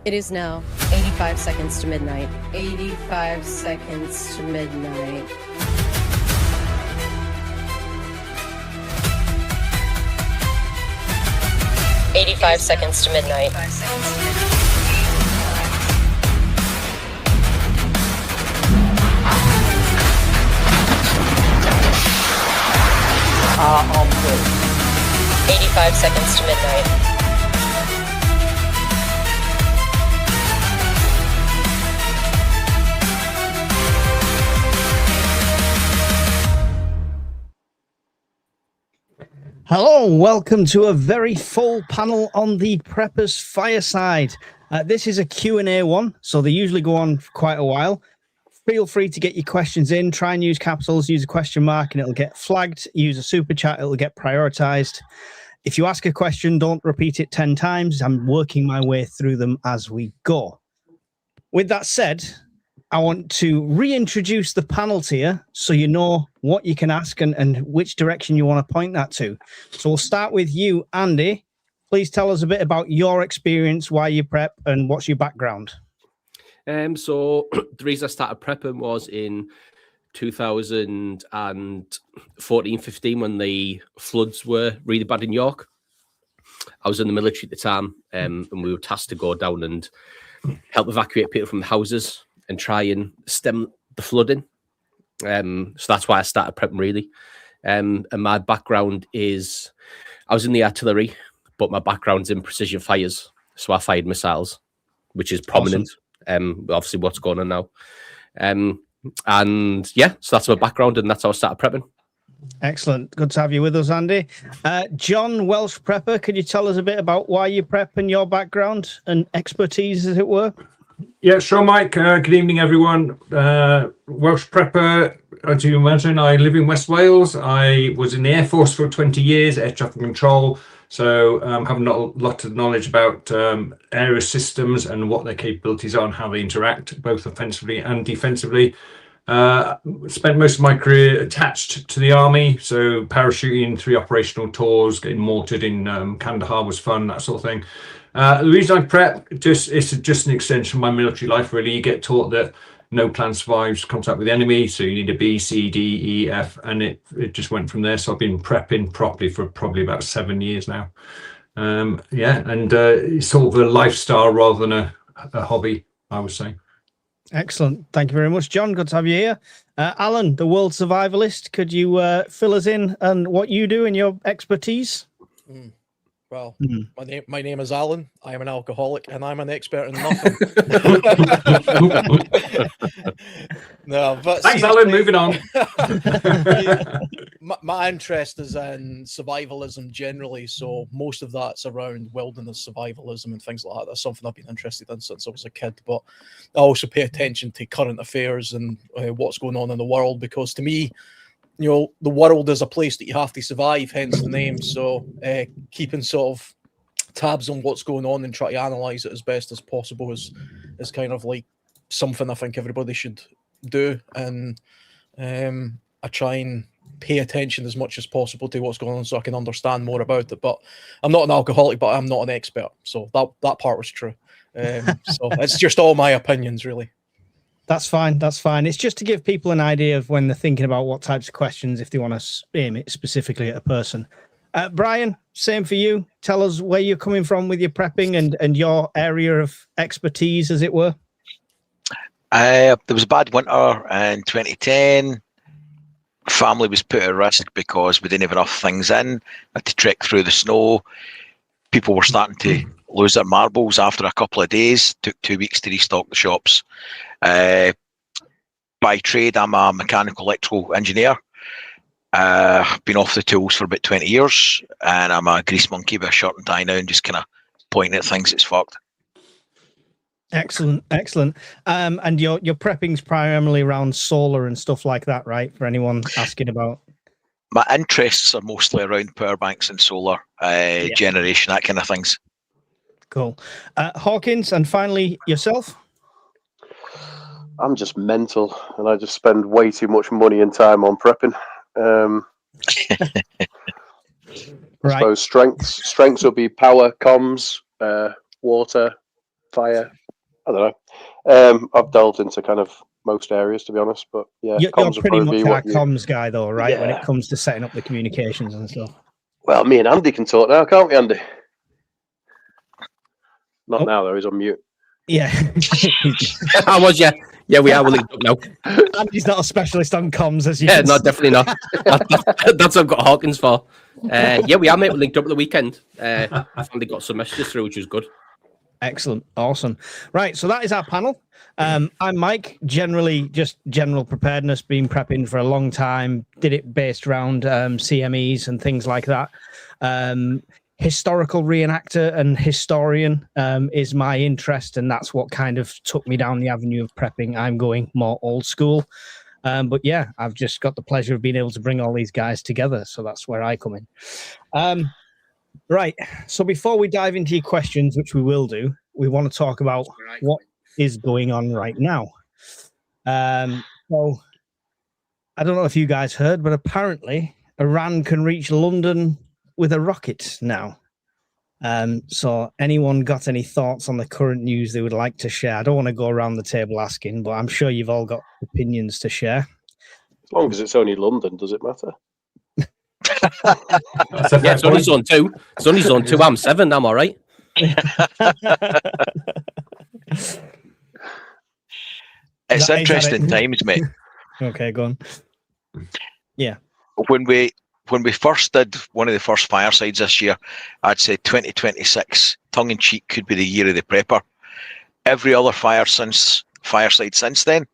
It is now 85 seconds to midnight. 85 seconds to midnight. "85 seconds to midnight. On full. 85 seconds to midnight. Hello and welcome to a very full panel on the Preppers Fireside. This is a Q&A one, so they usually go on for quite a while. Feel free to get your questions in. Try and use capitals, use a question mark, and it'll get flagged. Use a super chat, it'll get prioritized. If you ask a question, don't repeat it 10 times. I'm working my way through them as we go. With that said, I want to reintroduce the panel to you so you know what you can ask and which direction you want to point that to. So we'll start with you, Andy. Please tell us a bit about your experience, why you prep, and what's your background. So the reason I started prepping was in 2014-15 when the floods were really bad in York. I was in the military at the time, and we were tasked to go down and help evacuate people from the houses and try and stem the flooding. So that's why I started prepping, really. And my background is, I was in the artillery, but my background's in precision fires. So I fired missiles, which is prominent. Awesome. Obviously what's going on now. And yeah, so that's my background, and that's how I started prepping. Excellent. Good to have you with us, Andy. John, Welsh prepper, could you tell us a bit about why you prep and your background and expertise, as it were? Yeah, sure, Mike. Good evening, everyone. Welsh prepper, as you imagine, I live in West Wales. I was in the Air Force for 20 years, air traffic control. So have a lot of knowledge about area systems and what their capabilities are and how they interact, both offensively and defensively. Spent most of my career attached to the army, so parachuting, 3 operational tours, getting mortared in Kandahar was fun, that sort of thing. The reason I prep, it's just an extension of my military life, really. You get taught that no plan survives contact with the enemy, so you need a B, C, D, E, F, and it just went from there. So I've been prepping properly for probably about 7 years now. It's sort of a lifestyle rather than a hobby, I would say. Excellent. Thank you very much, John. Good to have you here. Alan, the world survivalist, could you fill us in on what you do and your expertise? Well, my name is Alan. I am an alcoholic, and I'm an expert in nothing. No, but thanks, Alan. Moving on. My interest is in survivalism generally, so most of that's around wilderness survivalism and things like that. That's something I've been interested in since I was a kid. But I also pay attention to current affairs and what's going on in the world, because to me, you know, the world is a place that you have to survive, hence the name. So keeping sort of tabs on what's going on and try to analyze it as best as possible is kind of like something I think everybody should do. And I try and pay attention as much as possible to what's going on so I can understand more about it. But I'm not an alcoholic, but I'm not an expert. So that part was true. So it's just all my opinions, really. That's fine. That's fine. It's just to give people an idea of when they're thinking about what types of questions, if they want to aim it specifically at a person. Brian, same for you. Tell us where you're coming from with your prepping and your area of expertise, as it were. There was a bad winter in 2010. Family was put at risk because we didn't have enough things in. Had to trek through the snow. People were starting to lose their marbles after a couple of days. Took 2 weeks to restock the shops. By trade, I'm a mechanical electrical engineer. Been off the tools for about 20 years, and I'm a grease monkey with a shirt and tie now, and just kind of pointing at things that's fucked. Excellent, excellent. And your prepping's primarily around solar and stuff like that, right? For anyone asking about. My interests are mostly around power banks and solar generation, that kind of things. Cool. Hawkins, and finally yourself. I'm just mental, and I just spend way too much money and time on prepping. I suppose strengths will be power, comms, water, fire. I don't know. I've delved into kind of most areas, to be honest, but yeah, You're comms would pretty probably much be our what you. comms guy, though, right? When it Yeah. comes to setting up the communications and stuff. Well, me and Andy can talk now, can't we, Andy? Not Oh. now, though. He's on mute. Yeah. I was, yeah. Yeah, we are. We're linked up now. Andy's not a specialist on comms, as you Yeah, can no, see. definitely not. That's what I've got Hawkins for. Yeah, we are, mate. We linked up at the weekend. I finally got some messages through, which was good. Excellent. Awesome. Right. So that is our panel. I'm Mike, generally just general preparedness, been prepping for a long time, did it based around CMEs and things like that. Historical reenactor and historian is my interest, and that's what kind of took me down the avenue of prepping. I'm going more old school. But yeah, I've just got the pleasure of being able to bring all these guys together. So that's where I come in. Right. So before we dive into your questions, which we will do, we want to talk about what is going on right now. So I don't know if you guys heard, but apparently Iran can reach London with a rocket now. So anyone got any thoughts on the current news they would like to share? I don't want to go around the table asking, but I'm sure you've all got opinions to share. As long as it's only London, does it matter? Yeah, it's only zone 2. It's only zone 2. I'm 7. I'm all right. It's That- interesting times, mate. Okay, go on. Yeah. When we first did one of the first firesides this year, I'd say 2026, tongue in cheek, could be the year of the prepper. Every other fireside since then,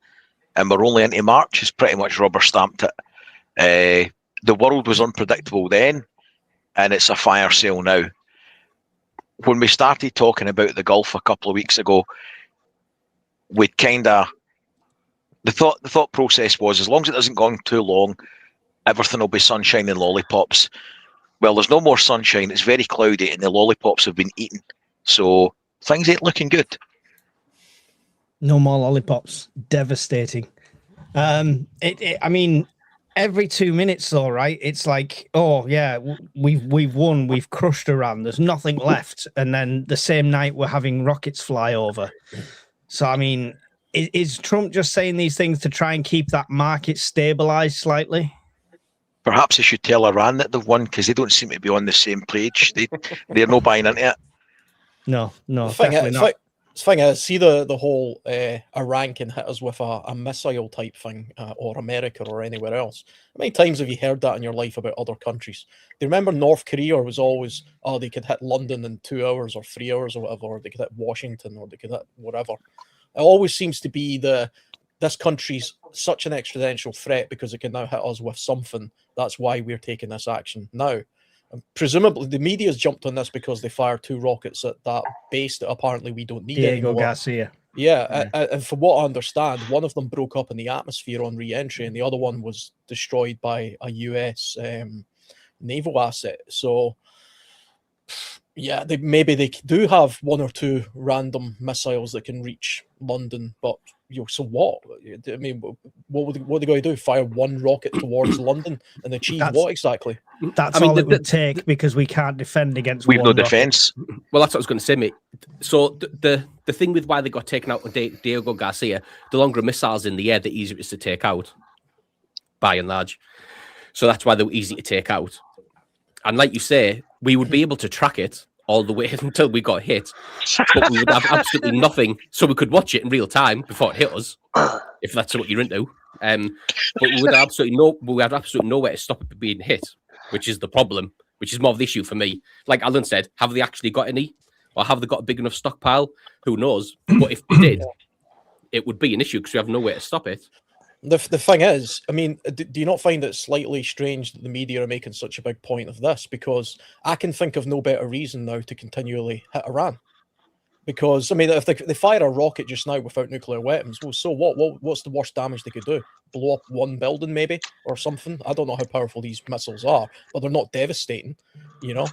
and we're only into March, has pretty much rubber stamped it. The world was unpredictable then, and it's a fire sale now. When we started talking about the Gulf a couple of weeks ago, we'd kind of the thought process was, as long as it doesn't go on too long, everything will be sunshine and lollipops. Well, there's no more sunshine. It's very cloudy, and the lollipops have been eaten. So things ain't looking good. No more lollipops. Devastating. I mean, every 2 minutes, though, right? It's like, oh yeah, we've won. We've crushed Iran. There's nothing left. And then the same night, we're having rockets fly over. So I mean, is Trump just saying these things to try and keep that market stabilized slightly? Perhaps they should tell Iran that they've won, because they don't seem to be on the same page. They're not buying into it. No, The definitely not. thing is, see the whole Iran can hit us with a missile type thing, or America or anywhere else. How many times have you heard that in your life about other countries? Do you remember North Korea was always, oh, they could hit London in 2 hours or 3 hours or whatever, or they could hit Washington, or they could hit whatever. It always seems to be this country's such an exponential threat because it can now hit us with something. That's why we're taking this action now. And presumably, the media's jumped on this because they fired 2 rockets at that base that apparently we don't need Diego anymore. Garcia. Yeah, and from what I understand, one of them broke up in the atmosphere on re-entry, and the other one was destroyed by a US naval asset. So, yeah, maybe they do have 1 or 2 random missiles that can reach London, but so what? I mean, what are they going to do? Fire 1 rocket towards London and achieve what exactly? That's all it would take, because we can't defend against. We've no one rocket. defence. Well, that's what I was going to say, mate. So the thing with why they got taken out with Diego Garcia, the longer missiles in the air, the easier it is to take out, by and large. So that's why they were easy to take out. And like you say, we would be able to track it all the way until we got hit, but we would have absolutely nothing, so we could watch it in real time before it hit us, if that's what you're into. But we would have absolutely nowhere to stop it being hit, which is the problem, which is more of the issue for me. Like Alan said, have they actually got any, or have they got a big enough stockpile? Who knows? But if they did, it would be an issue because we have nowhere to stop it. The thing is, I mean, do you not find it slightly strange that the media are making such a big point of this? Because I can think of no better reason now to continually hit Iran. Because, I mean, if they fire a rocket just now without nuclear weapons, well, so what? What's the worst damage they could do? Blow up 1 building, maybe, or something? I don't know how powerful these missiles are, but they're not devastating, you know?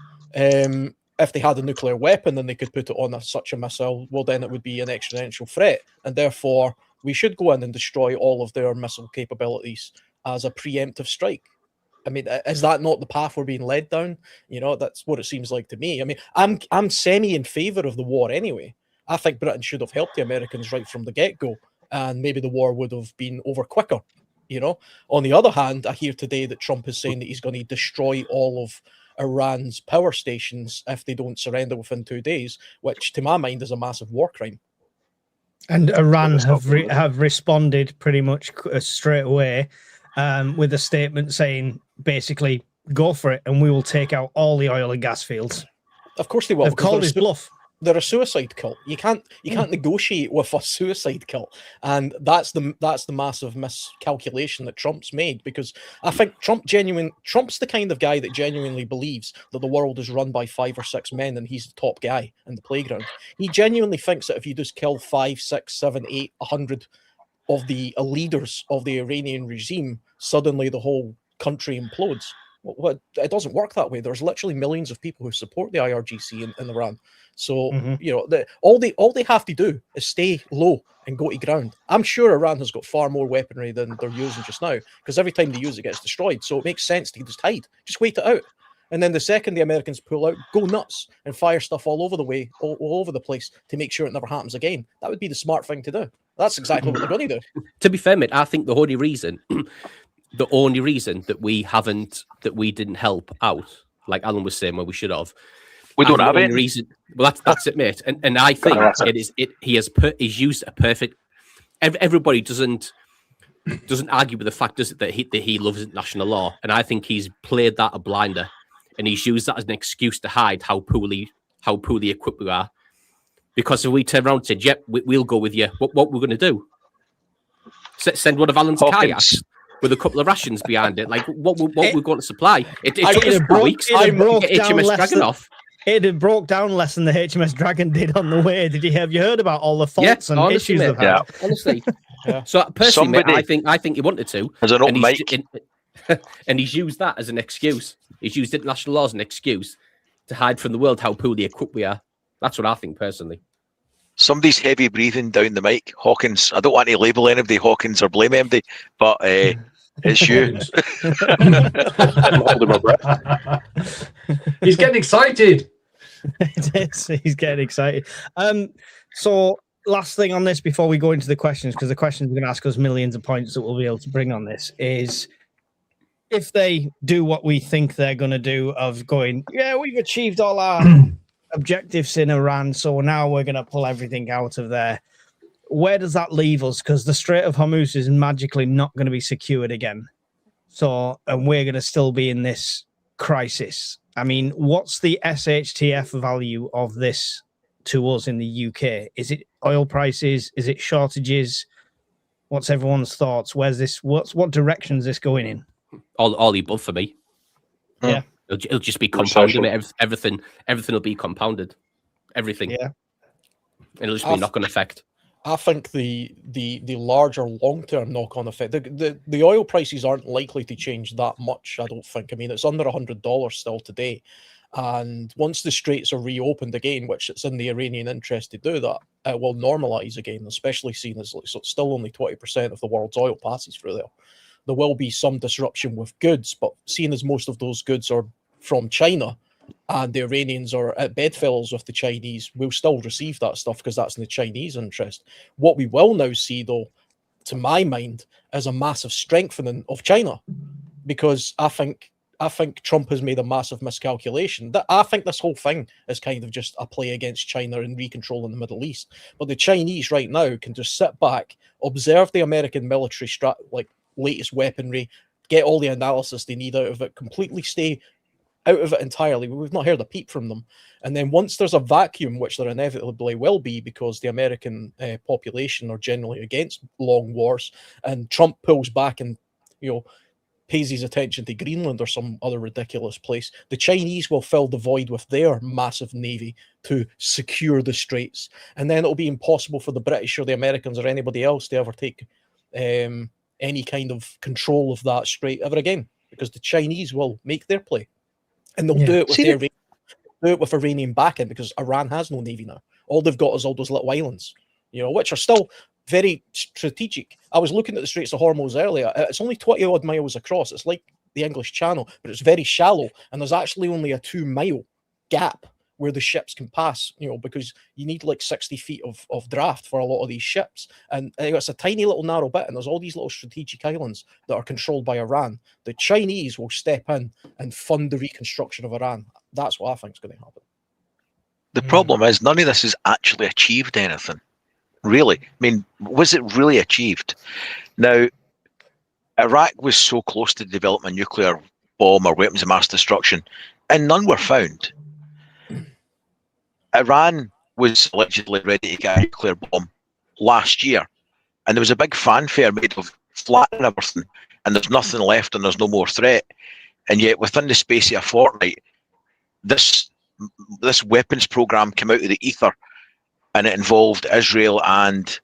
If they had a nuclear weapon, then they could put it on such a missile, well, then it would be an exponential threat. And therefore, we should go in and destroy all of their missile capabilities as a preemptive strike. I mean, is that not the path we're being led down? You know, that's what it seems like to me. I mean, I'm semi in favor of the war anyway. I think Britain should have helped the Americans right from the get-go, and maybe the war would have been over quicker. You know, on the other hand, I hear today that Trump is saying that he's going to destroy all of Iran's power stations if they don't surrender within 2 days, which to my mind is a massive war crime. And Iran have responded pretty much straight away with a statement saying, basically, go for it, and we will take out all the oil and gas fields. Of course they will. They've called his bluff. They're a suicide cult. You can't negotiate with a suicide cult, and that's the massive miscalculation that Trump's made, because I think Trump's the kind of guy that genuinely believes that the world is run by 5 or 6 men and he's the top guy in the playground. He genuinely thinks that if you just kill 5, 6, 7, 8, 100 of the leaders of the Iranian regime, suddenly the whole country implodes. Well, it doesn't work that way. There's literally millions of people who support the IRGC in Iran. So, you know, all they have to do is stay low and go to ground. I'm sure Iran has got far more weaponry than they're using just now, because every time they use it, gets destroyed. So it makes sense to just hide, just wait it out. And then the second the Americans pull out, go nuts and fire stuff all over the place to make sure it never happens again. That would be the smart thing to do. That's exactly what they're going to do. To be fair, mate, I think the only reason that we didn't help out, like Alan was saying, where we should have. We don't have it. Well, that's it, mate. And I think he's used a perfect. Everybody doesn't argue with the fact, does it, that he loves international law, and I think he's played that a blinder, and he's used that as an excuse to hide how poorly equipped we are. Because if we turn around and said, "Yep, we'll go with you," what we're going to do? Send one of Alan's kayaks with a couple of rations behind it. Like, what we're going to supply? It took us 4 weeks to get HMS Dragon off. It had broke down less than the HMS Dragon did on the way. Have you heard about all the faults and issues they've had? Honestly. So personally, mate, I think he wanted to. As an open mic. And he's used that as an excuse. He's used international law as an excuse to hide from the world how poorly equipped we are. That's what I think personally. Somebody's heavy breathing down the mic. Hawkins. I don't want to label anybody Hawkins or blame anybody, but it's you. I'm holding my breath. He's getting excited. He's getting excited. So last thing on this before we go into the questions, because the questions are going to ask us millions of points that we'll be able to bring on this, is if they do what we think they're going to do of going, yeah, we've achieved all our objectives in Iran, so now we're going to pull everything out of there. Where does that leave us? Because the Strait of Hormuz is magically not going to be secured again. So, and we're going to still be in this crisis. I mean, what's the SHTF value of this to us in the UK? Is it oil prices? Is it shortages? What's everyone's thoughts? Where's this? What direction is this going in? All the above for me. Yeah. It'll just be compounded. Everything will be compounded. Everything. Yeah. It'll just be a knock-on effect. I think the larger long-term knock-on effect, the oil prices aren't likely to change that much, I don't think. I mean, it's under $100 still today. And once the straits are reopened again, which it's in the Iranian interest to do that, it will normalise again, especially seeing as so it's still only 20% of the world's oil passes through there. There will be some disruption with goods, but seeing as most of those goods are from China, and the Iranians are at bedfellows with the Chinese, we'll still receive that stuff because that's in the Chinese interest. What we will now see, though, to my mind, is a massive strengthening of China, because I think Trump has made a massive miscalculation. I think this whole thing is kind of just a play against China and recontrolling the Middle East. But the Chinese right now can just sit back, observe the American military latest weaponry, get all the analysis they need out of it, completely stay out of it entirely. We've not heard a peep from them. And then once there's a vacuum, which there inevitably will be, because the American population are generally against long wars, and Trump pulls back and, pays his attention to Greenland or some other ridiculous place, the Chinese will fill the void with their massive navy to secure the straits. And then it'll be impossible for the British or the Americans or anybody else to ever take any kind of control of that strait ever again, because the Chinese will make their play. And they'll do it with Iranian backing, because Iran has no navy now. All they've got is all those little islands, which are still very strategic. I was looking at the Straits of Hormuz earlier. It's only 20 odd miles across. It's like the English Channel, but it's very shallow. And there's actually only a 2-mile gap where the ships can pass, because you need like 60 feet of draft for a lot of these ships. And it's a tiny little narrow bit, and there's all these little strategic islands that are controlled by Iran. The Chinese will step in and fund the reconstruction of Iran. That's what I think is going to happen. The problem is none of this has actually achieved anything, really. I mean, was it really achieved? Now, Iraq was so close to developing a nuclear bomb or weapons of mass destruction, and none were found. Iran was allegedly ready to get a nuclear bomb last year, and there was a big fanfare made of flattening everything, and there's nothing left and there's no more threat. And yet, within the space of a fortnight, this weapons program came out of the ether, and it involved Israel and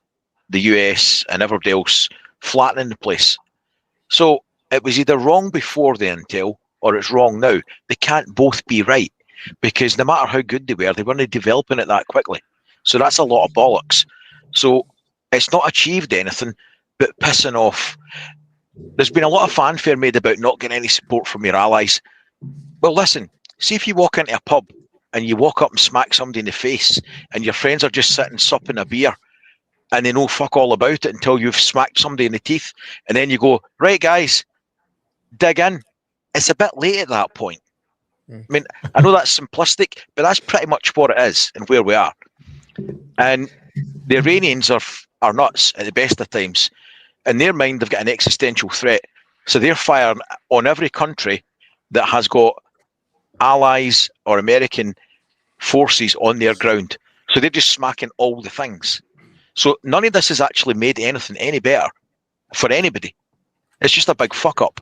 the US and everybody else flattening the place. So it was either wrong before the intel or it's wrong now. They can't both be right, because no matter how good they weren't developing it that quickly. So that's a lot of bollocks. So it's not achieved anything but pissing off. There's been a lot of fanfare made about not getting any support from your allies. Well, listen, see if you walk into a pub and you walk up and smack somebody in the face and your friends are just sitting supping a beer and they know fuck all about it until you've smacked somebody in the teeth, and then you go, right guys, dig in. It's a bit late at that point. I mean, I know that's simplistic, but that's pretty much what it is and where we are. And the Iranians are nuts at the best of times. In their mind, they've got an existential threat. So they're firing on every country that has got allies or American forces on their ground. So they're just smacking all the things. So none of this has actually made anything any better for anybody. It's just a big fuck up.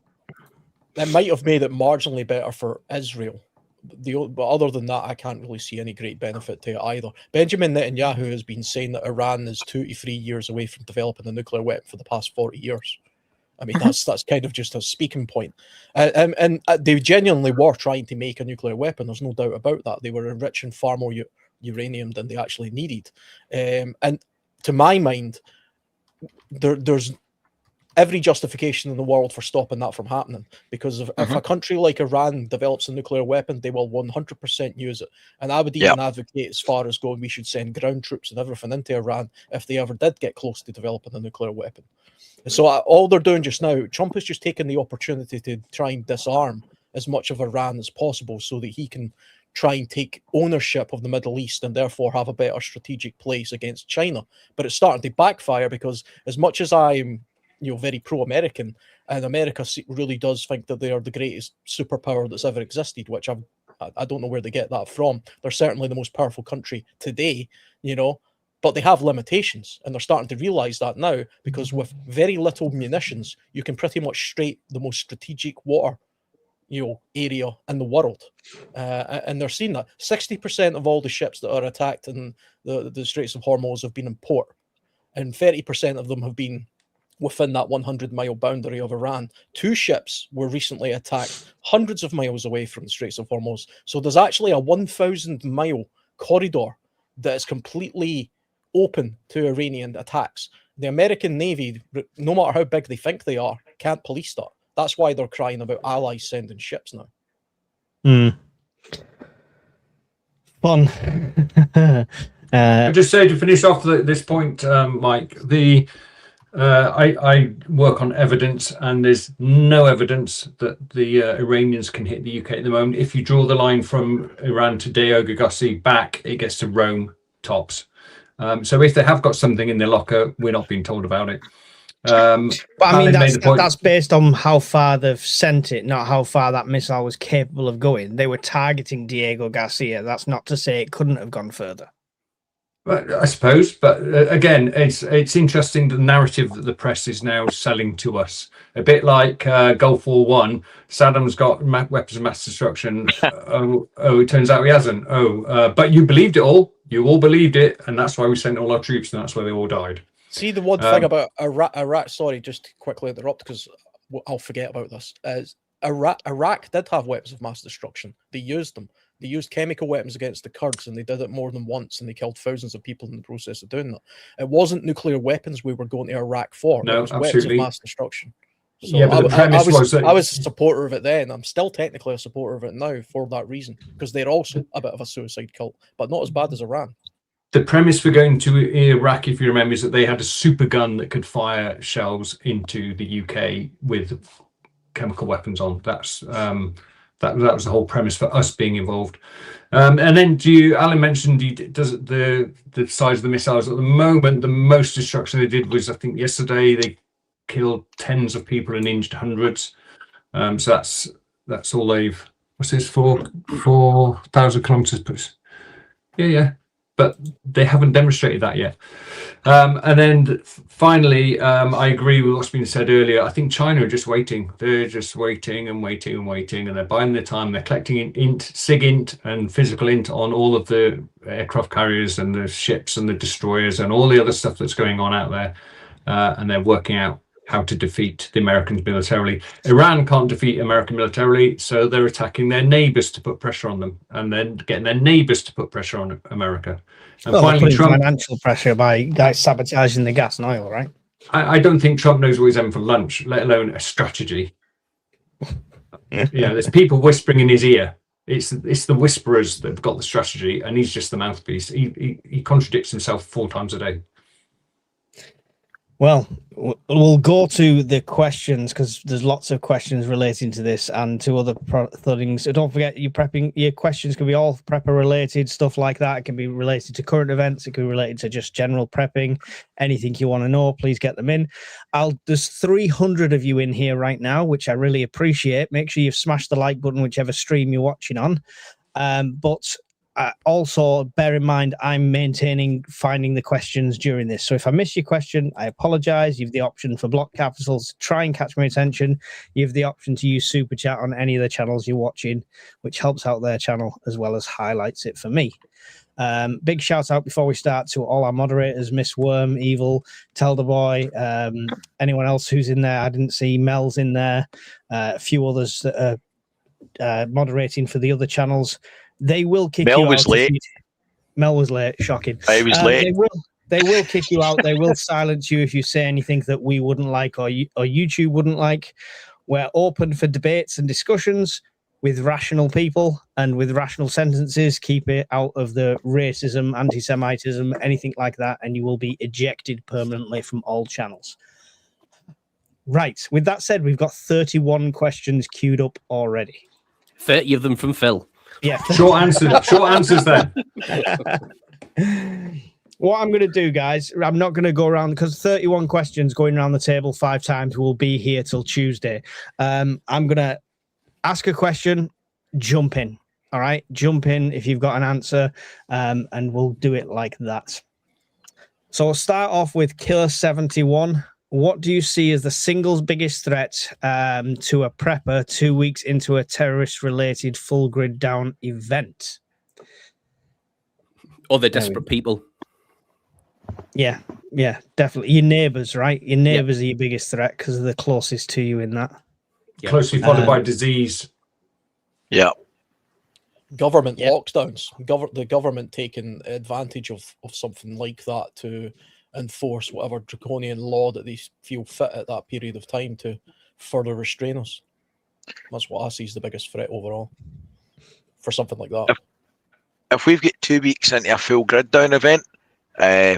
It might have made it marginally better for Israel. But other than that, I can't really see any great benefit to it either. Benjamin Netanyahu has been saying that Iran is 2 to 3 years away from developing a nuclear weapon for the past 40 years. I mean, that's kind of just a speaking point. And they genuinely were trying to make a nuclear weapon. There's no doubt about that. They were enriching far more uranium than they actually needed. And to my mind, there's every justification in the world for stopping that from happening, because if a country like Iran develops a nuclear weapon, they will 100% use it. And I would even advocate as far as going, we should send ground troops and everything into Iran if they ever did get close to developing a nuclear weapon. So all they're doing just now, Trump is just taking the opportunity to try and disarm as much of Iran as possible so that he can try and take ownership of the Middle East and therefore have a better strategic place against China. But it's starting to backfire, because as much as I'm very pro-American, and America really does think that they are the greatest superpower that's ever existed, which I don't know where they get that from. They're certainly the most powerful country today, but they have limitations, and they're starting to realize that now, because with very little munitions, you can pretty much straight the most strategic water area in the world, and they're seeing that 60% of all the ships that are attacked in the Straits of Hormuz have been in port, and 30% of them have been within that 100-mile boundary of Iran. 2 ships were recently attacked hundreds of miles away from the Straits of Hormuz. So there's actually a 1,000-mile corridor that is completely open to Iranian attacks. The American Navy, no matter how big they think they are, can't police that. That's why they're crying about allies sending ships now. Fun. I just say to finish off this point, Mike, I work on evidence, and there's no evidence that the Iranians can hit the UK at the moment. If you draw the line from Iran to Ghazi back, it gets to Rome tops. So if they have got something in their locker, we're not being told about it. But I mean, that's based on how far they've sent it, not how far that missile was capable of going. They were targeting Diego Garcia. That's not to say it couldn't have gone further. I suppose, but again, it's interesting, the narrative that the press is now selling to us. A bit like Gulf War One, Saddam's got weapons of mass destruction. It turns out he hasn't. But you believed it all. You all believed it, and that's why we sent all our troops, and that's why they all died. See, the one thing about Iraq, sorry, just to quickly interrupt, because I'll forget about this, is Iraq did have weapons of mass destruction. They used them. They used chemical weapons against the Kurds, and they did it more than once, and they killed thousands of people in the process of doing that. It wasn't nuclear weapons we were going to Iraq for. No, it was absolutely. weapons of mass destruction. So Yeah, but the premise was that I was a supporter of it then. I'm still technically a supporter of it now for that reason, because they're also a bit of a suicide cult, but not as bad as Iran. the premise for going to Iraq, if you remember, is that they had a super gun that could fire shells into the UK with chemical weapons on. That's that was the whole premise for us being involved. And then Alan mentioned the size of the missiles. At the moment, the most destruction they did was, I think yesterday, they killed tens of people and injured hundreds. So that's all they've, what's this, 4,000 kilometers? Yeah. But they haven't demonstrated that yet. And then finally, I agree with what's been said earlier. I think China are just waiting. They're just waiting and waiting and waiting, and they're buying their time. They're collecting SIG int and physical int on all of the aircraft carriers and the ships and the destroyers and all the other stuff that's going on out there. And they're working out how to defeat the Americans militarily. Iran can't defeat America militarily, so they're attacking their neighbors to put pressure on them, and then getting their neighbors to put pressure on America. And Well, finally, Trump, financial pressure by guys sabotaging the gas and oil, right? I don't think Trump knows what he's having for lunch, let alone a strategy. There's people whispering in his ear. It's the whisperers that have got the strategy, and he's just the mouthpiece. He contradicts himself 4 times a day. Well, we'll go to the questions, because there's lots of questions relating to this and to other things. So don't forget, your questions can be all prepper related, stuff like that. It can be related to current events. It can be related to just general prepping. Anything you want to know, please get them in. There's 300 of you in here right now, which I really appreciate. Make sure you've smashed the like button, whichever stream you're watching on. But also bear in mind, I'm finding the questions during this. So if I miss your question, I apologize. You have the option for block capitals to try and catch my attention. You have the option to use super chat on any of the channels you're watching, which helps out their channel as well as highlights it for me. Big shout out before we start to all our moderators, Miss Worm, Evil, Telderboy, anyone else who's in there. I didn't see Mel's in there, a few others that are moderating for the other channels. They will kick you out. Mel was late. Shocking. I was late. They will kick you out. They will silence you if you say anything that we wouldn't like or YouTube wouldn't like. We're open for debates and discussions with rational people and with rational sentences. Keep it out of the racism, anti-Semitism, anything like that, and you will be ejected permanently from all channels. Right. With that said, we've got 31 questions queued up already. 30 of them from Phil. Yeah. Short answers then. What I'm going to do, guys, I'm not going to go around, because 31 questions going around the table 5 times will be here till Tuesday. I'm going to ask a question, jump in. All right? Jump in if you've got an answer, and we'll do it like that. So we'll start off with Killer 71. What do you see as the single biggest threat to a prepper 2 weeks into a terrorist-related full grid down event? Other desperate people. Yeah, definitely. Your neighbours, right? Your neighbours are your biggest threat because they're the closest to you in that. Closely followed by disease. Yeah. Government lockdowns. The government taking advantage of something like that to enforce whatever draconian law that they feel fit at that period of time to further restrain us. That's what I see as the biggest threat overall for something like that. If we've got 2 weeks into a full grid down event,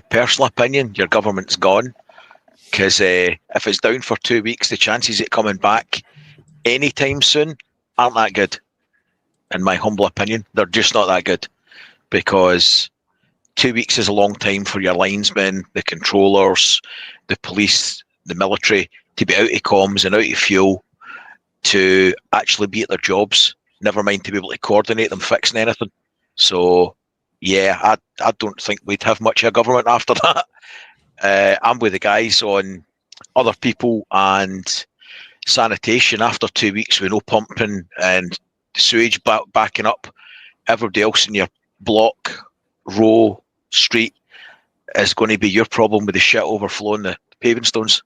personal opinion, your government's gone. Because if it's down for 2 weeks, the chances of it coming back anytime soon aren't that good. In my humble opinion, they're just not that good. Because 2 weeks is a long time for your linesmen, the controllers, the police, the military to be out of comms and out of fuel to actually be at their jobs, never mind to be able to coordinate them fixing anything. So, yeah, I don't think we'd have much of a government after that. I'm with the guys on other people and sanitation after 2 weeks with no pumping and sewage backing up. Everybody else in your block, row, street is going to be your problem with the shit overflowing the paving stones.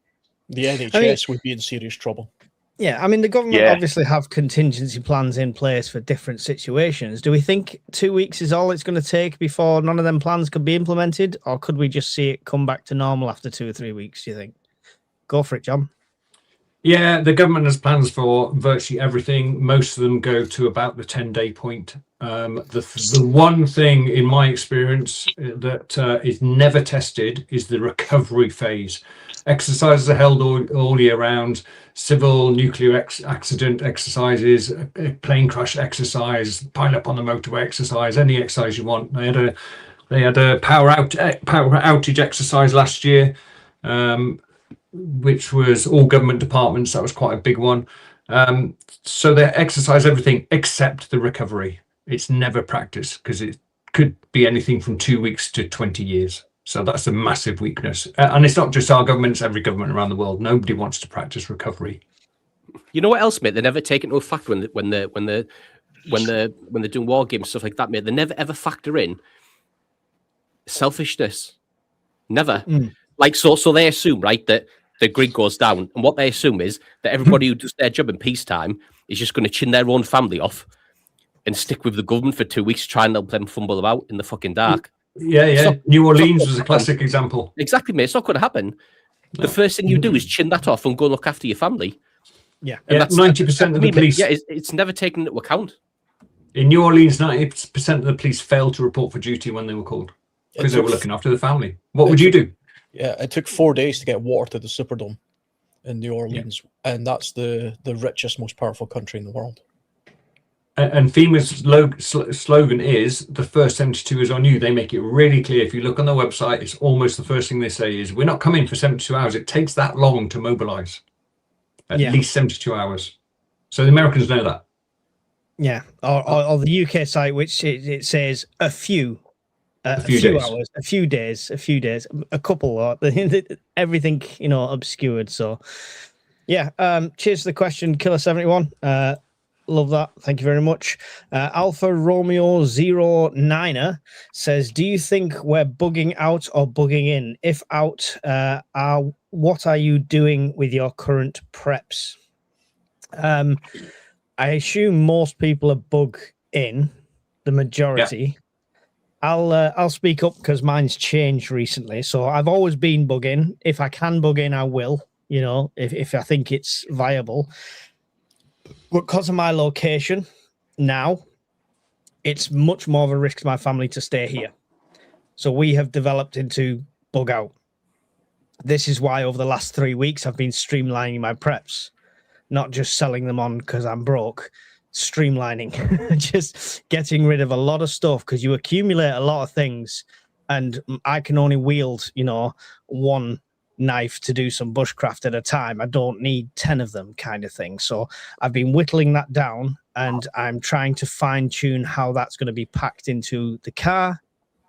The NHS would be in serious trouble. Yeah, I mean, the government obviously have contingency plans in place for different situations. Do we think 2 weeks is all it's going to take before none of them plans could be implemented? Or could we just see it come back to normal after 2 or 3 weeks, do you think? Go for it, John. Yeah, the government has plans for virtually everything. Most of them go to about the 10-day point. The one thing in my experience that is never tested is the recovery phase. Exercises are held all year round. Civil nuclear accident exercises, plane crash exercise, pile up on the motorway exercise, any exercise you want. They had a power outage exercise last year. Which was all government departments. That was quite a big one. So they exercise everything except the recovery. It's never practiced because it could be anything from 2 weeks to 20 years. So that's a massive weakness. And it's not just our government, it's every government around the world. Nobody wants to practice recovery. You know what else, mate? They never take into effect when they're doing war games, stuff like that, mate. They never ever factor in selfishness. Never. Like so they assume, right, that the grid goes down, and what they assume is that everybody who does their job in peacetime is just going to chin their own family off and stick with the government for 2 weeks, try and help them fumble about in the fucking dark. Yeah. New Orleans was a classic example. Exactly, mate. It's not going to happen. No. The first thing you do is chin that off and go look after your family. Yeah, and that's 90% of the police. Yeah, it's never taken into account. In New Orleans, 90% of the police failed to report for duty when they were called because they were looking after the family. What would you do? Yeah, it took 4 days to get water to the Superdome in New Orleans, and that's the richest, most powerful country in the world. And FEMA's slogan is, the first 72 is on you. They make it really clear. If you look on their website, it's almost the first thing they say is, we're not coming for 72 hours. It takes that long to mobilize. At least 72 hours. So the Americans know that. Yeah, or the UK site, which it says a few hours, a few days, a couple, or everything, obscured. So, yeah. Cheers to the question, Killer 71. Love that. Thank you very much. Alpha Romeo 09er says, do you think we're bugging out or bugging in? If out, what are you doing with your current preps? I assume most people are bug in, the majority. Yeah. I'll speak up because mine's changed recently. So I've always been bug in. If I can bug in, I will, if I think it's viable. But because of my location now, it's much more of a risk to my family to stay here. So we have developed into bug out. This is why over the last 3 weeks, I've been streamlining my preps, not just selling them on because I'm broke. Streamlining, just getting rid of a lot of stuff because you accumulate a lot of things, and I can only wield, one knife to do some bushcraft at a time. I don't need 10 of them, kind of thing. So I've been whittling that down, and I'm trying to fine tune how that's going to be packed into the car.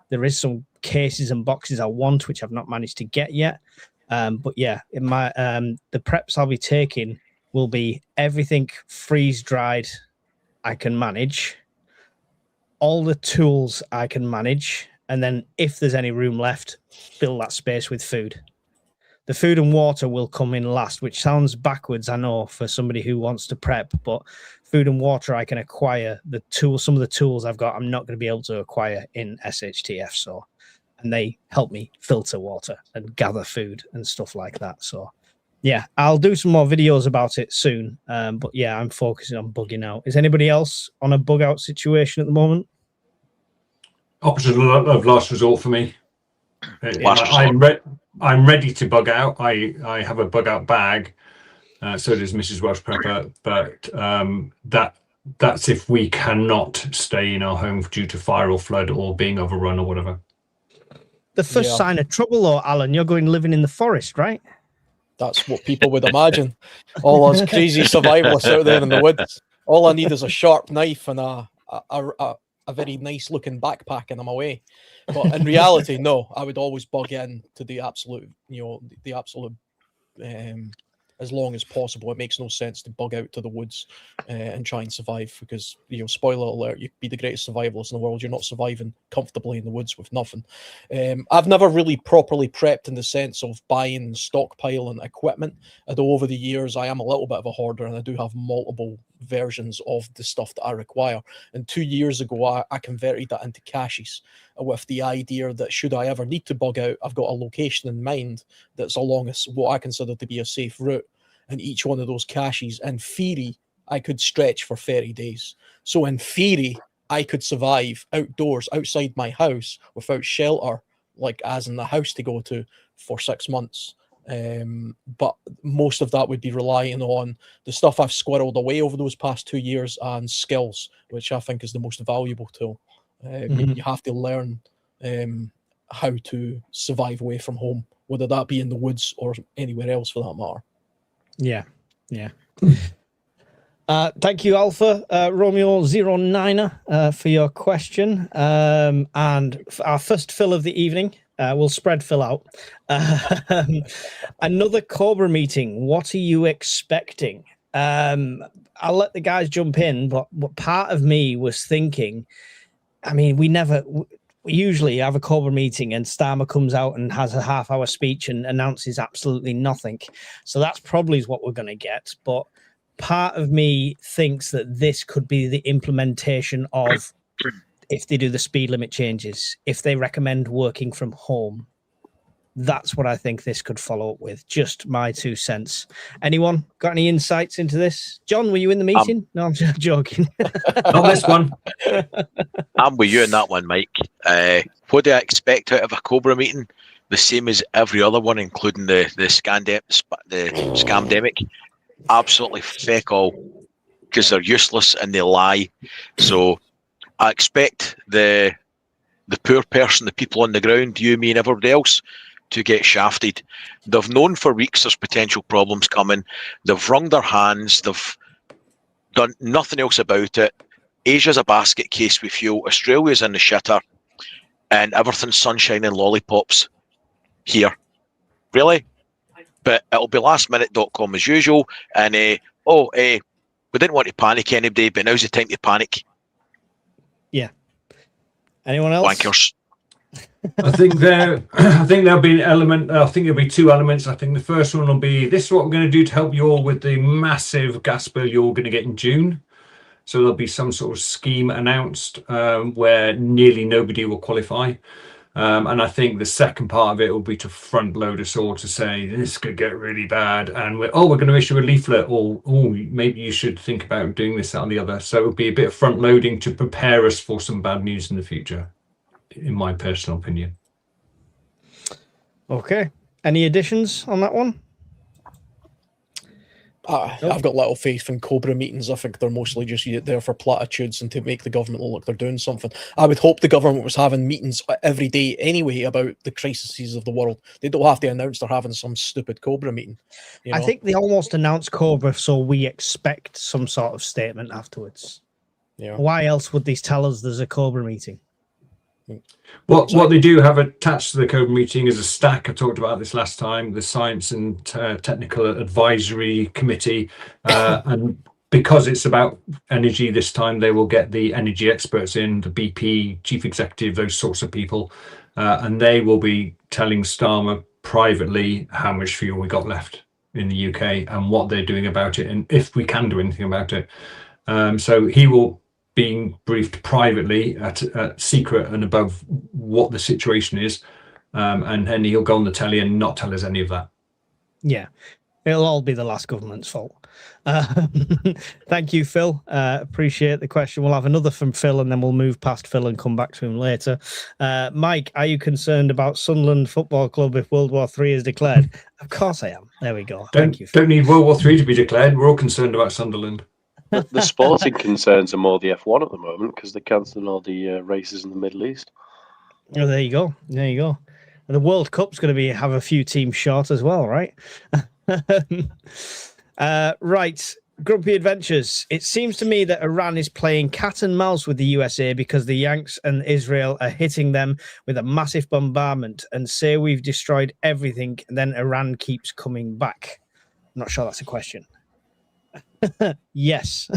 There is some cases and boxes I want, which I've not managed to get yet. But yeah, in my the preps I'll be taking will be everything freeze dried I can manage, all the tools I can manage, and then if there's any room left, fill that space with food. The food and water will come in last, which sounds backwards, I know, for somebody who wants to prep, but food and water I can acquire. Some of the tools I've got, I'm not going to be able to acquire in SHTF, so, and they help me filter water and gather food and stuff like that, so. Yeah, I'll do some more videos about it soon. But yeah, I'm focusing on bugging out. Is anybody else on a bug out situation at the moment? Opposite of last resort for me. I'm ready to bug out. I have a bug out bag. So does Mrs. Welsh Prepper. But that's if we cannot stay in our home due to fire or flood or being overrun or whatever. The first sign of trouble, though, Alan, you're going living in the forest, right? That's what people would imagine. All those crazy survivalists out there in the woods. All I need is a sharp knife and a very nice looking backpack, and I'm away. But in reality, no, I would always bug in to the absolute, as long as possible. It makes no sense to bug out to the woods and try and survive because, spoiler alert, you could be the greatest survivalist in the world. You're not surviving comfortably in the woods with nothing. I've never really properly prepped in the sense of buying, stockpiling equipment. Although over the years, I am a little bit of a hoarder and I do have multiple versions of the stuff that I require. And 2 years ago, I converted that into caches with the idea that should I ever need to bug out, I've got a location in mind that's along what I consider to be a safe route. and each one of those caches, in theory, I could stretch for 30 days. So in theory, I could survive outdoors, outside my house, without shelter, like as in the house to go to, for 6 months. But most of that would be relying on the stuff I've squirreled away over those past 2 years and skills, which I think is the most valuable tool. You have to learn how to survive away from home, whether that be in the woods or anywhere else for that matter. Yeah. Thank you, Alpha Romeo 09er, for your question. And our first fill of the evening, we'll spread Phil out. Another Cobra meeting. What are you expecting? I'll let the guys jump in, but part of me was thinking, I mean, we usually have a Cobra meeting and Starmer comes out and has a half-hour speech and announces absolutely nothing. So that's probably what we're going to get. But part of me thinks that this could be the implementation of, if they do the speed limit changes, if they recommend working from home. That's what I think this could follow up with. Just my 2 cents. Anyone got any insights into this? John, were you in the meeting? No, I'm just joking. Not this one. I'm with you on that one, Mike. What do I expect out of a Cobra meeting? The same as every other one, including the scamdemic. Absolutely feck all, because they're useless and they lie. So I expect the poor person, the people on the ground, you, me, and everybody else, to get shafted. They've known for weeks there's potential problems coming. They've wrung their hands. They've done nothing else about it. Asia's a basket case with fuel. Australia's in the shitter, and everything's sunshine and lollipops here. Really? But it'll be lastminute.com as usual. And we didn't want to panic anybody, but now's the time to panic. Yeah. Anyone else? Wankers. I think there'll be an element. I think there'll be 2 elements. I think the first one will be, this is what we're going to do to help you all with the massive gas bill you're going to get in June. So there'll be some sort of scheme announced where nearly nobody will qualify. And I think the second part of it will be to front load us all to say this could get really bad, and we're going to issue a leaflet, or maybe you should think about doing this, that, and the other. So it'll be a bit of front loading to prepare us for some bad news in the future, in my personal opinion. Okay. Any additions on that one? I've got little faith in Cobra meetings. I think they're mostly just there for platitudes and to make the government look like they're doing something. I would hope the government was having meetings every day anyway about the crises of the world. They don't have to announce they're having some stupid Cobra meeting. I think they almost announced Cobra, so we expect some sort of statement afterwards. Yeah. Why else would they tell us there's a Cobra meeting? What they do have attached to the Cobra meeting is a stack. I talked about this last time, the Science and Technical Advisory Committee. And because it's about energy this time, they will get the energy experts in, the BP, chief executive, those sorts of people. And they will be telling Starmer privately how much fuel we got left in the UK and what they're doing about it, and if we can do anything about it. So he will being briefed privately at secret and above what the situation is, and then he'll go on the telly and not tell us any of that. Yeah, it'll all be the last government's fault. Thank you, Phil. Appreciate the question. We'll have another from Phil and then we'll move past Phil and come back to him later. Mike, are you concerned about Sunderland Football Club if World War III is declared? Of course I am. There we go. Thank you, Phil. Don't need World War III to be declared. We're all concerned about Sunderland. The sporting concerns are more the F1 at the moment because they're cancelling all the races in the Middle East. Oh, there you go. There you go. And the World Cup's going to have a few teams short as well, right? Right. Grumpy Adventures. It seems to me that Iran is playing cat and mouse with the USA because the Yanks and Israel are hitting them with a massive bombardment and say we've destroyed everything, and then Iran keeps coming back. I'm not sure that's a question. Yes.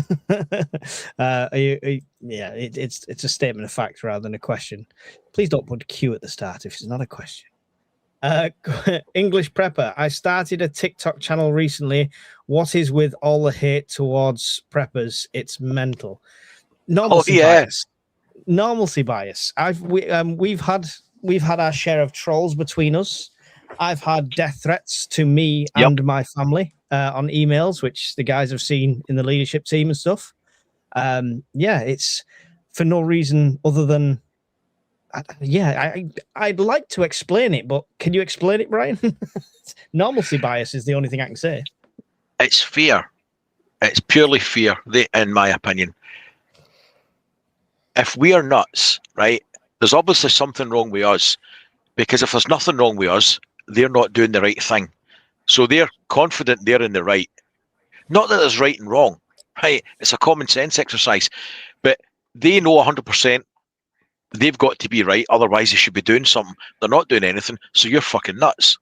It's a statement of fact rather than a question. Please don't put Q at the start if it's not a question. English Prepper. I started a TikTok channel recently. What is with all the hate towards preppers? It's mental. Normalcy bias. Normalcy bias. We've had our share of trolls between us. I've had death threats to me Yep. and my family on emails, which the guys have seen in the leadership team and stuff. It's for no reason other than, I'd like to explain it, but can you explain it, Brian? Normalcy bias is the only thing I can say. It's fear. It's purely fear, in my opinion. If we are nuts, right, there's obviously something wrong with us, because if there's nothing wrong with us, they're not doing the right thing. So they're confident they're in the right. Not that there's right and wrong, right? It's a common sense exercise, but they know 100% they've got to be right. Otherwise, they should be doing something. They're not doing anything. So you're fucking nuts.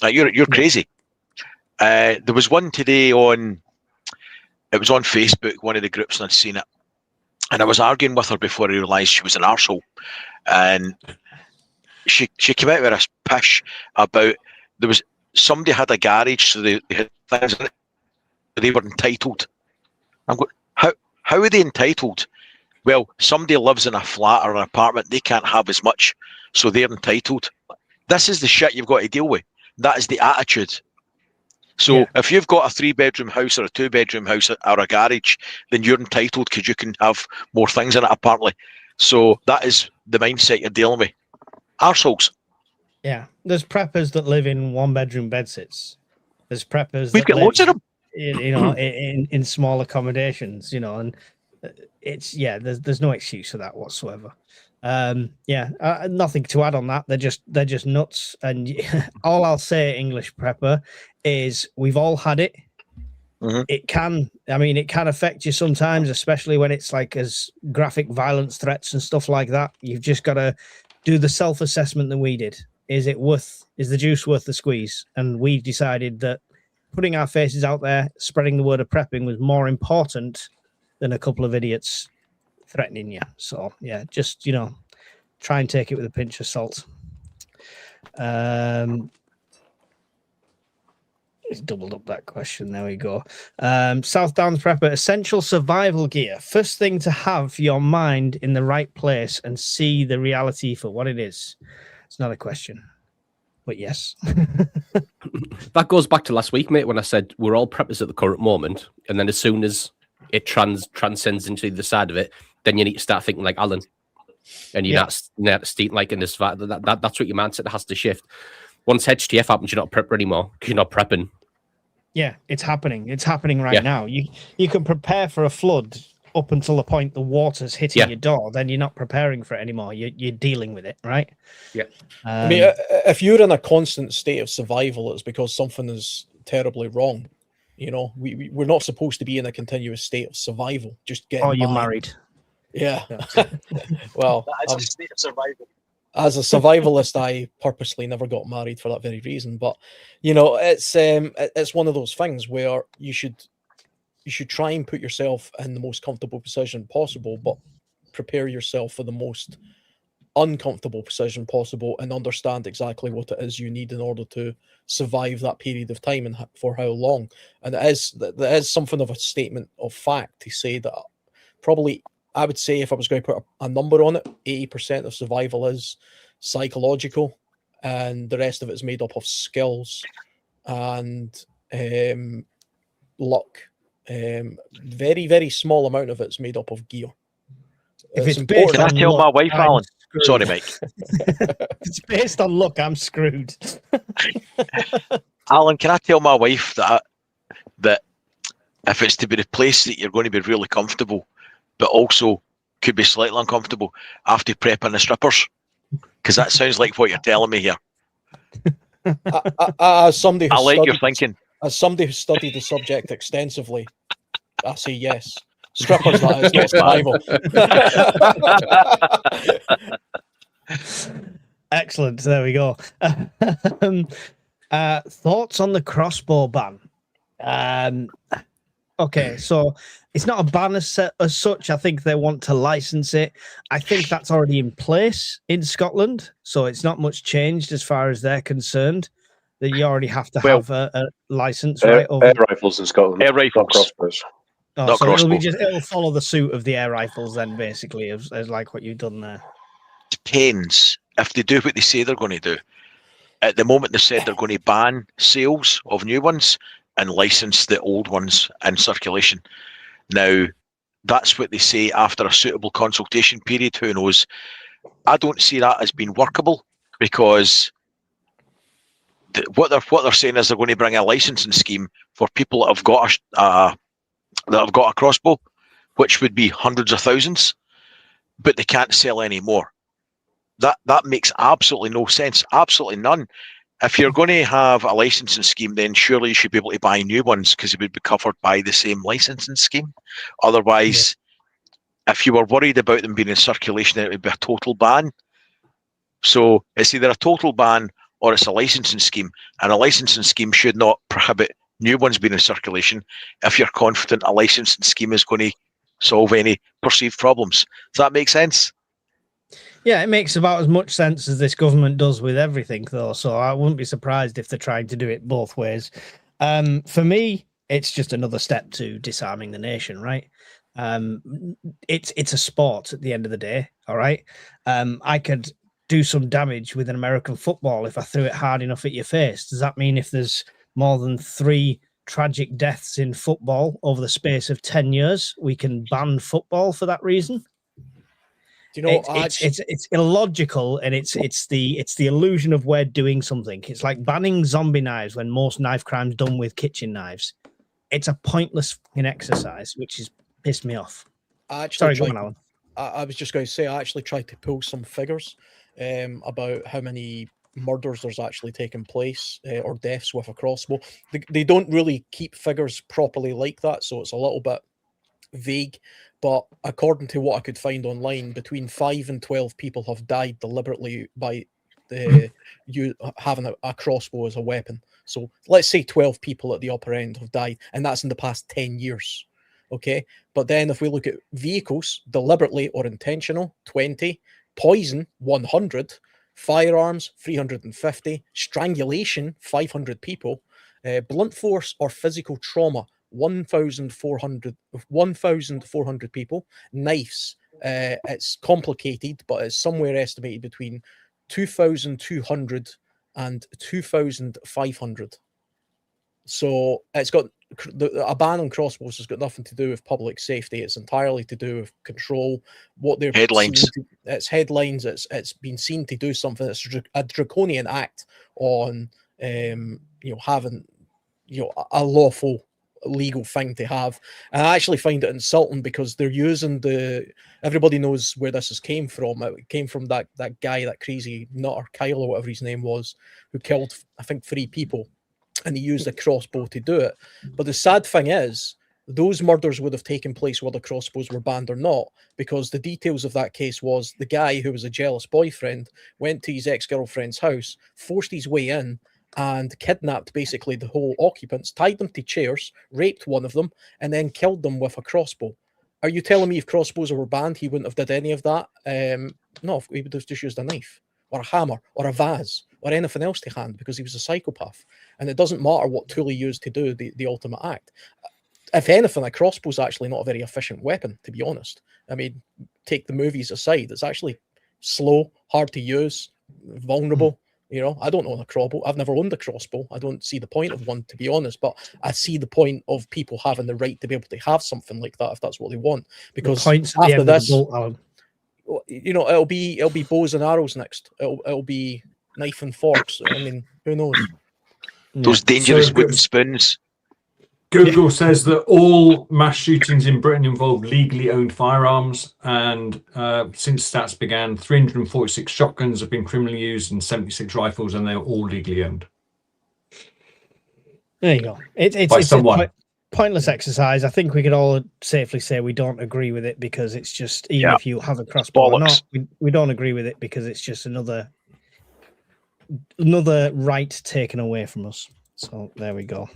Like, you're crazy. There was one today it was on Facebook, one of the groups, and I'd seen it. And I was arguing with her before I realised she was an arsehole. And she came out with this pish about somebody had a garage, so they had things in it. They were entitled. I'm going, how are they entitled? Well, somebody lives in a flat or an apartment, they can't have as much, so they're entitled. This is the shit you've got to deal with. That is the attitude. So if you've got a 3-bedroom house or a 2-bedroom house or a garage, then you're entitled because you can have more things in it apparently. So that is the mindset you're dealing with. Arseholes. Yeah, there's preppers that live in 1-bedroom bedsits. There's preppers. We've got loads of them. In small accommodations, and there's no excuse for that whatsoever. Nothing to add on that. They're just nuts. And all I'll say, English prepper, is we've all had it. Mm-hmm. It can affect you sometimes, especially when it's like as graphic violence threats and stuff like that. You've just got to do the self-assessment that we did. Is the juice worth the squeeze? And we decided that putting our faces out there, spreading the word of prepping was more important than a couple of idiots threatening you. So just try and take it with a pinch of salt. He's doubled up that question. There we go. South Downs prepper, essential survival gear. First thing to have your mind in the right place and see the reality for what it is. It's not a question, but yes. That goes back to last week, mate, when I said we're all preppers at the current moment, and then as soon as it transcends into the side of it, then you need to start thinking like Alan, and you're not steep like in this. That's what your mindset has to shift. Once HTF happens, you're not a prepper anymore because you're not prepping. Yeah, it's happening. It's happening right now. You can prepare for a flood up until the point the water's hitting your door. Then you're not preparing for it anymore. You're dealing with it, right? Yeah. I mean, if you're in a constant state of survival, it's because something is terribly wrong. We're not supposed to be in a continuous state of survival. Just getting you're by. married. Yeah. Well, That is a state of survival. as a survivalist, I purposely never got married for that very reason. But it's one of those things where you should try and put yourself in the most comfortable position possible, but prepare yourself for the most uncomfortable position possible and understand exactly what it is you need in order to survive that period of time and for how long. And there is something of a statement of fact to say that probably, I would say, if I was going to put a number on it, 80% of survival is psychological, and the rest of it is made up of skills and luck. Very, very small amount of it's made up of gear. If it's Can based I on tell my luck, wife, I'm Alan? screwed. Sorry, Mike. If it's based on luck, I'm screwed. Alan, can I tell my wife that if it's to be the place that you're going to be really comfortable, but also could be slightly uncomfortable, after prepping the strippers? Because that sounds like what you're telling me here. As somebody I like your studied, thinking. as somebody who studied the subject extensively, I say yes. Strippers, that is, not survival. Excellent. There we go. Thoughts on the crossbow ban? Okay, so it's not a ban as such. I think they want to license it. I think that's already in place in Scotland, so it's not much changed as far as they're concerned. That you already have to have a license, right? Air rifles in Scotland. Air rifles. Not crossbows. Oh, not so crossbows. it'll follow the suit of the air rifles then, basically, as like what you've done there. Depends if they do what they say they're going to do. At the moment, they said they're going to ban sales of new ones and license the old ones in circulation. Now, that's what they say after a suitable consultation period. Who knows? I don't see that as being workable, because what they're saying is they're going to bring a licensing scheme for people that have got a crossbow, which would be hundreds of thousands, but they can't sell any more. That makes absolutely no sense, absolutely none. If you're going to have a licensing scheme, then surely you should be able to buy new ones, because it would be covered by the same licensing scheme. Otherwise, if you were worried about them being in circulation, then it would be a total ban. So it's either a total ban or it's a licensing scheme, and a licensing scheme should not prohibit new ones being in circulation if you're confident a licensing scheme is going to solve any perceived problems. Does that make sense? Yeah, it makes about as much sense as this government does with everything, though. So I wouldn't be surprised if they're trying to do it both ways. For me, it's just another step to disarming the nation, right? It's a sport at the end of the day. All right. I could do some damage with an American football if I threw it hard enough at your face. Does that mean if there's more than 3 tragic deaths in football over the space of 10 years, we can ban football for that reason? Do you know, it's illogical, and it's the illusion of we're doing something. It's like banning zombie knives when most knife crime's done with kitchen knives. It's a pointless fucking exercise, which has pissed me off. Sorry, go on, Alan. I was just going to say, I actually tried to pull some figures about how many murders there's actually taken place, or deaths with a crossbow. They don't really keep figures properly like that, so it's a little bit vague. But according to what I could find online, between 5 and 12 people have died deliberately by you having a crossbow as a weapon. So let's say 12 people at the upper end have died, and that's in the past 10 years. Okay, but then if we look at vehicles, deliberately or intentional, 20, poison, 100, firearms, 350, strangulation, 500 people, blunt force or physical trauma, 1,400 people, knives, it's complicated, but it's somewhere estimated between 2,200 and 2,500. So it's got a ban on crossbows has got nothing to do with public safety. It's entirely to do with control. What they're headlines. It's headlines. It's been seen to do something. It's a draconian act on having a lawful legal thing to have. And I actually find it insulting because they're using everybody knows where this came from. It came from that guy, that crazy nutter Kyle or whatever his name was, who killed I think 3 people, and he used a crossbow to do it. But the sad thing is, those murders would have taken place whether crossbows were banned or not, because the details of that case was the guy who was a jealous boyfriend went to his ex-girlfriend's house, forced his way in, and kidnapped basically the whole occupants, tied them to chairs, raped one of them, and then killed them with a crossbow. Are you telling me if crossbows were banned, he wouldn't have did any of that? No, he would have just used a knife or a hammer or a vase or anything else to hand, because he was a psychopath. And it doesn't matter what tool he used to do the ultimate act. If anything, a crossbow is actually not a very efficient weapon, to be honest. I mean, take the movies aside, it's actually slow, hard to use, vulnerable. I don't own a crossbow. I've never owned a crossbow. I don't see the point of one, to be honest. But I see the point of people having the right to be able to have something like that if that's what they want. Because after this, it'll be bows and arrows next. It'll be knife and forks. I mean, who knows? Those dangerous wooden spoons. Google says that all mass shootings in Britain involve legally owned firearms, and since stats began, 346 shotguns have been criminally used and 76 rifles, and they're all legally owned. There you go. It's a pointless exercise. I think we could all safely say we don't agree with it, because it's just, even if you have a crossbow or not, we don't agree with it because it's just another right taken away from us. So there we go.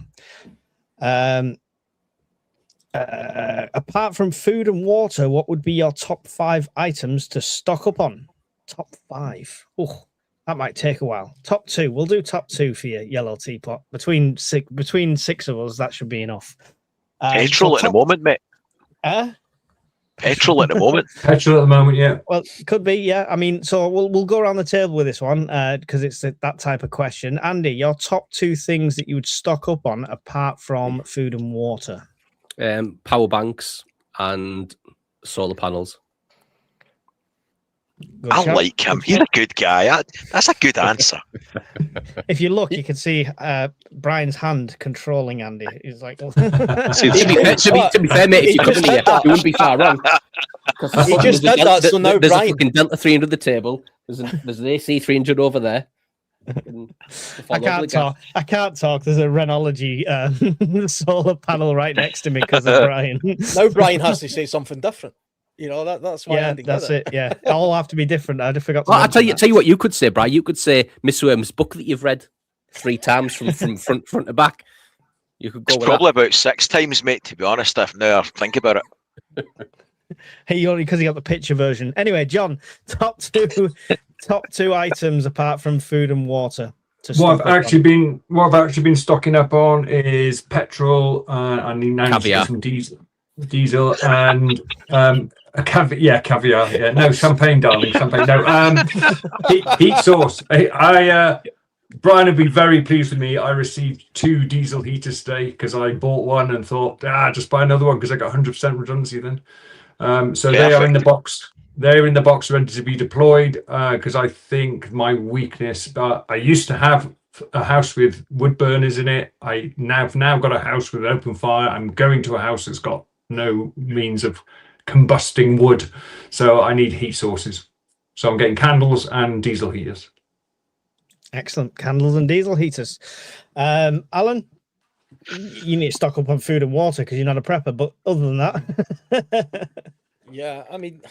Apart from food and water, what would be your top 5 items to stock up on? Top 5. Oh, that might take a while. Top 2. We'll do top 2 for you, Yellow Teapot. Between 6 of us, that should be enough. Petrol at the moment, mate. Petrol at the moment. Petrol at the moment, yeah. Well, could be, yeah. I mean, so we'll go around the table with this one because it's that type of question. Andy, your top 2 things that you would stock up on apart from food and water? Power banks and solar panels. Good I shout. like him. He's a good guy. That's a good answer. If you look, you can see Brian's hand controlling Andy. He's like, To be fair, mate, if you come in here, you wouldn't be far wrong. He just did that, so now there's Brian. a fucking Delta 3 under the table. There's an AC 300 over there. I can't talk. I can't talk. There's a Renology solar panel right next to me because of Brian. Now Brian has to say something different. You know, that's why Yeah, Andy did that's it. Yeah, all have to be different. I just forgot to Well, I'll tell you mention what you could say, Brian. You could say Miss Worm's book that you've read 3 times from front to back. You could go It's with probably about 6 times, mate, to be honest, if now I think about it. He only because he got the picture version. Anyway, John, top two items apart from food and water. What I've actually been stocking up on is petrol. I need now Caviar. some diesel and caviar. Yeah, no champagne, darling, champagne. No, heat source. Brian would be very pleased with me. I received 2 diesel heaters today because I bought one and thought, just buy another one because I got 100% redundancy then. So they are in the box. They're in the box ready to be deployed because I think my weakness, I used to have a house with wood burners in it. I now got a house with open fire. I'm going to a house that's got no means of combusting wood. So I need heat sources. So I'm getting candles and diesel heaters. Excellent. Candles and diesel heaters. Alan, you need to stock up on food and water because you're not a prepper. But other than that... Yeah, I mean,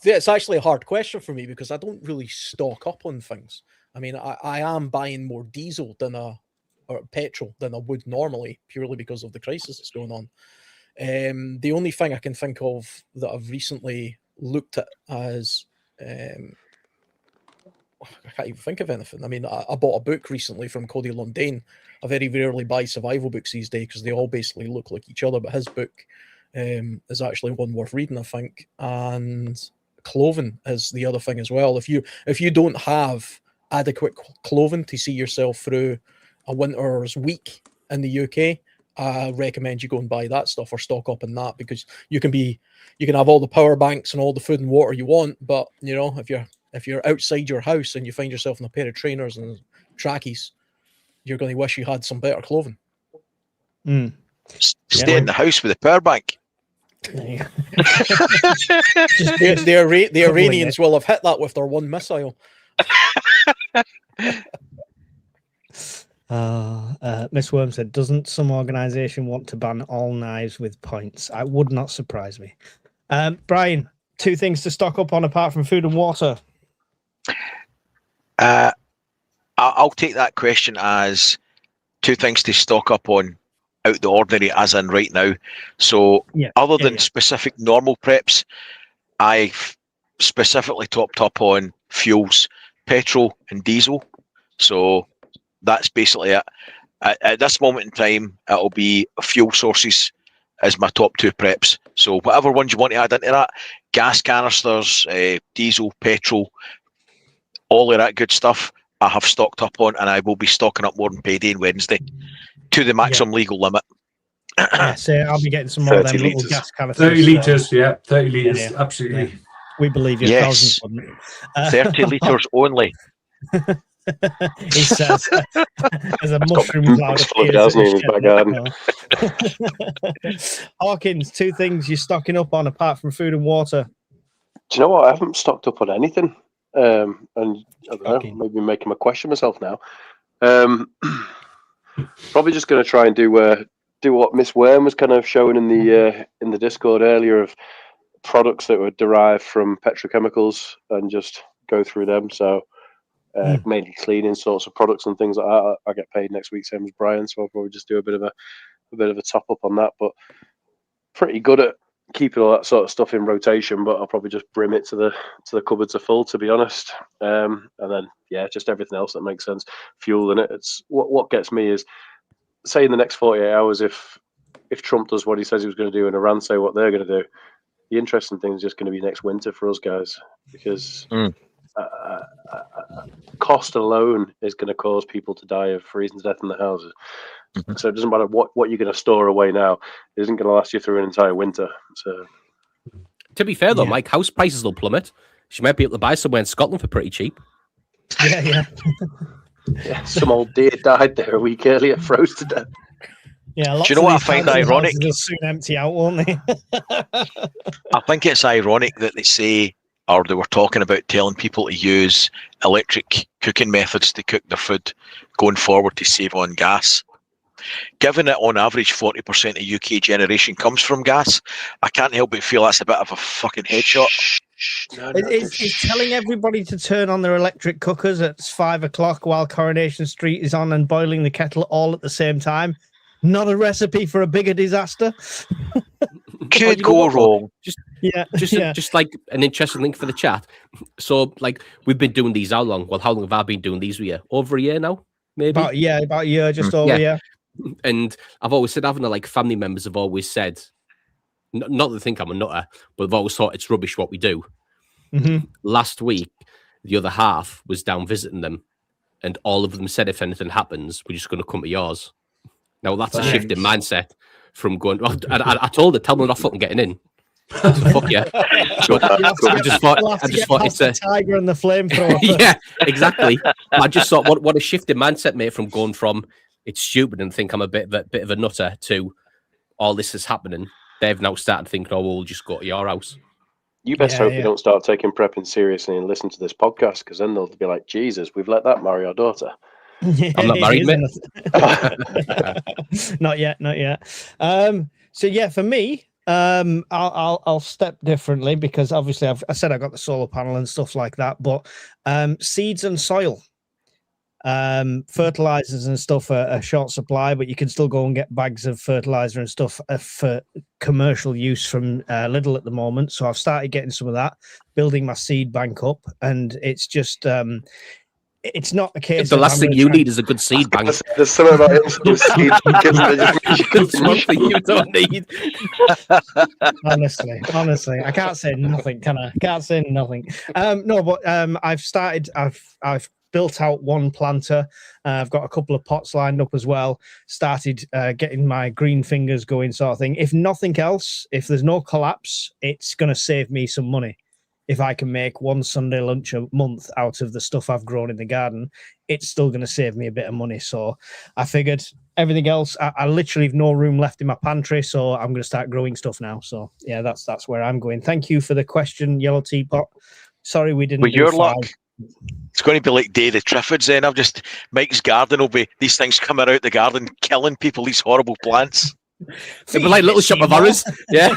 it's actually a hard question for me because I don't really stock up on things. I mean, I am buying more diesel or petrol than I would normally, purely because of the crisis that's going on. The only thing I can think of that I've recently looked at as I can't even think of anything. I mean, I bought a book recently from Cody Lundane. I very rarely buy survival books these days because they all basically look like each other, but his book is actually one worth reading, I think. And clothing is the other thing as well. If you don't have adequate clothing to see yourself through a winter's week in the UK, I recommend you go and buy that stuff or stock up on that because you can have all the power banks and all the food and water you want, but you know, if you're outside your house and you find yourself in a pair of trainers and trackies, you're going to wish you had some better clothing. Stay in the house with a power bank. The Iranians will have hit that with their one missile. Miss Worm said, doesn't some organisation want to ban all knives with points? It would not surprise me. Brian, 2 things to stock up on apart from food and water. I'll take that question as 2 things to stock up on out the ordinary, as in right now. So other than specific normal preps, I've specifically topped up on fuels, petrol and diesel. So that's basically it. At this moment in time, it'll be fuel sources as my top 2 preps. So whatever ones you want to add into that, gas canisters, diesel, petrol, all of that good stuff, I have stocked up on, and I will be stocking up more than payday and Wednesday to the maximum legal limit. So I'll be getting some more of them little gas canisters. 30 litres, 30 litres, absolutely. Yeah. We believe you. Yes, 30 litres only. He says, as a mushroom cloud appears in his back garden. Hawkins, 2 things you're stocking up on apart from food and water. Do you know what? I haven't stocked up on anything. And I don't know, maybe making me question myself now. Probably just going to try and do what Miss Worm was kind of showing in the Discord earlier of products that were derived from petrochemicals and just go through them. So mainly cleaning sorts of products and things like that. I get paid next week, same as Brian, so I'll probably just do a bit of a top up on that. But pretty good at keeping all that sort of stuff in rotation, but I'll probably just brim it to the cupboards are full, to be honest. And then just everything else that makes sense. Fuel in it. It's what gets me is, say in the next 48 hours, if Trump does what he says he was going to do and Iran say what they're going to do, The interesting thing is just going to be next winter for us guys, because cost alone is going to cause people to die of freezing to death in the houses. So it doesn't matter what you're going to store away now; it isn't going to last you through an entire winter. So, to be fair though, Mike, house prices will plummet. She might be able to buy somewhere in Scotland for pretty cheap. Yeah. Some old deer died there a week earlier, froze to death. Yeah, do you know what I find ironic? They'll soon empty out, won't they? I think it's ironic that they say, or they were talking about telling people to use electric cooking methods to cook their food going forward to save on gas. Given that on average 40% of UK generation comes from gas, I can't help but feel that's a bit of a fucking headshot. It's telling everybody to turn on their electric cookers at 5 o'clock while Coronation Street is on and boiling the kettle all at the same time. Not a recipe for a bigger disaster. Could go wrong. Just like an interesting link for the chat. So, like, we've been doing these how long? Well, how long have I been doing these with you? Over a year now, maybe? About a year, just over, yeah. And I've always said, having like family members have always said, not that they think I'm a nutter, but they've always thought it's rubbish what we do. Mm-hmm. Last week, the other half was down visiting them, and all of them said, if anything happens, we're just going to come to yours. Now, that's a shift in mindset from going, well, I told her, tell them they're not fucking getting in. Fuck yeah. I just thought it's a tiger and the flamethrower. Yeah, exactly. I just thought, what a shift in mindset, mate, from going from it's stupid and think I'm a bit of a nutter to all this is happening. They've now started thinking, oh, we'll just go to your house. You best hope they don't start taking prepping seriously and listen to this podcast, because then they'll be like, Jesus, we've let that marry our daughter. I'm not married, mate. Not yet. So yeah, for me, I'll step differently, because obviously I said I got the solar panel and stuff like that, but seeds and soil, fertilizers and stuff are a short supply, but you can still go and get bags of fertilizer and stuff for commercial use from Lidl at the moment. So I've started getting some of that, building my seed bank up, and it's just it's not a case. The last thing you need is a good seed bank. There's something about seed It's one thing you don't need. Honestly, I can't say nothing, can I? Can't say nothing. No, but I've built out one planter. I've got a couple of pots lined up as well. Started getting my green fingers going, sort of thing. If nothing else, if there's no collapse, it's going to save me some money. If I can make one Sunday lunch a month out of the stuff I've grown in the garden, it's still going to save me a bit of money. So I figured everything else, I literally have no room left in my pantry, so I'm going to start growing stuff now. So yeah, that's where I'm going. Thank you for the question, Yellow Teapot. Sorry we didn't. With your luck, it's going to be like Day of the Triffids then. Mike's garden will be these things coming out the garden, killing people, these horrible plants. It'd be like Little Shop of Horrors. Yeah.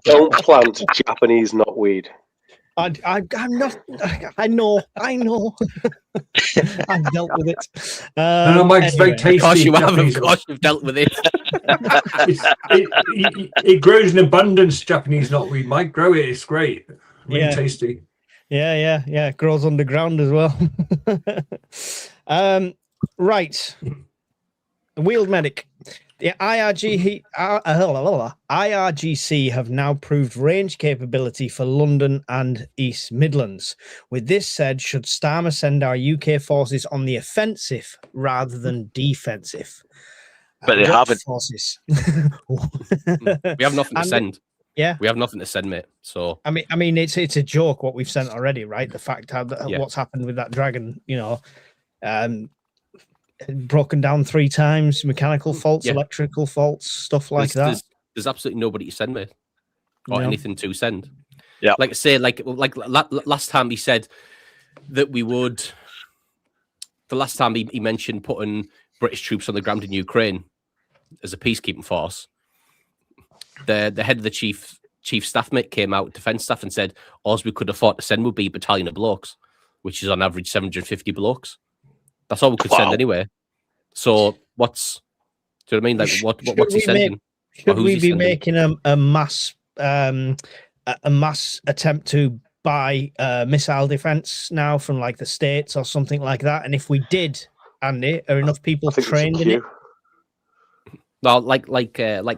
Don't plant Japanese knotweed. I'm not. I know. I've dealt with it. I know Mike's very tasty. Of course you have. Japanese Of course you've dealt with it. it grows in abundance, Japanese knotweed. Mike, grow it. It's great. Really tasty. Yeah. It grows underground as well. Right. Wheeled Medic. The IRGC have now proved range capability for London and East Midlands. With this said, should Starmer send our UK forces on the offensive rather than defensive? But they haven't. Forces. We have nothing to send. Yeah, we have nothing to send, mate. So I mean, it's a joke what we've sent already, right? The fact what's happened with that dragon, broken down 3 times, mechanical faults, electrical faults, stuff like that. There's absolutely nobody to send, mate, or anything to send. Yeah, like I say, like last time he said that we would. The last time he mentioned putting British troops on the ground in Ukraine as a peacekeeping force, the head of the chief staff mate came out, defence staff, and said all we could afford to send would be a battalion of blokes, which is on average 750 blokes. That's all we could send anyway. So do you know what I mean? Like what's he sending? Should we be making a mass attempt to buy missile defense now from like the States or something like that? And if we did, Andy, are enough people trained in it? No, like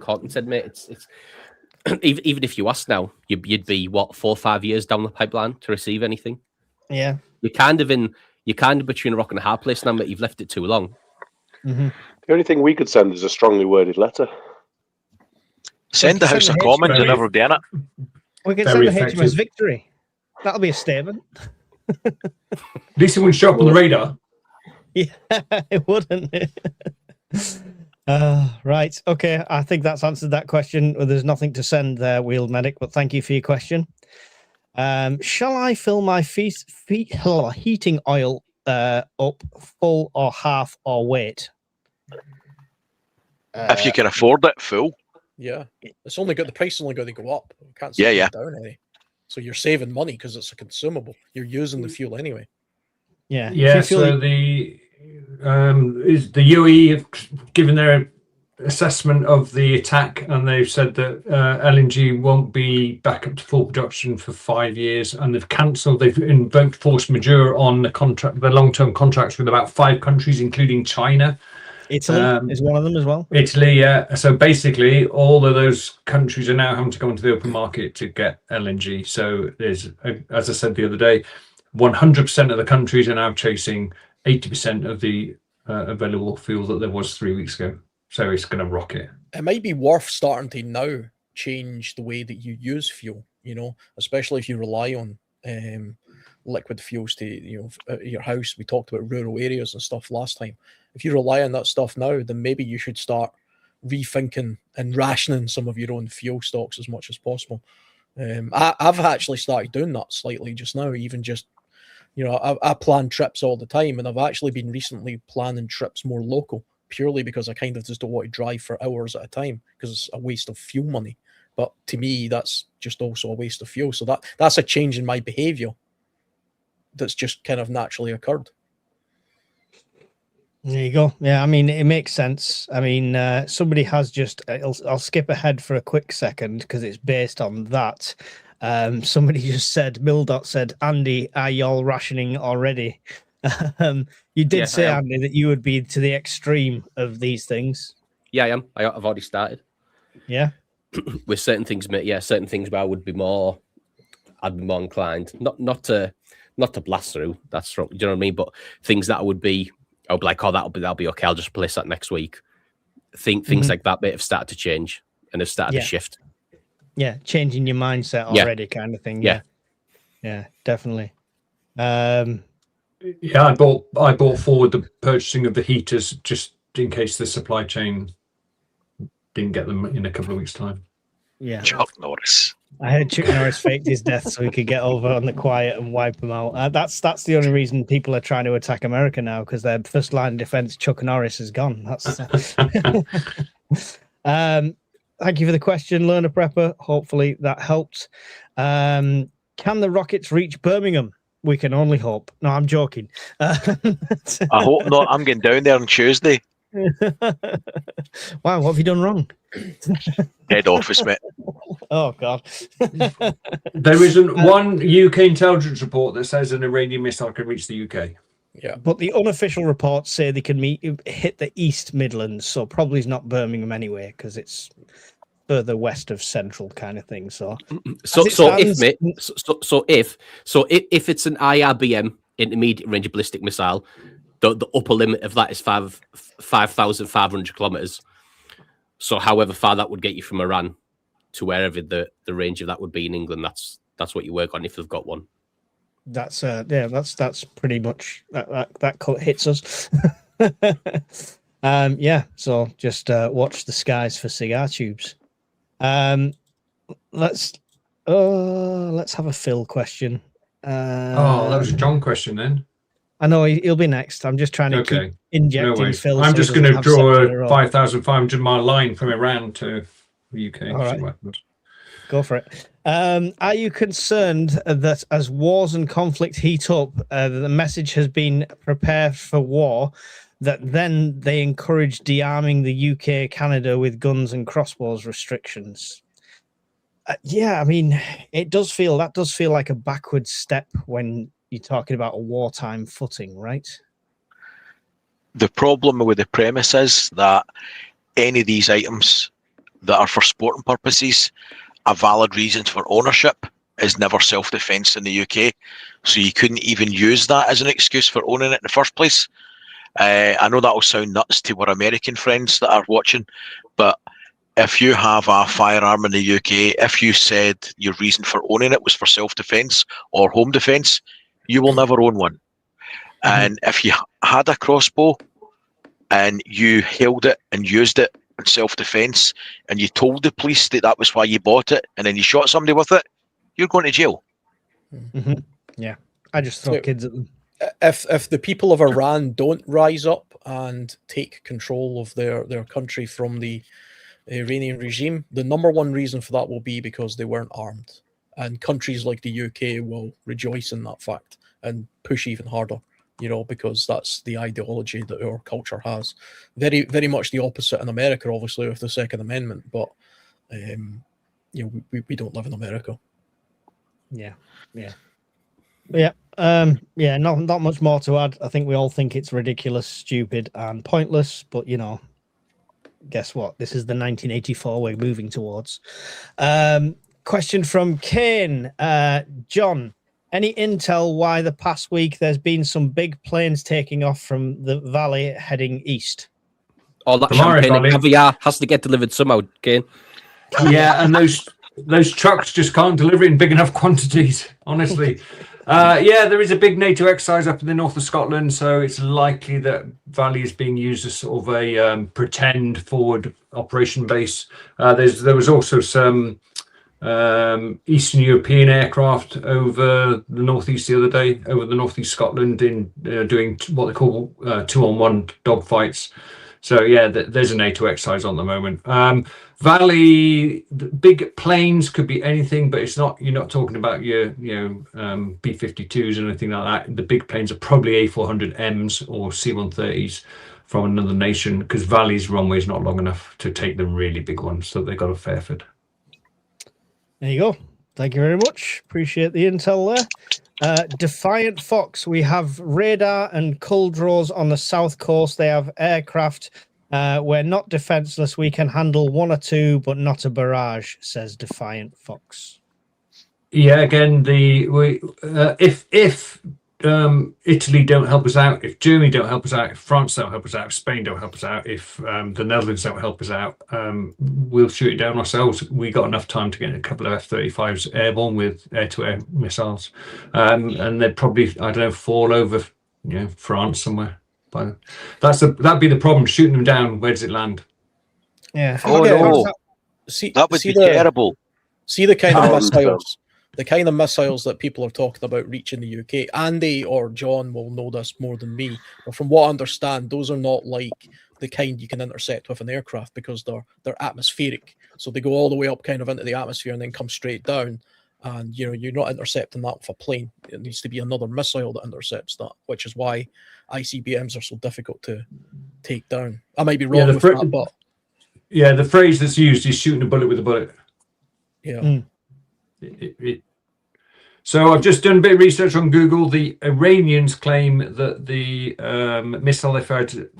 Horton said, mate, it's even if you ask now, you'd be what 4 or 5 years down the pipeline to receive anything. Yeah. You're kind of between a rock and a hard place now, but you've left it too long. Mm-hmm. The only thing we could send is a strongly worded letter. Send the House of Commons and never doing it. We can Very send the HMS effective. Victory. That'll be a statement. At least it wouldn't show up on the radar. Yeah, it wouldn't. Right. Okay. I think that's answered that question. Well, there's nothing to send there, Wheeled Medic, but thank you for your question. Shall I fill my heating oil up full or half or weight? If you can afford it, full. Yeah, it's only got the price is only going to go up. You can't Yeah, see yeah. it down any. So you're saving money because it's a consumable. You're using the fuel anyway. Yeah. Yeah, so the UAE have given their assessment of the attack, and they've said that LNG won't be back up to full production for 5 years, and they've invoked force majeure on the long-term contracts with about 5 countries, including China. Italy is one of them as well. Italy, yeah. So basically, all of those countries are now having to go into the open market to get LNG. So there's, as I said the other day, 100% of the countries are now chasing 80% of the available fuel that there was 3 weeks ago. So it's going to rocket. It might be worth starting to now change the way that you use fuel, especially if you rely on liquid fuels to, your house. We talked about rural areas and stuff last time. If you rely on that stuff now, then maybe you should start rethinking and rationing some of your own fuel stocks as much as possible. I've actually started doing that slightly just now, even just, I plan trips all the time, and I've actually been recently planning trips more local, purely because I kind of just don't want to drive for hours at a time because it's a waste of fuel money. But to me, that's just also a waste of fuel. So that's a change in my behavior that's just kind of naturally occurred. There you go. Yeah, I mean, it makes sense. I mean, somebody has just, I'll skip ahead for a quick second because it's based on that. Somebody just said, Mildot said, Andy, are y'all rationing already? You did say, Andy, that you would be to the extreme of these things. Yeah, I am. I've already started. Yeah. With certain things, certain things where I'd be more inclined, not to blast through. That's wrong. Do you know what I mean? But things that I'll be like, oh, that'll be okay. I'll just replace that next week. Things like that bit have started to change and have started to shift. Yeah, changing your mindset already, kind of thing. Yeah, definitely. Yeah, I bought forward the purchasing of the heaters just in case the supply chain didn't get them in a couple of weeks' time. Yeah, Chuck Norris. I heard Chuck Norris faked his death so he could get over on the quiet and wipe them out. That's the only reason people are trying to attack America now, because their first line of defense, Chuck Norris, is gone. That's. Thank you for the question, Learner Prepper. Hopefully that helped. Can the rockets reach Birmingham? We can only hope. No, I'm joking. I hope not. I'm getting down there on Tuesday. Wow, what have you done wrong? Head office, mate. Oh, God. There isn't one UK intelligence report that says an Iranian missile can reach the UK. Yeah, but the unofficial reports say they can hit the East Midlands, so probably it's not Birmingham anyway, because it's further west of central kind of thing. So if it's an IRBM, intermediate range ballistic missile, the upper limit of that is 5,500 kilometers. So however far that would get you from Iran to wherever the range of that would be in England, that's what you work on if they've got one. That's pretty much that hits us. So just watch the skies for cigar tubes. Let's have a Phil question. That was a John question then. I know he'll be next. I'm just trying to keep injecting Phil. I'm just going to draw a 5,500 mile line from Iran to the UK. All right. Go for it. Are you concerned that as wars and conflict heat up, the message has been prepare for war, that then they encourage de-arming the UK, Canada with guns and crossbows restrictions? I mean, that does feel like a backward step when you're talking about a wartime footing, right? The problem with the premise is that any of these items that are for sporting purposes a valid reason for ownership is never self-defense in the UK. So you couldn't even use that as an excuse for owning it in the first place. I know that will sound nuts to our American friends that are watching, but if you have a firearm in the UK, if you said your reason for owning it was for self-defense or home defense, you will never own one. And if you had a crossbow and you held it and used it in self-defense and you told the police that that was why you bought it and then you shot somebody with it, you're going to jail. Yeah, I just throw kids at them. If the people of Iran don't rise up and take control of their country from the Iranian regime, the number one reason for that will be because they weren't armed. And countries like the UK will rejoice in that fact and push even harder, you know, because that's the ideology that our culture has. Very, very much the opposite in America, obviously, with the Second Amendment, but you know, we don't live in America. Yeah. Not much more to add. I think we all think it's ridiculous, stupid, and pointless. But you know, guess what? This is the 1984 we're moving towards. Question from Kane. John, any intel why the past week there's been some big planes taking off from the valley heading east? All that champagne and caviar has to get delivered somehow, Kane. Yeah, and those trucks just can't deliver in big enough quantities, honestly. There is a big NATO exercise up in the north of Scotland, so it's likely that Valley is being used as sort of a pretend forward operation base. There was also some Eastern European aircraft over the northeast the other day, over the northeast Scotland, in doing what they call 2-on-1 dogfights. So yeah, there's a NATO exercise on at the moment. Valley, the big planes could be anything, but it's not. You're not talking about your B-52s or anything like that. The big planes are probably A400Ms or C-130s from another nation, because Valley's runway is not long enough to take the really big ones, so they've got a Fairford. There you go. Thank you very much. Appreciate the intel there. Defiant Fox, we have radar and Culdros on the south coast. They have aircraft. We're not defenseless. We can handle one or two, but not a barrage, says Defiant Fox. Yeah, again, if Italy don't help us out, if Germany don't help us out, if France don't help us out, if Spain don't help us out, if the Netherlands don't help us out, we'll shoot it down ourselves. We got enough time to get a couple of F-35s airborne with air-to-air missiles, and they'd probably, I don't know, fall over, France somewhere. But that'd be the problem. Shooting them down, where does it land? Yeah. Oh no, that would be terrible. See the kind of missiles. The kind of missiles that people are talking about reaching the UK. Andy or John will know this more than me. But from what I understand, those are not like the kind you can intercept with an aircraft, because they're atmospheric. So they go all the way up kind of into the atmosphere and then come straight down. And you're not intercepting that with a plane. It needs to be another missile that intercepts that, which is why ICBMs are so difficult to take down. I might be wrong with that, but the phrase that's used is shooting a bullet with a bullet. Yeah. So I've just done a bit of research on Google. The Iranians claim that the missile they fired to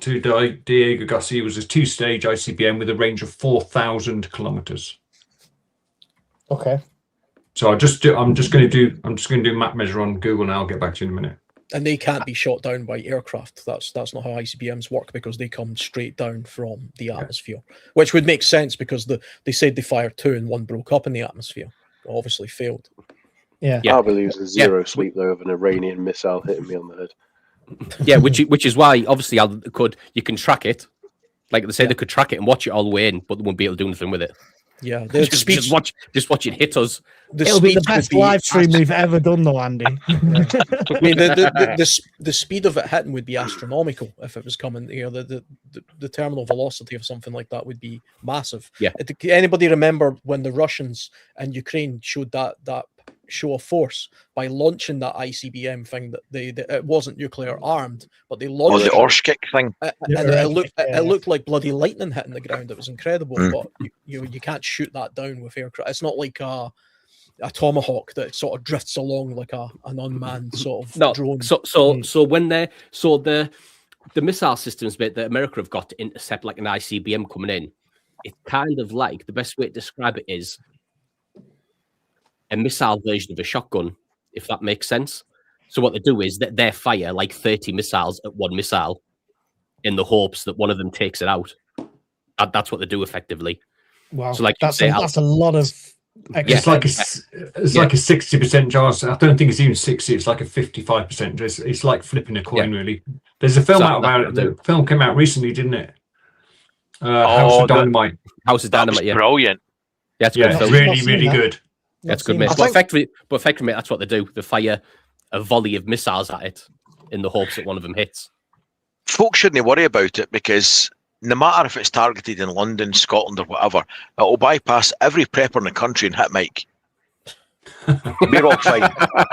Diego Garcia was a 2-stage ICBM with a range of 4,000 kilometers. Okay. So I'm just going to do a map measure on Google now. I'll get back to you in a minute. And they can't be shot down by aircraft. That's not how ICBMs work, because they come straight down from the atmosphere, which would make sense because they said they fired 2 and 1 broke up in the atmosphere. Obviously failed. Yeah. I believe there's zero sleep though of an Iranian missile hitting me on the head. Yeah, which is why obviously you can track it. Like they say, they could track it and watch it all the way in, but they won't be able to do anything with it. Yeah, just watch it hit us. It'll be the best live stream we've ever done, though, Andy. I mean, the speed of it hitting would be astronomical if it was coming. The terminal velocity of something like that would be massive. Yeah. Anybody remember when the Russians and Ukraine showed that show of force by launching that ICBM thing? That it wasn't nuclear armed, but they launched the Orskik thing, and it looked like bloody lightning hitting the ground. It was incredible. But you can't shoot that down with aircraft. It's not like a Tomahawk that sort of drifts along like an unmanned sort of drone. So when the missile systems bit that America have got to intercept like an ICBM coming in, it's kind of like, the best way to describe it is a missile version of a shotgun, if that makes sense. So what they do is that they fire like 30 missiles at one missile in the hopes that one of them takes it out. That's what they do effectively. Wow, So like that's a lot of. It's like like a 60% chance. I don't think it's even 60. It's like a 55%. It's like flipping a coin, really. There's a film out about it. The film came out recently, didn't it? House of Dynamite. House of Dynamite. Yeah, brilliant. Yeah, it's good film. really good. That's good, mate. But effectively, mate, that's what they do. They fire a volley of missiles at it in the hopes that one of them hits. Folks shouldn't worry about it because no matter if it's targeted in London, Scotland, or whatever, it'll bypass every prepper in the country and hit Mike. We're all fine.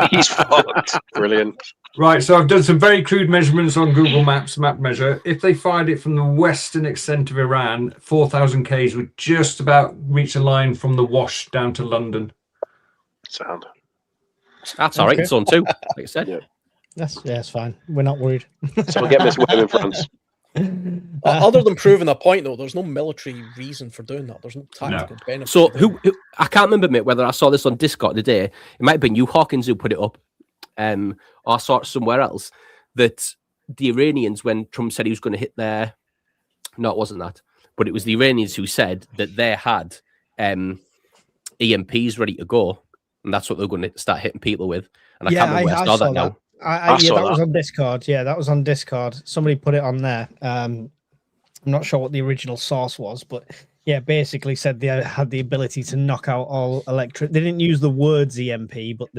He's fucked. Brilliant. Right, so I've done some very crude measurements on Google Maps map measure. If they fired it from the western extent of Iran, 4,000 Ks would just about reach a line from the Wash down to London. Sound. That's all right. It's on too, like I said. Yeah. That's fine. We're not worried. So we'll get Miss Web in France. Other than proving a point, though, there's no military reason for doing that. There's no tactical benefit. So to doing who I can't remember, mate, whether I saw this on Discord today. It might have been you, Hawkins, who put it up, or I saw it somewhere else. That the Iranians, when Trump said he was going to hit their, no, it wasn't that, but it was the Iranians who said that they had EMPs ready to go, and that's what they're going to start hitting people with. And I can't remember where I saw that now. That was on Discord. Yeah, that was on Discord. Somebody put it on there. I'm not sure what the original source was, but yeah, basically said they had the ability to knock out all electric. They didn't use the words EMP, but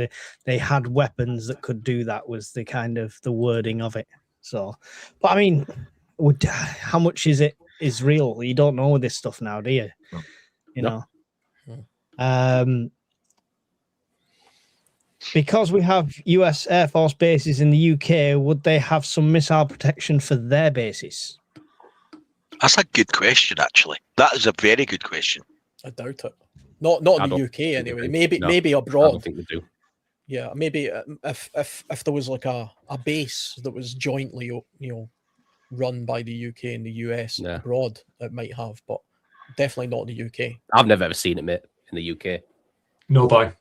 they had weapons that could do that. Was the kind of the wording of it. So, but I mean, how much is real? You don't know this stuff now, do you? No. You know. Because we have US Air Force bases in the UK, would they have some missile protection for their bases? That's a good question, actually. That is a very good question. I doubt it. Not in the UK anyway. Maybe abroad. I don't think they do. Yeah, maybe if there was like a base that was jointly, run by the UK and the US abroad, it might have, but definitely not in the UK. I've never ever seen it, mate, in the UK. No, bye.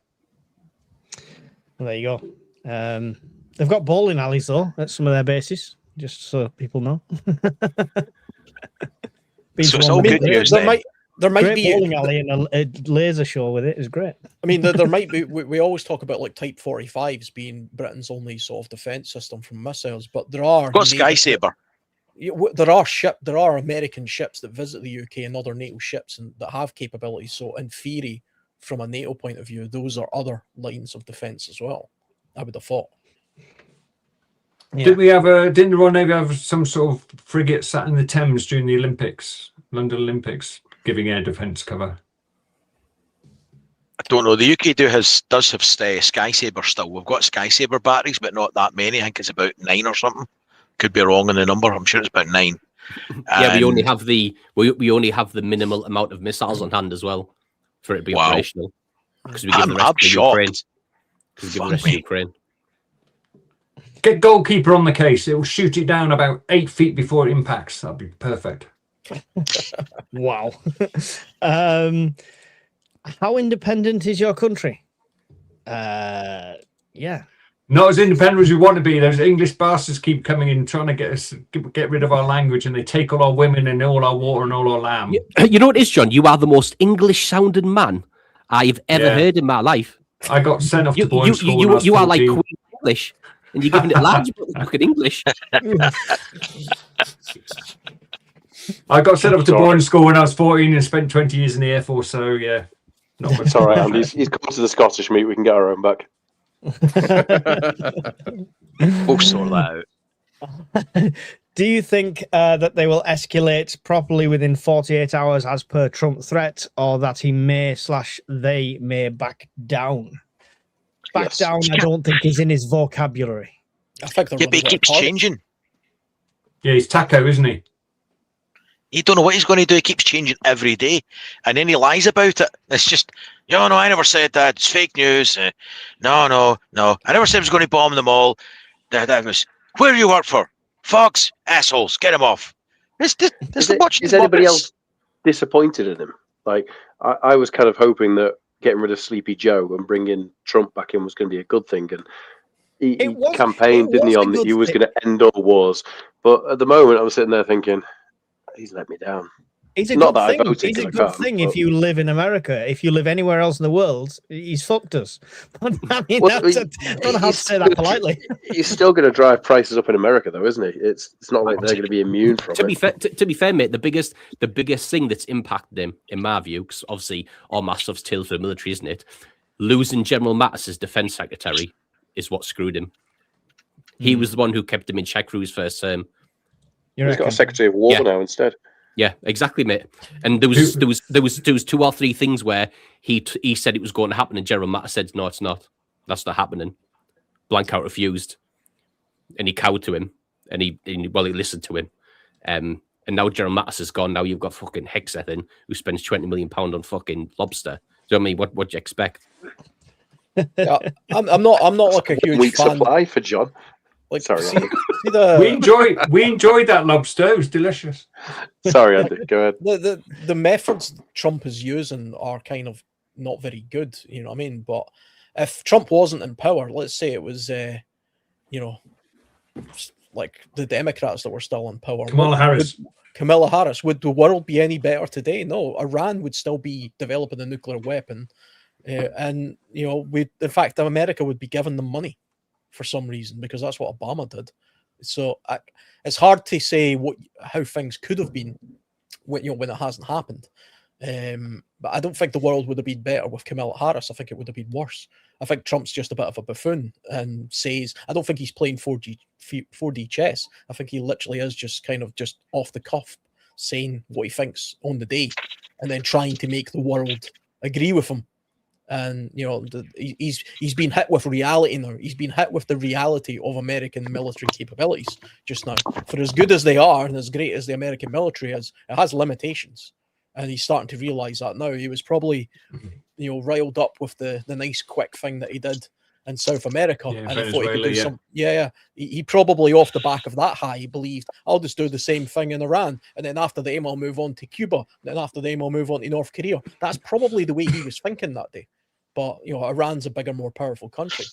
Well, there you go. They've got bowling alleys though at some of their bases, just so people know. So it's all good news. There might be a bowling alley and a laser show with it is great. I mean, there might be. We always talk about like Type 45s being Britain's only sort of defense system from missiles, but there are. Got Sky Saber. There are American ships that visit the UK and other NATO ships and that have capabilities. So in theory, from a NATO point of view, those are other lines of defense as well. I would have thought. Yeah. Didn't the Royal Navy have some sort of frigate sat in the Thames during the Olympics, London Olympics, giving air defence cover? I don't know. The UK does have Sky Saber still. We've got Sky Saber batteries, but not that many. I think it's about 9 or something. Could be wrong on the number. I'm sure it's about 9. Yeah, we only have the minimal amount of missiles on hand as well for it to be operational. Because we give the rest to Ukraine. Because we give the rest to Ukraine. Get goalkeeper on the case. It will shoot it down about 8 feet before it impacts. That'd be perfect. Wow. How independent is your country? Yeah. Not as independent as we want to be. Those English bastards keep coming in, trying to get rid of our language, and they take all our women and all our water and all our land. You know what it is, John? You are the most English-sounding man I've ever heard in my life. I got sent off to boarding school. You are like Queen English, and you're giving it large look at English. I got sent off to boarding school when I was 14 and spent 20 years in the Air Force. So yeah, it's all right. Andy. He's come to the Scottish meet. We can get our own back. We'll sort that out. Do you think that they will escalate properly within 48 hours as per Trump threat, or that he may/they may back down? Back down, I don't think is in his vocabulary. I think but he keeps changing. Yeah, he's Taco, isn't he? You don't know what he's going to do. He keeps changing every day. And then he lies about it. It's just, no, I never said that. It's fake news. No. I never said I was going to bomb them all. That was, where do you work for? Fox? Assholes. Get him off. Is anybody else disappointed in him? Like, I was kind of hoping that getting rid of Sleepy Joe and bringing Trump back in was going to be a good thing. And he It campaigned, didn't he, was a on that good he was thing. going to end all wars. But at the moment, I was sitting there thinking, he's let me down. It's a Not good that I thing. voted, It's a 'cause I good can't, thing but- if you live in America. If you live anywhere else in the world, he's fucked us. But I mean, Well, I don't know how to say that politely. He's still going to drive prices up in America, though, isn't he? It's not like they're going to be immune from To it. be fair, to be fair, mate, the biggest thing that's impacted him, in my view, because obviously all my stuff's tailored for the military, isn't it? Losing General Mattis as defense secretary is what screwed him. He was the one who kept him in check for his first term. He's got a Secretary of War now instead. Yeah, exactly, mate. And there was 2 or 3 things where he said it was going to happen, and General Mattis said, "No, it's not. That's not happening." Blank out refused, and he cowed to him, and he listened to him. And now General Mattis is gone. Now you've got fucking Hexeth in, who spends £20 million on fucking lobster. So I mean, what do you expect? Yeah, I'm not like a huge Weak fan. supply for John. Like, Sorry, see Andy. We enjoyed that lobster. It was delicious. Sorry, Andy. Go ahead. the methods Trump is using are kind of not very good. You know what I mean? But if Trump wasn't in power, let's say it was, like the Democrats that were still in power. Kamala Harris. Would the world be any better today? No, Iran would still be developing a nuclear weapon, and in fact, America would be giving them money for some reason, because that's what Obama did. So it's hard to say how things could have been when it hasn't happened. But I don't think the world would have been better with Kamala Harris. I think it would have been worse. I think Trump's just a bit of a buffoon and I don't think he's playing 4D chess. I think he literally is just kind of just off the cuff saying what he thinks on the day and then trying to make the world agree with him. And he's been hit with reality now. He's been hit with the reality of American military capabilities just now. For as good as they are and as great as the American military is, it has limitations. And he's starting to realize that now. He was probably, riled up with the nice quick thing that he did in South America, and he thought he could do some. Yeah. He probably off the back of that high, he believed, I'll just do the same thing in Iran, and then after the aim I'll move on to Cuba, and then after the aim I'll move on to North Korea. That's probably the way he was thinking that day. But Iran's a bigger, more powerful country.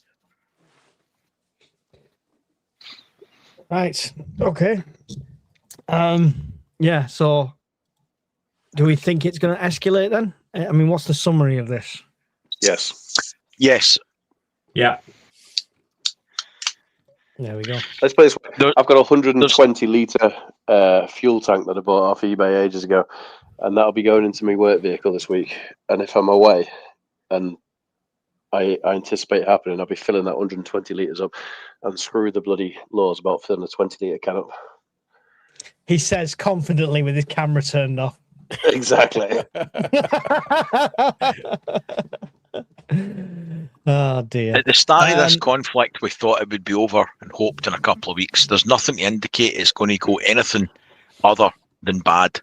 Right. Okay. Yeah. So, do we think it's going to escalate then? I mean, what's the summary of this? Yes. Yeah. There we go. Let's put it this way. I've got a 120 litre fuel tank that I bought off eBay ages ago, and that'll be going into my work vehicle this week. And if I'm away, and I anticipate happening, I'll be filling that 120 litres up, and screw the bloody laws about filling a 20 litre can up. He says confidently with his camera turned off. Exactly. Oh dear. At the start of this conflict, we thought it would be over and hoped in a couple of weeks. There's nothing to indicate it's going to go anything other than bad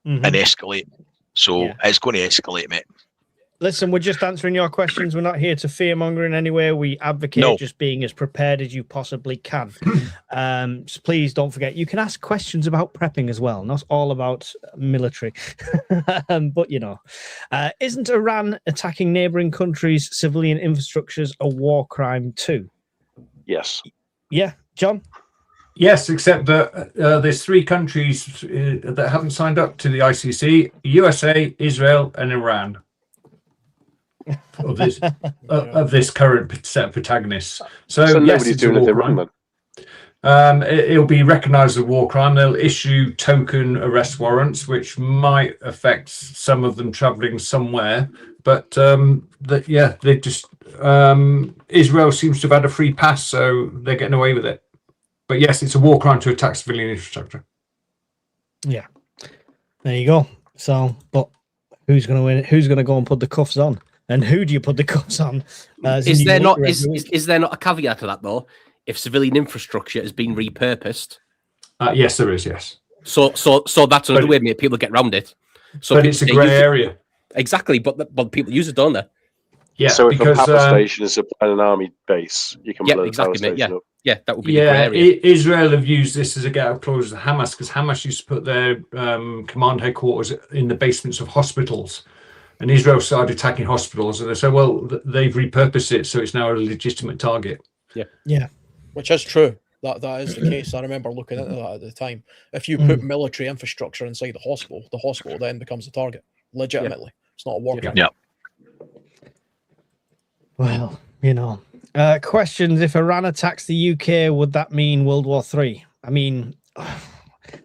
and escalate. So it's going to escalate, mate. Listen, we're just answering your questions. We're not here to fearmonger in any way. We advocate just being as prepared as you possibly can. So please don't forget, you can ask questions about prepping as well, not all about military. But, isn't Iran attacking neighboring countries' civilian infrastructures a war crime too? Yes. Yeah, John? Yes, except that there's 3 countries that haven't signed up to the ICC: USA, Israel, and Iran. Of this current set of protagonists. So yes, nobody's it's doing a war anything wrong crime. then. It'll be recognised as a war crime. They'll issue token arrest warrants, which might affect some of them travelling somewhere. But they just Israel seems to have had a free pass, so they're getting away with it. But yes, it's a war crime to attack civilian infrastructure. Yeah, there you go. So, but who's going to win? Who's going to go and put the cuffs on? And who do you put the cuffs on? Is there not a caveat to that though? If civilian infrastructure has been repurposed, yes, there is. Yes. So that's another way mate, people get around it. So but it's a grey area. Exactly, but people use it, don't they? Yeah. So if a power station is supplying an army base, you can blow the power station up. Yeah, that would be the grey area. Israel have used this as a get-out clause to Hamas, because Hamas used to put their command headquarters in the basements of hospitals. and Israel started attacking hospitals, and they said, well, they've repurposed it, so it's now a legitimate target. Yeah. Which is true. That is the case. I remember looking into that at the time. If you put military infrastructure inside the hospital then becomes a target. Legitimately. It's not a war crime. Yeah. Well, you know. Questions: if Iran attacks the UK, would that mean World War III? I mean,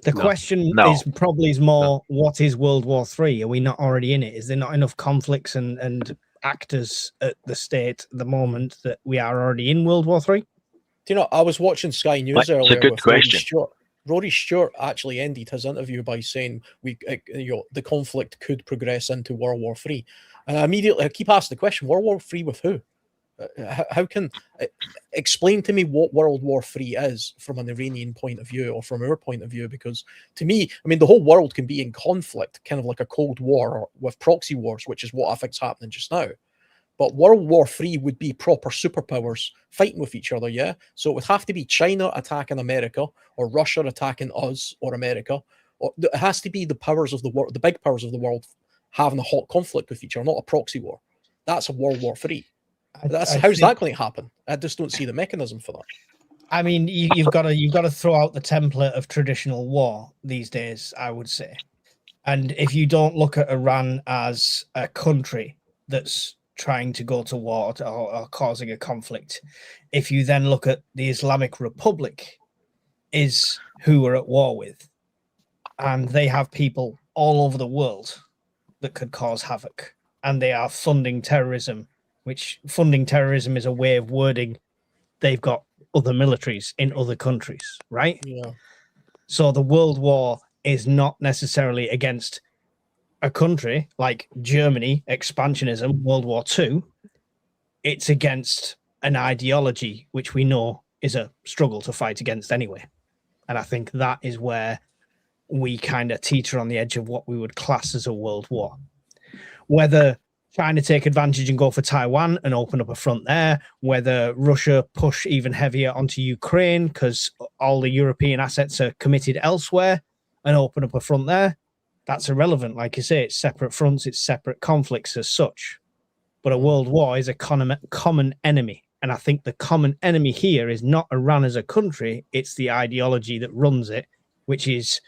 the question is probably more, what is World War III? Are we not already in it? Is there not enough conflicts and actors at the state at the moment that we are already in World War III? Do you know, I was watching Sky News earlier. It's a good with question. Rory Stewart actually ended his interview by saying the conflict could progress into World War III. And I keep asking the question, World War III with who? How can explain to me what World War III is from an Iranian point of view or from our point of view? Because to me, I mean, the whole world can be in conflict, kind of like a Cold War or with proxy wars, which is what I think's happening just now. But World War III would be proper superpowers fighting with each other, yeah? So it would have to be China attacking America or Russia attacking us or America. Or it has to be the powers of the world, the big powers of the world having a hot conflict with each other, not a proxy war. That's a World War III. How's that going to happen? I just don't see the mechanism for that. I mean, you've got to throw out the template of traditional war these days, I would say. And if you don't look at Iran as a country that's trying to go to war or causing a conflict, if you then look at the Islamic Republic, is who we're at war with, and they have people all over the world that could cause havoc, and they are funding terrorism, which funding terrorism is a way of wording they've got other militaries in other countries, right? Yeah. So the World War is not necessarily against a country like Germany, expansionism, World War II. It's against an ideology which we know is a struggle to fight against anyway. And I think that is where we kind of teeter on the edge of what we would class as a world war. Whether China take advantage and go for Taiwan and open up a front there, whether Russia push even heavier onto Ukraine because all the European assets are committed elsewhere and open up a front there, that's irrelevant. Like you say, it's separate fronts, it's separate conflicts as such. But a world war is a common enemy. And I think the common enemy here is not Iran as a country, it's the ideology that runs it, which is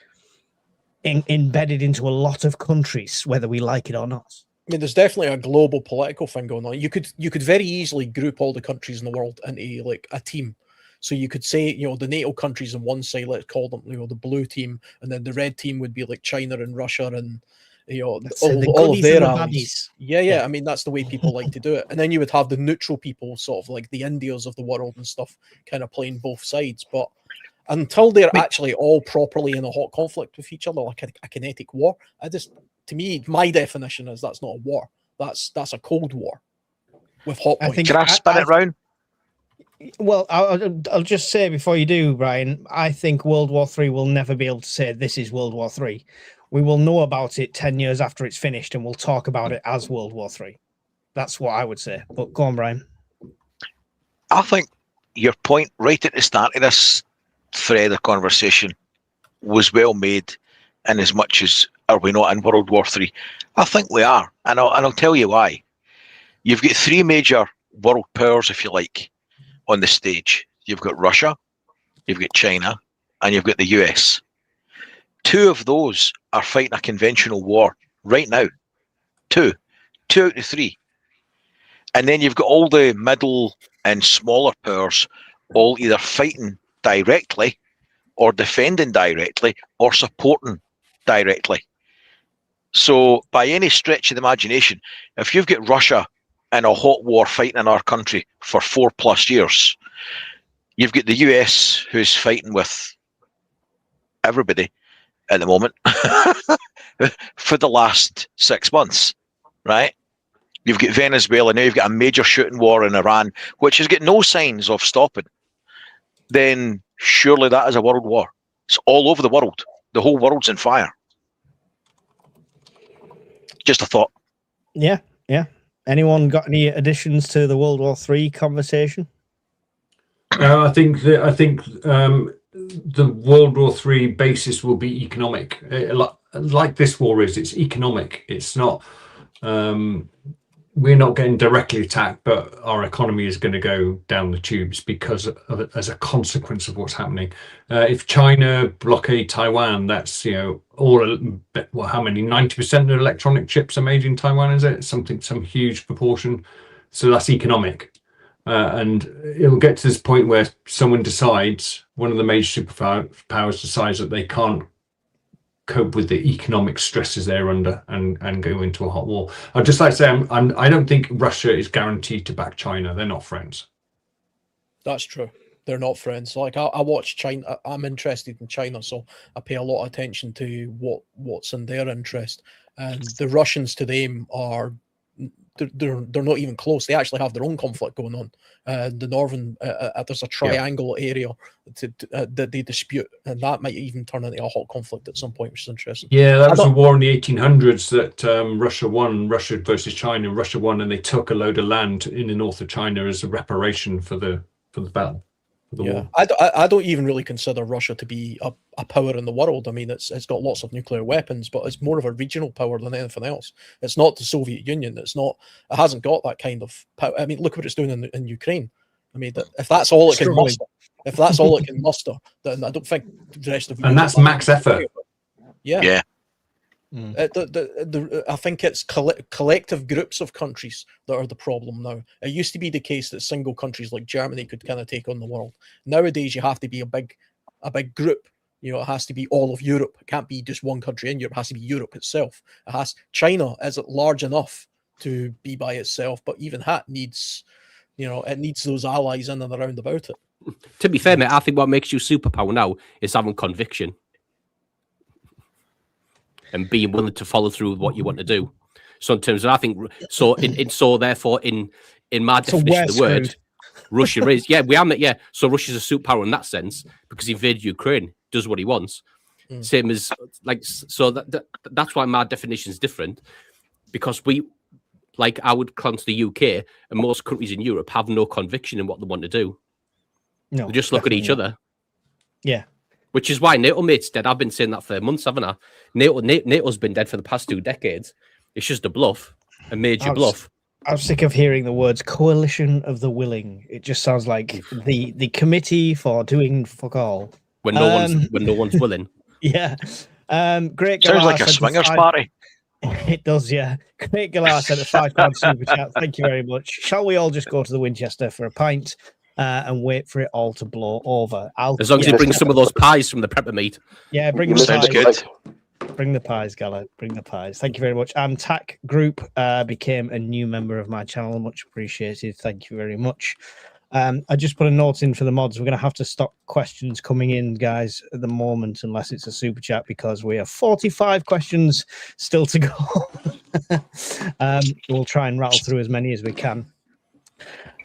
embedded into a lot of countries, whether we like it or not. I mean, there's definitely a global political thing going on. You could very easily group all the countries in the world into like a team. So you could say, the NATO countries on one side, let's call them, the blue team, and then the red team would be like China and Russia and all of their allies. Yeah. I mean, that's the way people like to do it. And then you would have the neutral people, sort of like the Indias of the world and stuff, kind of playing both sides. But until they're actually all properly in a hot conflict with each other, like a kinetic war, to me, my definition is that's not a war. That's a Cold War with hot points. Can I spin it round? Well, I'll just say before you do, Brian, I think World War III will never be able to say this is World War III. We will know about it 10 years after it's finished, and we'll talk about it as World War III. That's what I would say. But go on, Brian. I think your point right at the start of this thread of conversation was well made, in as much as are we not in World War III? I think we are, and I'll tell you why. You've got three major world powers, if you like, on the stage. You've got Russia, you've got China, and you've got the US. Two of those are fighting a conventional war right now. Two out of three. And then you've got all the middle and smaller powers all either fighting directly or defending directly or supporting directly. So by any stretch of the imagination, if you've got Russia in a hot war fighting in our country for 4+ years, you've got the US who's fighting with everybody at the moment for the last 6 months, right? You've got Venezuela, now you've got a major shooting war in Iran, which has got no signs of stopping. Then surely that is a world war. It's all over the world. The whole world's in fire. Just a thought. Yeah. Anyone got any additions to the World War III conversation? I think the World War III basis will be economic. Like this war is, it's economic. It's not we're not getting directly attacked, but our economy is going to go down the tubes because of, as a consequence of what's happening. If China blockade Taiwan, that's, you know, well, how many? 90% of electronic chips are made in Taiwan, is it? Some huge proportion. So that's economic. And it'll get to this point where someone decides, one of the major superpowers decides that they can't cope with the economic stresses they're under and go into a hot war. I'd just like to say I don't think Russia is guaranteed to back China. They're not friends. That's true. They're not friends. Like I watch China. I'm interested in China, so I pay a lot of attention to what's in their interest. And the Russians to them are they're not even close. They actually have their own conflict going on. The northern there's a triangle area that they dispute, and that might even turn into a hot conflict at some point, which is interesting. Yeah, that was a war in the 1800s that Russia won. Russia versus China. Russia won, and they took a load of land in the north of China as a reparation for the battle. Yeah, I don't even really consider Russia to be a power in the world. I mean, it's got lots of nuclear weapons, but it's more of a regional power than anything else. It's not the Soviet Union. It hasn't got that kind of power. I mean, look what it's doing in Ukraine. I mean, if that's all it can muster, then I don't think the rest of and that's max effort. Yeah. I think it's collective groups of countries that are the problem now. It used to be the case that single countries like Germany could kind of take on the world. Nowadays, you have to be a big group. You know, it has to be all of Europe. It can't be just one country in Europe. It has to be Europe itself. China isn't large enough to be by itself, but even that needs, it needs those allies in and around about it. To be fair, mate, I think what makes you superpower now is having conviction and being willing to follow through with what you want to do. So in terms of, I think, therefore in my definition of the word, Russia is, we are, yeah. So Russia's a superpower in that sense because he invaded Ukraine, does what he wants. Same as so that's why my definition is different, because I would claim to the UK and most countries in Europe have no conviction in what they want to do. No, they just look at each other. Yeah. Which is why NATO mate's dead. I've been saying that for months, haven't I? NATO's been dead for the past 2 decades. It's just a bluff, a major bluff. I'm sick of hearing the words coalition of the willing. It just sounds like the committee for doing fuck all. When no one's willing. Yeah. Great. Sounds like a swingers party. It does, yeah. Great Galar sent a £5 super chat. Thank you very much. Shall we all just go to the Winchester for a pint? And wait for it all to blow over. As long as you bring some of those pies from the prepper meat. Yeah, bring the pies. Good. Bring the pies, Gala. Bring the pies. Thank you very much. And TAC Group became a new member of my channel. Much appreciated. Thank you very much. I just put a note in for the mods. We're going to have to stop questions coming in, guys, at the moment, unless it's a super chat, because we have 45 questions still to go. We'll try and rattle through as many as we can.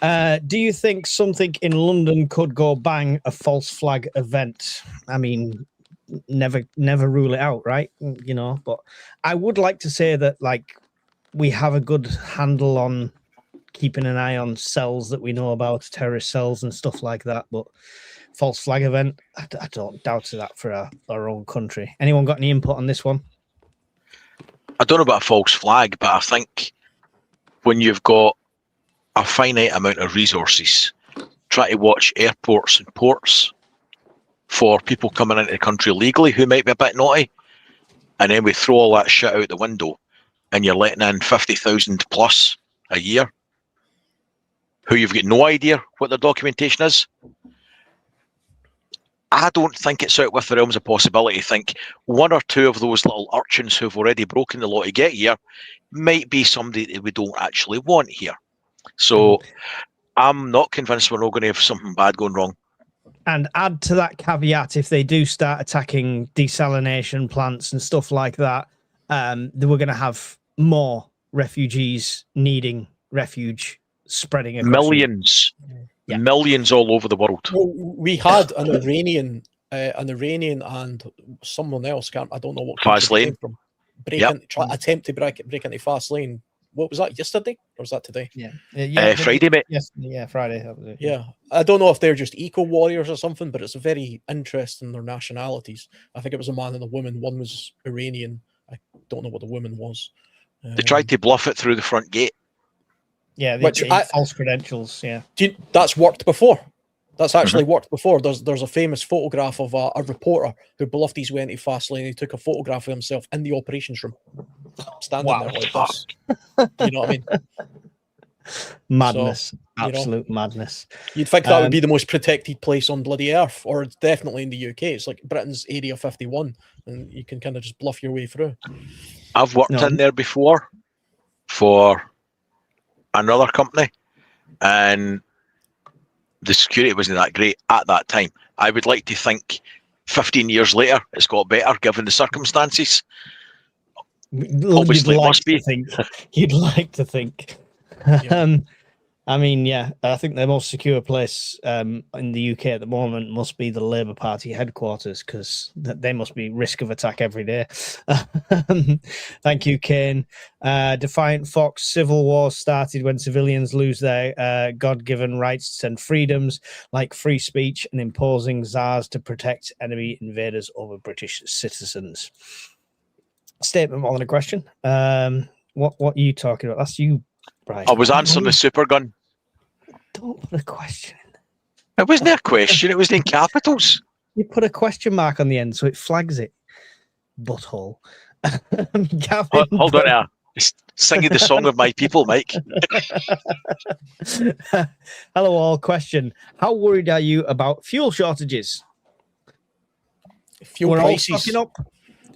Do you think something in London could go bang a false flag event? I mean, never rule it out, right? But I would like to say that, we have a good handle on keeping an eye on cells that we know about, terrorist cells and stuff like that. But false flag event, I don't doubt that for our own country. Anyone got any input on this one? I don't know about a false flag, but I think when you've got a finite amount of resources, try to watch airports and ports for people coming into the country legally who might be a bit naughty, and then we throw all that shit out the window and you're letting in 50,000 plus a year who you've got no idea what their documentation is. I don't think it's out with the realms of possibility. I think 1 or 2 of those little urchins who've already broken the law to get here might be somebody that we don't actually want here. So I'm not convinced we're not going to have something bad going wrong. And add to that caveat, if they do start attacking desalination plants and stuff like that, then we're going to have more refugees needing refuge spreading across millions all over the world. Well, we had an Iranian and someone else, I don't know what fast lane from attempt to break into fast lane. What was that, yesterday or was that today? Friday, mate. Yes, Friday. That was it. Yeah, I don't know if they're just eco warriors or something, but it's very interesting, their nationalities. I think it was a man and a woman. One was Iranian. I don't know what the woman was. They tried to bluff it through the front gate. Yeah, false credentials. Yeah, that's worked before. That's actually worked before. There's a famous photograph of a reporter who bluffed his way into Fastlane. And he took a photograph of himself in the operations room, standing there like this. You know what I mean? Madness, So, absolute madness. You'd think that would be the most protected place on bloody earth, or it's definitely in the UK. It's like Britain's Area 51, and you can kind of just bluff your way through. I've worked in there before for another company, and the security wasn't that great at that time. I would like to think 15 years later it's got better given the circumstances. Obviously, it must be. You'd like to think. Yeah. I mean, yeah, I think the most secure place in the UK at the moment must be the Labour Party headquarters, because they must be risk of attack every day. Thank you, Kane. Defiant Fox, civil war started when civilians lose their God-given rights and freedoms, like free speech, and imposing czars to protect enemy invaders over British citizens. Statement more than a question. What are you talking about? That's you, Brian. I was answering the super gun. Don't put a question in. It wasn't a question, it was in capitals. You put a question mark on the end so it flags it. Butthole. Gavin, Hold on now. Singing the song of my people, Mike. Hello all. Question. How worried are you about fuel shortages? Fuel prices. All stocking up.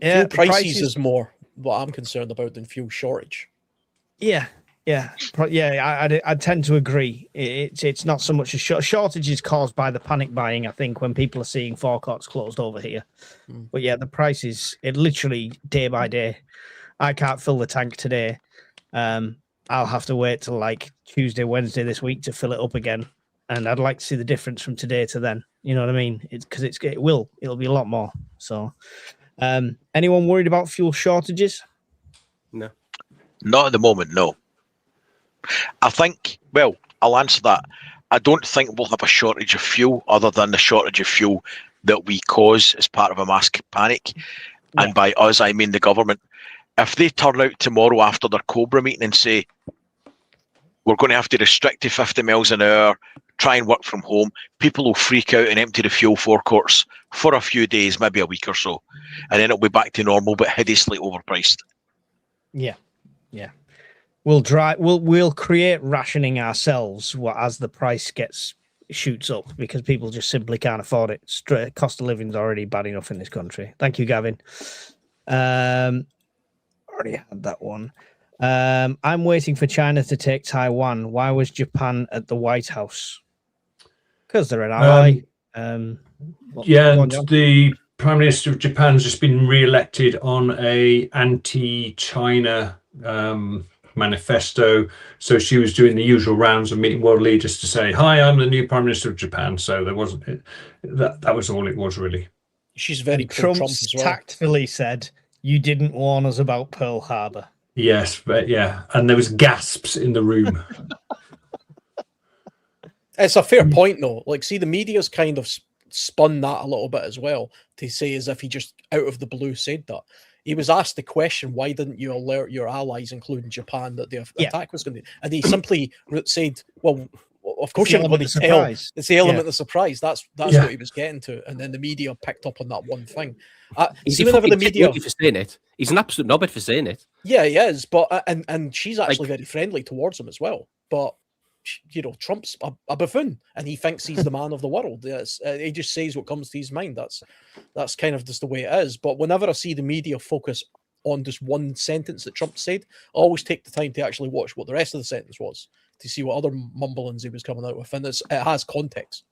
Yeah, fuel prices is more what I'm concerned about than fuel shortage. Yeah. I tend to agree. It's not so much a shortage is caused by the panic buying, I think, when people are seeing forecourts closed over here. But yeah, the prices, it literally day by day. I can't fill the tank today. I'll have to wait till like Tuesday, Wednesday this week to fill it up again. And I'd like to see the difference from today to then. You know what I mean? It'll be a lot more. So, anyone worried about fuel shortages? No. Not at the moment, no. I think, well, I'll answer that. I don't think we'll have a shortage of fuel other than the shortage of fuel that we cause as part of a mass panic. Yeah. And by us, I mean the government. If they turn out tomorrow after their Cobra meeting and say, we're going to have to restrict to 50 miles an hour, try and work from home, people will freak out and empty the fuel forecourts for a few days, maybe a week or so. And then it'll be back to normal, but hideously overpriced. Yeah. We'll create rationing ourselves as the price shoots up, because people just simply can't afford it. Cost of living is already bad enough in this country. Thank you, Gavin. Already had that one. I'm waiting for China to take Taiwan. Why was Japan at the White House? Because they're an ally. The Prime Minister of Japan's just been re-elected on a anti-China manifesto. So she was doing the usual rounds of meeting world leaders to say, "Hi, I'm the new Prime Minister of Japan." So there wasn't that was all it was really. She's very Trump as well. Tactfully said, "You didn't warn us about Pearl Harbor." Yes, but yeah, and there was gasps in the room. It's a fair point, though. Like, see, the media's kind of spun that a little bit as well to say as if he just out of the blue said that. He was asked the question, why didn't you alert your allies, including Japan, that the attack was going to... And he simply said, well, of course you're going to tell. It's the element of surprise. That's what he was getting to. And then the media picked up on that one thing. He's whenever the media for saying it. He's an absolute knobhead for saying it. Yeah, he is. But and she's actually very friendly towards him as well. But you know, Trump's a buffoon, and he thinks he's the man of the world. He just says what comes to his mind. That's kind of just the way it is. But whenever I see the media focus on just one sentence that Trump said, I always take the time to actually watch what the rest of the sentence was to see what other mumblings he was coming out with, and it has context.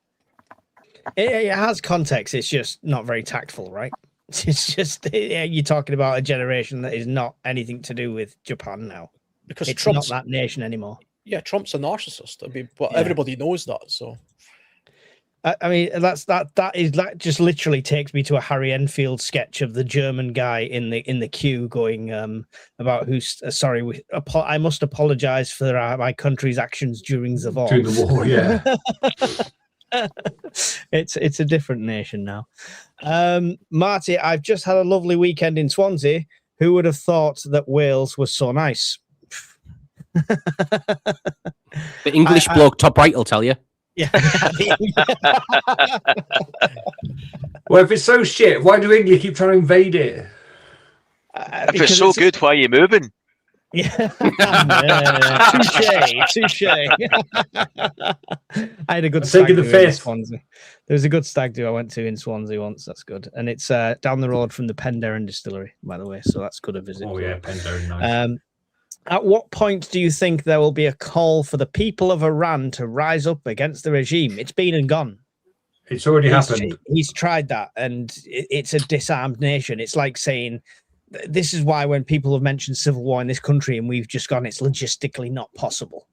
It has context. It's just not very tactful, right? It's just you're talking about a generation that is not anything to do with Japan now, because it's Trump's not that nation anymore. Yeah, Trump's a narcissist. I mean, but everybody knows that. So, I mean, that just literally takes me to a Harry Enfield sketch of the German guy in the queue going about who's sorry. I must apologize for my country's actions during the war. During the war, yeah. It's a different nation now. Marty, I've just had a lovely weekend in Swansea. Who would have thought that Wales was so nice? The English bloke top right will tell you. Yeah. Well, if it's so shit, why do England keep trying to invade it? If it's so good, why are you moving? Yeah. Touche. I had a good stag do in Swansea. There was a good stag do I went to in Swansea once. That's good. And it's down the road from the Penderyn distillery, by the way. So that's good a visit. Oh, yeah, Penderyn, nice. At what point do you think there will be a call for the people of Iran to rise up against the regime? It's been and gone. It's already happened. He's tried that, and it's a disarmed nation. It's like saying, this is why when people have mentioned civil war in this country and we've just gone, it's logistically not possible,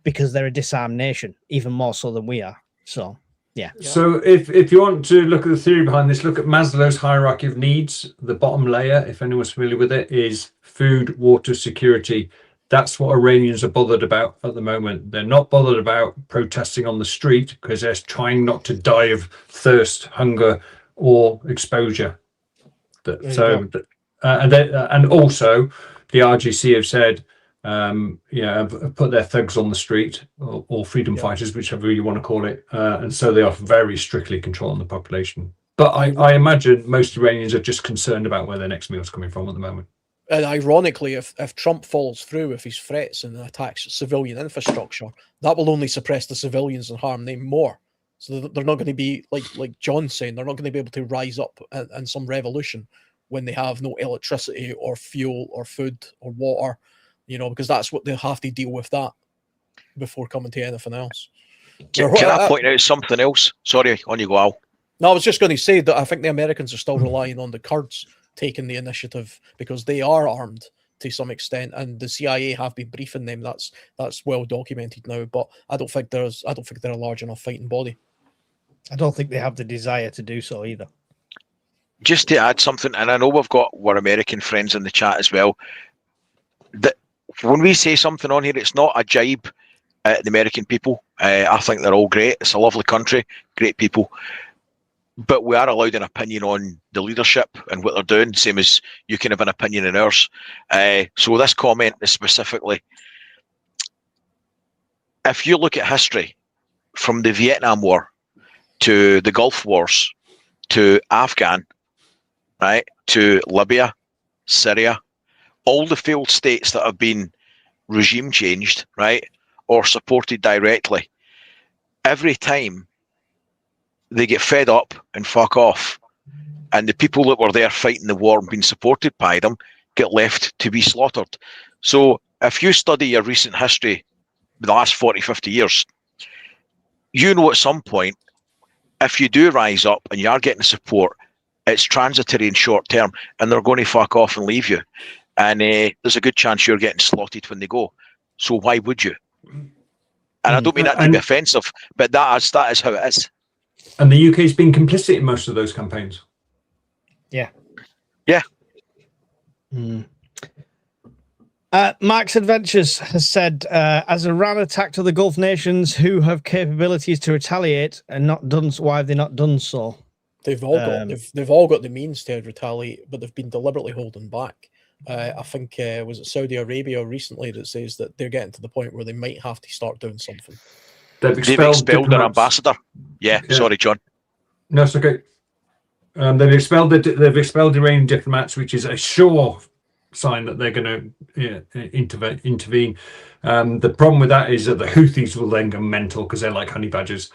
because they're a disarmed nation, even more so than we are. So, yeah. So if you want to look at the theory behind this, look at Maslow's hierarchy of needs. The bottom layer, if anyone's familiar with it, is food, water, security. That's what Iranians are bothered about at the moment. They're not bothered about protesting on the street because they're trying not to die of thirst, hunger, or exposure. And also the RGC have said, have put their thugs on the street, or freedom fighters, whichever you want to call it, and so they are very strictly controlling the population. But I imagine most Iranians are just concerned about where their next meal is coming from at the moment. And ironically, if Trump follows through with his threats and attacks civilian infrastructure, that will only suppress the civilians and harm them more. So they're not going to be, like John's saying, they're not going to be able to rise up in some revolution when they have no electricity or fuel or food or water, because that's what they'll have to deal with that before coming to anything else. Can I point out something else? Sorry, on you go, Al. No, I was just going to say that I think the Americans are still relying on the Kurds taking the initiative because they are armed to some extent, and the CIA have been briefing them. That's well documented now. But I don't think they're a large enough fighting body. I don't think they have the desire to do so either. Just to add something, and I know we've got our American friends in the chat as well, that when we say something on here, it's not a jibe at the American people. I think they're all great. It's a lovely country, great people. But we are allowed an opinion on the leadership and what they're doing, same as you can have an opinion on ours. So this comment is specifically, if you look at history, from the Vietnam War to the Gulf Wars to Afghan, right, to Libya, Syria, all the failed states that have been regime changed, right, or supported directly, every time they get fed up and fuck off, and the people that were there fighting the war and being supported by them get left to be slaughtered. So if you study your recent history, the last 40, 50 years, you know at some point, if you do rise up and you are getting support, it's transitory and short term, and they're going to fuck off and leave you. And there's a good chance you're getting slaughtered when they go. So why would you? And I don't mean that to be offensive, but that is how it is. And the UK's been complicit in most of those campaigns. Yeah. Yeah. Mark's Adventures has said, as Iran attacked other Gulf nations who have capabilities to retaliate and not done, why have they not done so? They've all got the means to retaliate, but they've been deliberately holding back. I think was it Saudi Arabia recently that says that they're getting to the point where they might have to start doing something. They've expelled their ambassador. Yeah, sorry, John. No, it's okay. They've expelled Iranian diplomats, which is a sure sign that they're going to intervene. The problem with that is that the Houthis will then go mental because they're like honey badgers,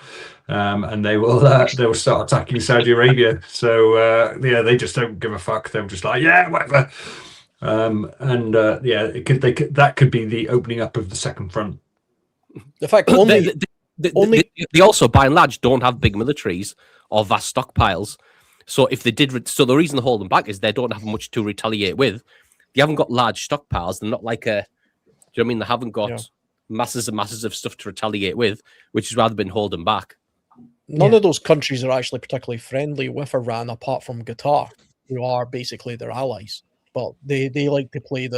and they will start attacking Saudi Arabia. So they just don't give a fuck. They're just like, yeah, whatever. That could be the opening up of the second front. The fact they also, by and large, don't have big militaries or vast stockpiles. So if they did, so the reason they hold them back is they don't have much to retaliate with. They haven't got large stockpiles. They're not like a, do you know what I mean? They haven't got masses and masses of stuff to retaliate with, which has rather been holding back. None of those countries are actually particularly friendly with Iran, apart from Qatar, who are basically their allies. But they like to play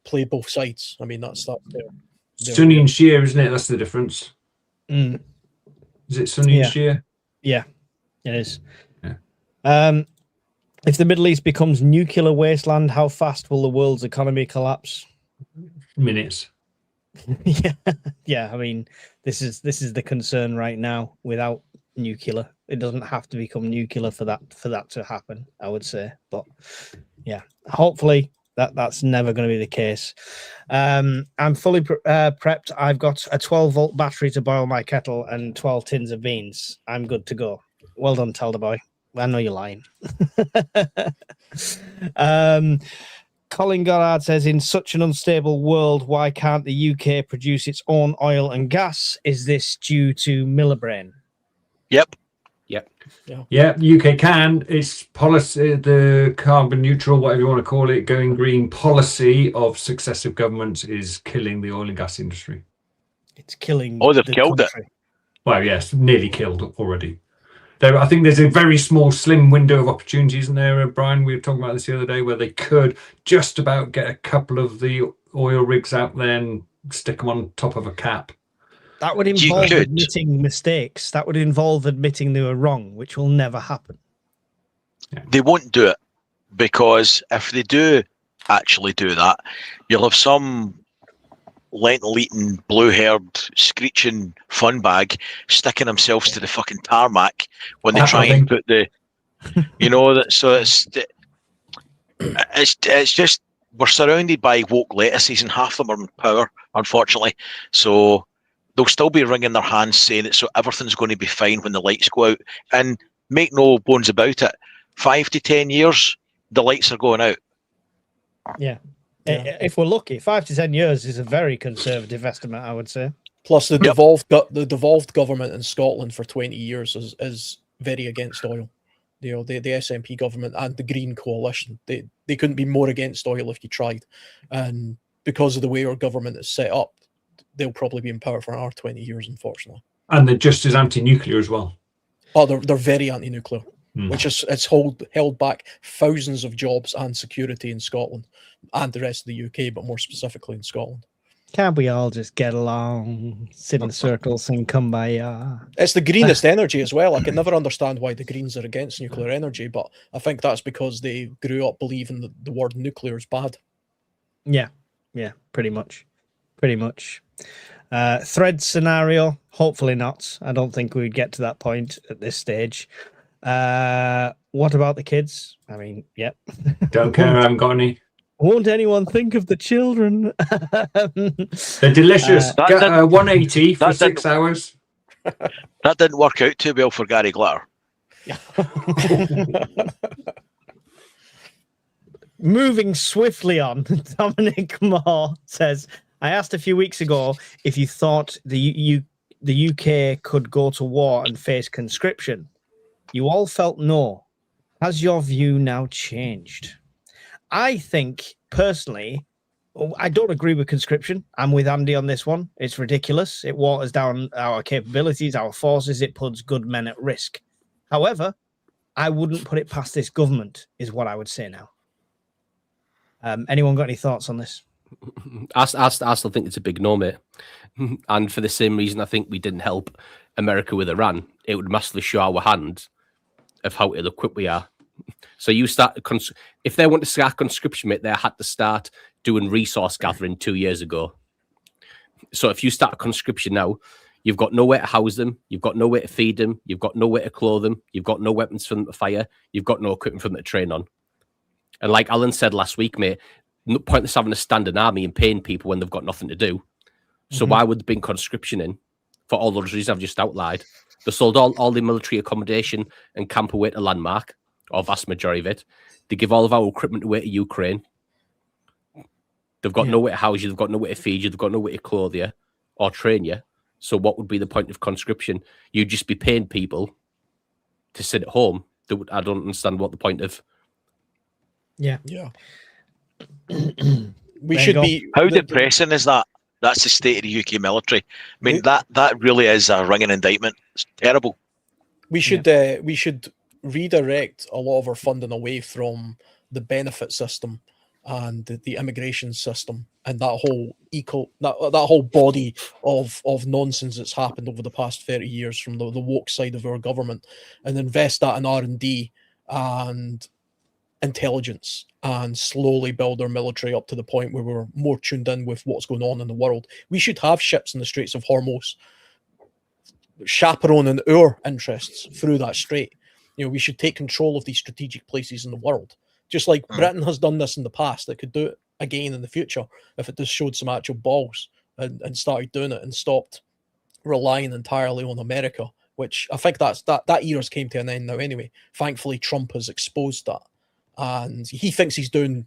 play both sides. I mean, that's their Sunni and Shia, isn't it? That's the difference. Mm. Is it Sunni and Shia? Yeah, it is. Yeah. If the Middle East becomes nuclear wasteland, how fast will the world's economy collapse? Minutes. Yeah. I mean, this is the concern right now. Without nuclear, it doesn't have to become nuclear for that to happen, I would say. But yeah, hopefully that's never going to be the case. I'm fully prepped. I've got a 12-volt battery to boil my kettle and 12 tins of beans. I'm good to go. Well done, Telder Boy. I know you're lying. Colin Goddard says, in such an unstable world, why can't the UK produce its own oil and gas? Is this due to Millerbrain? Yep. Yeah, UK can. It's policy, the carbon neutral, whatever you want to call it, going green policy of successive governments is killing the oil and gas industry. It's killing. Oh, they've the killed country. Well, yes, nearly killed already. I think there's a very small, slim window of opportunity, isn't there, Brian? We were talking about this the other day, where they could just about get a couple of the oil rigs out there and stick them on top of a cap. That would involve admitting mistakes. That would involve admitting they were wrong, which will never happen. Yeah. They won't do it, because if they do actually do that, you'll have some lentil-eating, blue-haired, screeching fun bag sticking themselves to the fucking tarmac when they try and put the, you know, that. So it's just, we're surrounded by woke lettuces and half of them are in power, unfortunately. So they'll still be wringing their hands saying that so everything's going to be fine when the lights go out. And make no bones about it, 5 to 10 years, the lights are going out. Yeah. If we're lucky, 5 to 10 years is a very conservative estimate, I would say. Plus, the devolved government in Scotland for 20 years is very against oil. You know, the SNP government and the Green Coalition, they couldn't be more against oil if you tried. And because of the way our government is set up, they'll probably be in power for another 20 years, unfortunately. And they're just as anti-nuclear as well. Oh, they're very anti-nuclear, which is held back thousands of jobs and security in Scotland and the rest of the UK, but more specifically in Scotland. Can't we all just get along, sit in circles, and kumbaya? It's the greenest energy as well. I can never understand why the Greens are against nuclear energy, but I think that's because they grew up believing that the word nuclear is bad. Yeah, pretty much. Thread scenario, hopefully not. I don't think we'd get to that point at this stage. What about the kids? I mean, yep. Don't care, I haven't got any. Won't anyone think of the children? They're delicious. 180 for 6 hours. That didn't work out too well for Gary Glitter. Moving swiftly on, Dominic Moore says, I asked a few weeks ago if you thought the UK could go to war and face conscription. You all felt no. Has your view now changed? I think, personally, I don't agree with conscription. I'm with Andy on this one. It's ridiculous. It waters down our capabilities, our forces. It puts good men at risk. However, I wouldn't put it past this government, is what I would say now. Anyone got any thoughts on this? I still think it's a big no, mate. And for the same reason, I think we didn't help America with Iran. It would massively show our hand of how ill-equipped we are. So you start, if they want to start conscription, mate, they had to start doing resource gathering 2 years ago. So if you start conscription now, you've got nowhere to house them, you've got nowhere to feed them, you've got nowhere to clothe them, you've got no weapons for them to fire, you've got no equipment for them to train on. And like Alan said last week, mate, no pointless having a standing army and paying people when they've got nothing to do. So why would there be conscription in for all those reasons I've just outlined? They sold all the military accommodation and camp away to Landmark, or vast majority of it. They give all of our equipment away to Ukraine. They've got nowhere to house you, they've got nowhere to feed you, they've got nowhere to clothe you or train you. So what would be the point of conscription? You'd just be paying people to sit at home. I don't understand what the point of. Yeah. We should be. How depressing is that? That's the state of the UK military. I mean, that really is a ringing indictment. It's terrible. We should redirect a lot of our funding away from the benefit system and the immigration system and that whole body of nonsense that's happened over the past 30 years from the woke side of our government, and invest that in R&D and intelligence and slowly build our military up to the point where we're more tuned in with what's going on in the world. We should have ships in the Straits of Hormuz chaperoning our interests through that strait. You know, we should take control of these strategic places in the world, just like Britain has done this in the past. It could do it again in the future if it just showed some actual balls and started doing it and stopped relying entirely on America, which I think that era's came to an end now anyway. Thankfully, Trump has exposed that, and he thinks he's doing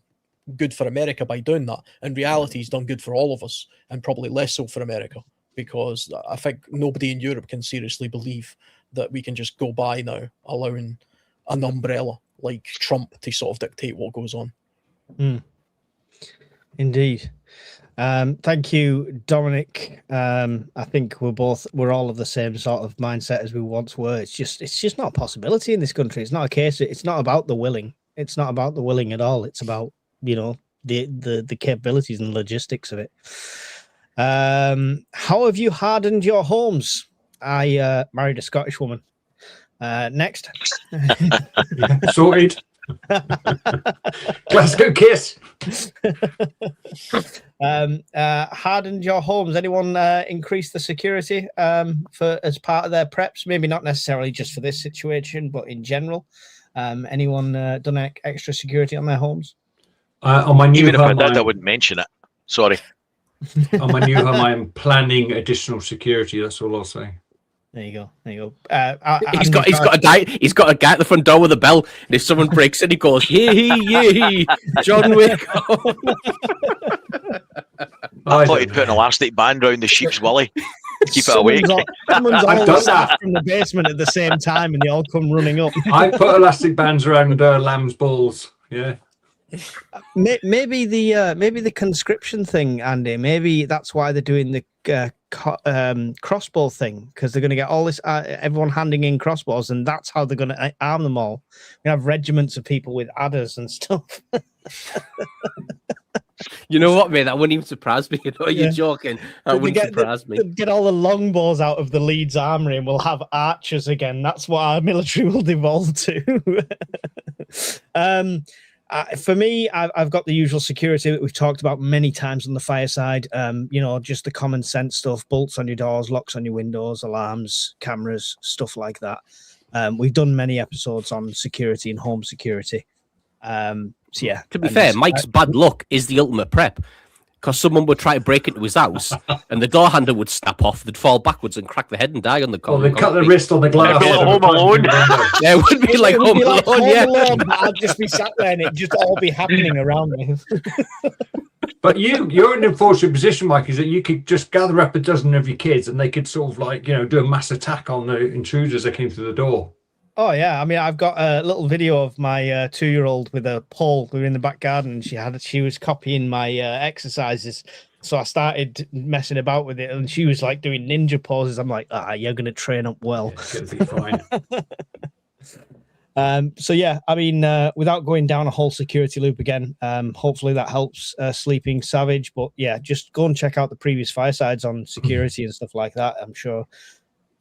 good for America by doing that. In reality, he's done good for all of us, and probably less so for America, because I think nobody in Europe can seriously believe that we can just go by now, allowing an umbrella like Trump to sort of dictate what goes on. Indeed. Thank you, Dominic. I think we're all of the same sort of mindset as we once were. It's just not a possibility in this country. It's not a case. It's not about the willing. It's not about the willing at all. It's about, you know, the capabilities and logistics of it. How have you hardened your homes? I married a Scottish woman. Next. Sorted. Glasgow kiss. Hardened your homes. Anyone increase the security for as part of their preps? Maybe not necessarily just for this situation, but in general. Anyone done extra security on their homes? On my new Even if I home, did, I wouldn't mention it. Sorry. on my new home, I'm planning additional security. That's all I'll say. There you go. He's got a guy at the front door with a bell, and if someone breaks in, he goes, "Yee, John Wick." I thought he'd put an elastic band around the sheep's willy. Keep it awake. Someone's I've all done staff that. from the basement at the same time, and they all come running up. I put elastic bands around lamb's balls. Yeah. Maybe the conscription thing, Andy. Maybe that's why they're doing the crossbow thing, because they're going to get all this everyone handing in crossbows, and that's how they're going to arm them all. We have regiments of people with adders and stuff. You know what, mate? That wouldn't even surprise me. You know, you're joking. That wouldn't surprise me. Get all the longbows out of the Leeds armory, and we'll have archers again. That's what our military will devolve to. For me, I've got the usual security that we've talked about many times on the fireside. You know, just the common sense stuff: bolts on your doors, locks on your windows, alarms, cameras, stuff like that. We've done many episodes on security and home security. So yeah. To be fair, Mike's bad luck is the ultimate prep, because someone would try to break into his house, and the door handle would snap off. They'd fall backwards and crack their head and die on the Well, they cut their wrist on the glass. Home Alone. Yeah, it would be like Home Alone. Yeah. But I'd just be sat there, and it'd just all be happening around me. But you're in an unfortunate position, Mike, is that you could just gather up a dozen of your kids, and they could sort of like, you know, do a mass attack on the intruders that came through the door. Oh yeah, I mean, I've got a little video of my 2-year-old with a pole. We were in the back garden. She was copying my exercises, so I started messing about with it, and she was like doing ninja poses. I'm like, you're gonna train up well. Yeah, it's gonna be fine. So yeah, I mean, without going down a whole security loop again, hopefully that helps Sleeping Savage. But yeah, just go and check out the previous firesides on security and stuff like that. I'm sure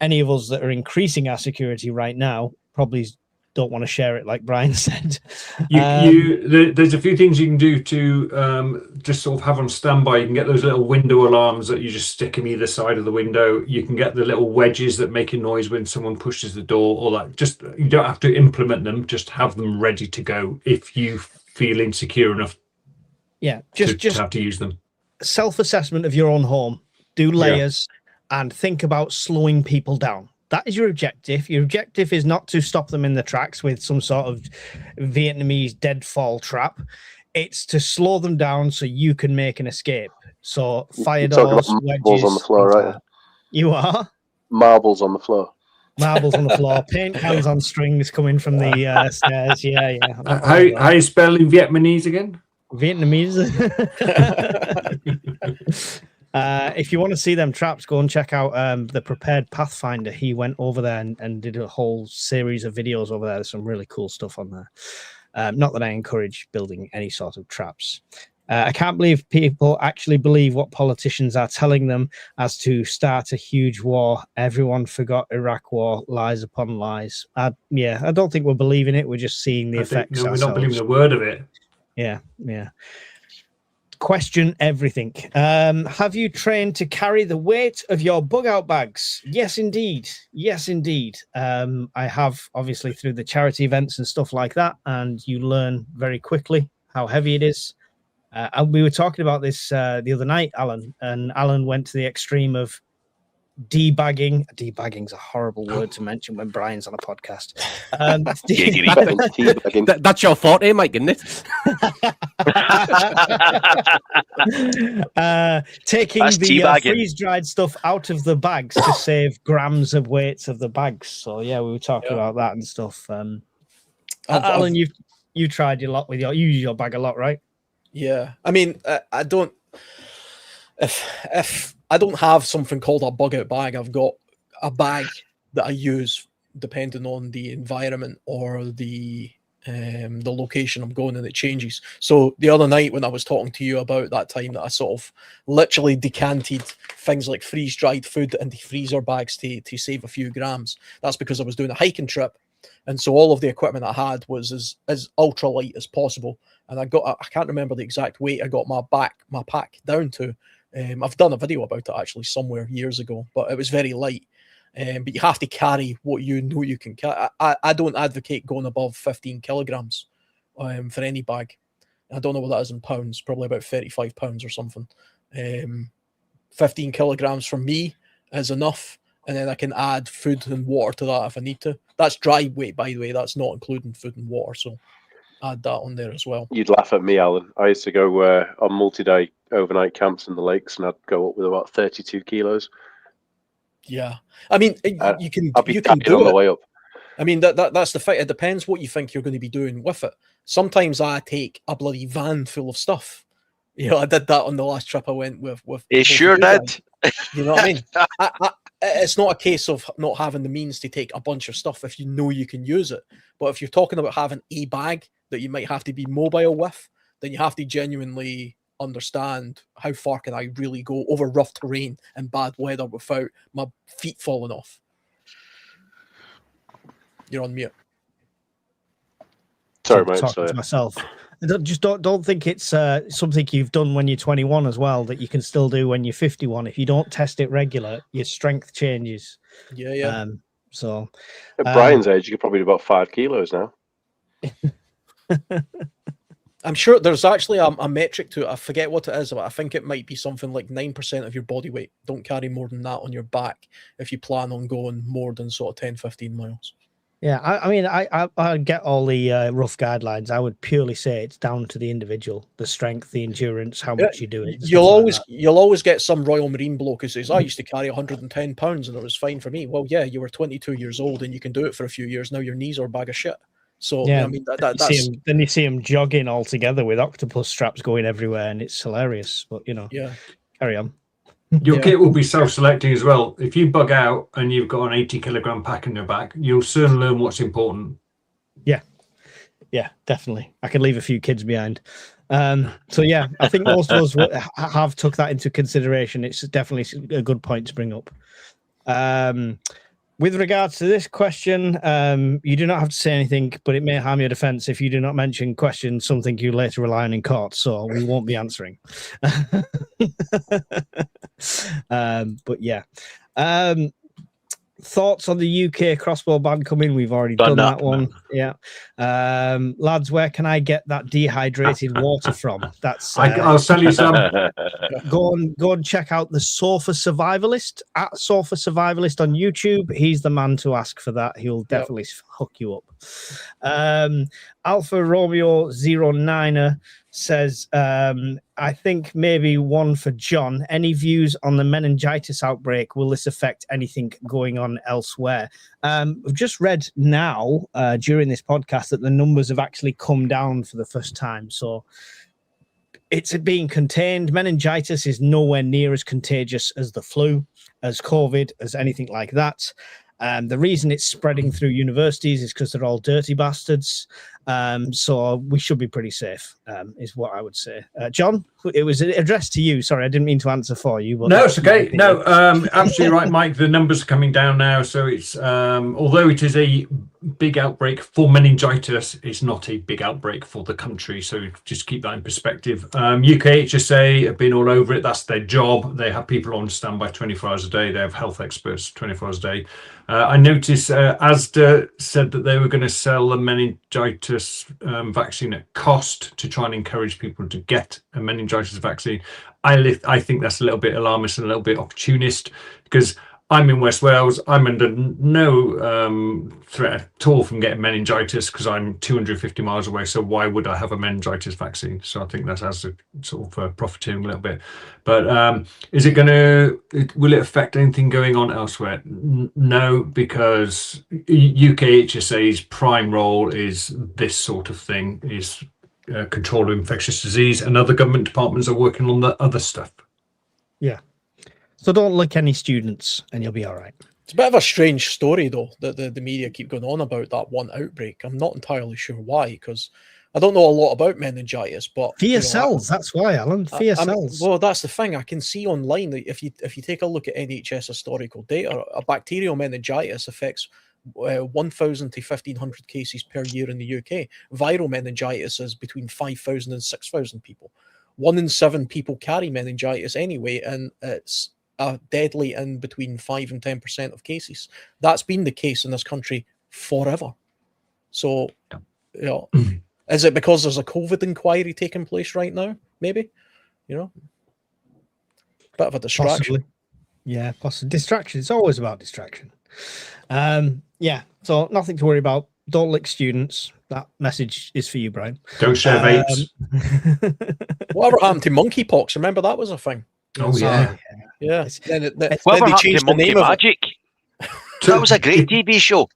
any of us that are increasing our security right now probably don't want to share it, like Brian said. There's a few things you can do to just sort of have on standby. You can get those little window alarms that you just stick in either side of the window. You can get the little wedges that make a noise when someone pushes the door, or like, just, you don't have to implement them, just have them ready to go if you feel insecure enough. Yeah, just have to use them. Self-assessment of your own home, do layers, and think about slowing people down. That is your objective. Your objective is not to stop them in the tracks with some sort of Vietnamese deadfall trap. It's to slow them down so you can make an escape. So fire doors, marbles on the floor, right? You are? Marbles on the floor. Marbles on the floor. Paint cans on strings coming from the stairs. Yeah. How you spell in Vietnamese again? Vietnamese. If you want to see them traps, go and check out the Prepared Pathfinder. He went over there and did a whole series of videos over there. There's some really cool stuff on there. Not that I encourage building any sort of traps. I can't believe people actually believe what politicians are telling them as to start a huge war. Everyone forgot Iraq war, lies upon lies. I don't think we're believing it. We're just seeing the effects. No, we're not believing a word of it. Yeah. Question everything. Have you trained to carry the weight of your bug out bags? Yes, indeed. I have, obviously, through the charity events and stuff like that, and you learn very quickly how heavy it is. And we were talking about this the other night, Alan, and Alan went to the extreme of debagging. Debagging's a horrible word to mention when Brian's on a podcast. That's your forte, Mike, isn't it? Taking the freeze-dried stuff out of the bags to save grams of weights of the bags. So yeah, we were talking about that and stuff. Alan, you've tried a lot with you use your bag a lot, right? Yeah, I mean, I don't. If I don't have something called a bug out bag, I've got a bag that I use depending on the environment or the location I'm going, and it changes. So the other night when I was talking to you about that time that I sort of literally decanted things like freeze-dried food into freezer bags to save a few grams, that's because I was doing a hiking trip. And so all of the equipment I had was as ultra light as possible. And I can't remember the exact weight I got my pack down to. I've done a video about it actually somewhere years ago, but it was very light. But you have to carry what you know you can carry. I don't advocate going above 15 kilograms for any bag. I don't know what that is in pounds, probably about 35 pounds or something. 15 kilograms for me is enough. And then I can add food and water to that if I need to. That's dry weight, by the way. That's not including food and water. So add that on there as well. You'd laugh at me, Alan. I used to go on multi-day overnight camps in the lakes, and I'd go up with about 32 kilos. Yeah, I mean, you can do on the way up. I mean, that's the fight. It depends what you think you're going to be doing with it. Sometimes I take a bloody van full of stuff. You know, I did that on the last trip I went with. You sure did. You know what I mean? It's not a case of not having the means to take a bunch of stuff if you know you can use it. But if you're talking about having a bag that you might have to be mobile with, then you have to genuinely understand how far can I really go over rough terrain and bad weather without my feet falling off. You're on mute. Sorry, mate. Talking to myself. Don't think it's something you've done when you're 21 as well that you can still do when you're 51. If you don't test it regular, your strength changes. Yeah. So at Brian's age, you could probably do about 5 kilos now. I'm sure there's actually a metric to it. I forget what it is, but I think it might be something like 9% of your body weight. Don't carry more than that on your back if you plan on going more than sort of 10, 15 miles. Yeah, I mean, I get all the rough guidelines. I would purely say it's down to the individual, the strength, the endurance, how much you do it. You'll always get some Royal Marine bloke who says, I used to carry 110 pounds and it was fine for me. Well, yeah, you were 22 years old and you can do it for a few years. Now your knees are a bag of shit. So, yeah, I mean, that's... Then you see him jogging all together with octopus straps going everywhere and it's hilarious. But, you know, carry on. Your kit will be self-selecting as well. If you bug out and you've got an 80-kilogram pack in your back, you'll soon learn what's important. Yeah, definitely. I can leave a few kids behind. So yeah, I think most of us have took that into consideration. It's definitely a good point to bring up. With regards to this question, you do not have to say anything, but it may harm your defense if you do not mention questions, something you later rely on in court, so we won't be answering. But yeah. Thoughts on the UK crossbow ban coming? We've already done that one. Yeah. Lads, where can I get that dehydrated water from? That's I'll sell you some. Go and check out the Sofa Survivalist at Sofa Survivalist on YouTube. He's the man to ask for that. He'll definitely hook you up. Alpha Romeo 09er says, I think maybe one for John. Any views on the meningitis outbreak? Will this affect anything going on elsewhere? I've just read now during this podcast that the numbers have actually come down for the first time. So it's being contained. Meningitis is nowhere near as contagious as the flu, as COVID, as anything like that. The reason it's spreading through universities is because they're all dirty bastards. So we should be pretty safe, is what I would say. John, it was addressed to you. Sorry, I didn't mean to answer for you. But No, it's okay. No, absolutely right, Mike. The numbers are coming down now. So it's, although it is a big outbreak for meningitis, it's not a big outbreak for the country. So just keep that in perspective. UK HSA have been all over it. That's their job. They have people on standby 24 hours a day. They have health experts 24 hours a day. I noticed ASDA said that they were going to sell the meningitis vaccine at cost to try and encourage people to get a meningitis vaccine. I think that's a little bit alarmist and a little bit opportunist, because I'm in West Wales. I'm under no threat at all from getting meningitis because I'm 250 miles away. So why would I have a meningitis vaccine? So I think that's as a sort of profiteering a little bit. But is it going to? Will it affect anything going on elsewhere? No, because UK HSA's prime role is this sort of thing, is control of infectious disease, and other government departments are working on the other stuff. Yeah. So don't lick any students and you'll be all right. It's a bit of a strange story, though, that the media keep going on about that one outbreak. I'm not entirely sure why, because I don't know a lot about meningitis, but fear sells. That's why, Alan. Fear sells. Well, that's the thing. I can see online that if you take a look at NHS historical data, a bacterial meningitis affects 1,000 to 1,500 cases per year in the UK. Viral meningitis is between 5,000 and 6,000 people. 1 in 7 people carry meningitis anyway, and it's deadly in between 5 and 10% of cases. That's been the case in this country forever. So, you know, is it because there's a COVID inquiry taking place right now? Maybe, you know, bit of a distraction. Possibly. Yeah, possibly. Distraction. It's always about distraction. Yeah, so nothing to worry about. Don't lick students. That message is for you, Brian. Don't share vapes. Whatever happened to monkeypox? Remember that was a thing. Oh yeah. Yeah. Then Whatever they happened changed to the Monkey name of it. Magic? That was a great TV show.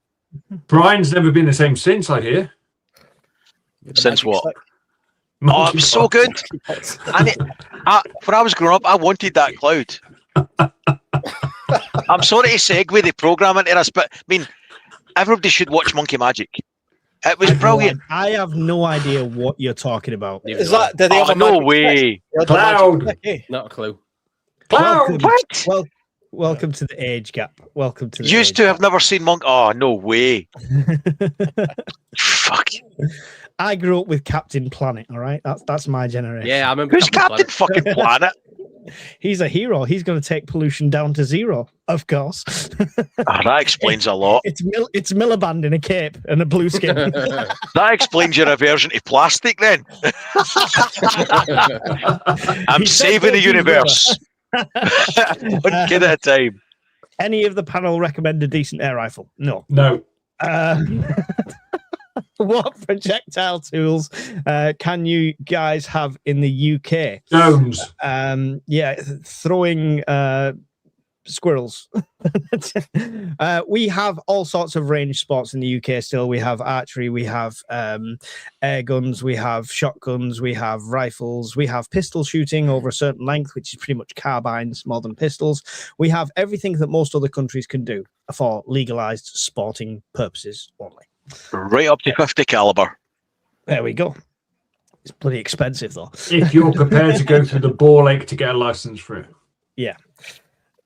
Brian's never been the same since, I hear. With the Since magic what? stick. Oh, it was so good. And when I was growing up, I wanted that cloud. I'm sorry to segue the program into this, but I mean, everybody should watch Monkey Magic. It was brilliant. I have no idea what you're talking about. Is that? Did they have a no magic way. stick? They had a Cloud. magic stick, eh? Not a clue. Cloud. What? Welcome to the age gap. Welcome to the Used age to gap. have never seen Monkey. Oh, no way. Fuck. I grew up with Captain Planet, all right? That's my generation. Yeah, I remember. Who's Captain fucking Planet? He's a hero. He's going to take pollution down to zero, of course. That explains a lot. It's Miliband in a cape and a blue skin. That explains your aversion to plastic then. I'm saving the universe. One kid at a time. Any of the panel recommend a decent air rifle? No. No. What projectile tools can you guys have in the UK? Stones. Yeah, throwing squirrels. We have all sorts of range sports in the UK still. We have archery, we have air guns, we have shotguns, we have rifles, we have pistol shooting over a certain length, which is pretty much carbines more than pistols. We have everything that most other countries can do for legalized sporting purposes only. Right up to 50 caliber. There we go. It's pretty expensive though. If you're prepared to go through the ball ache to get a license for it. Yeah.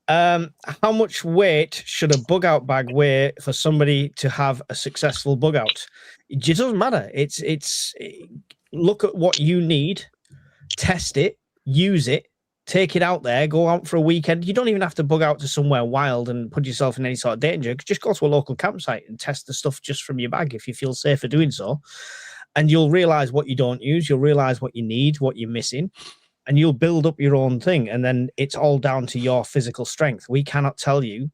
How much weight should a bug out bag weigh for somebody to have a successful bug out? It doesn't matter. It's look at what you need, test it, use it, take it out there, go out for a weekend. You don't even have to bug out to somewhere wild and put yourself in any sort of danger. Just go to a local campsite and test the stuff just from your bag if you feel safer doing so. And you'll realize what you don't use. You'll realize what you need, what you're missing, and you'll build up your own thing. And then it's all down to your physical strength. We cannot tell you.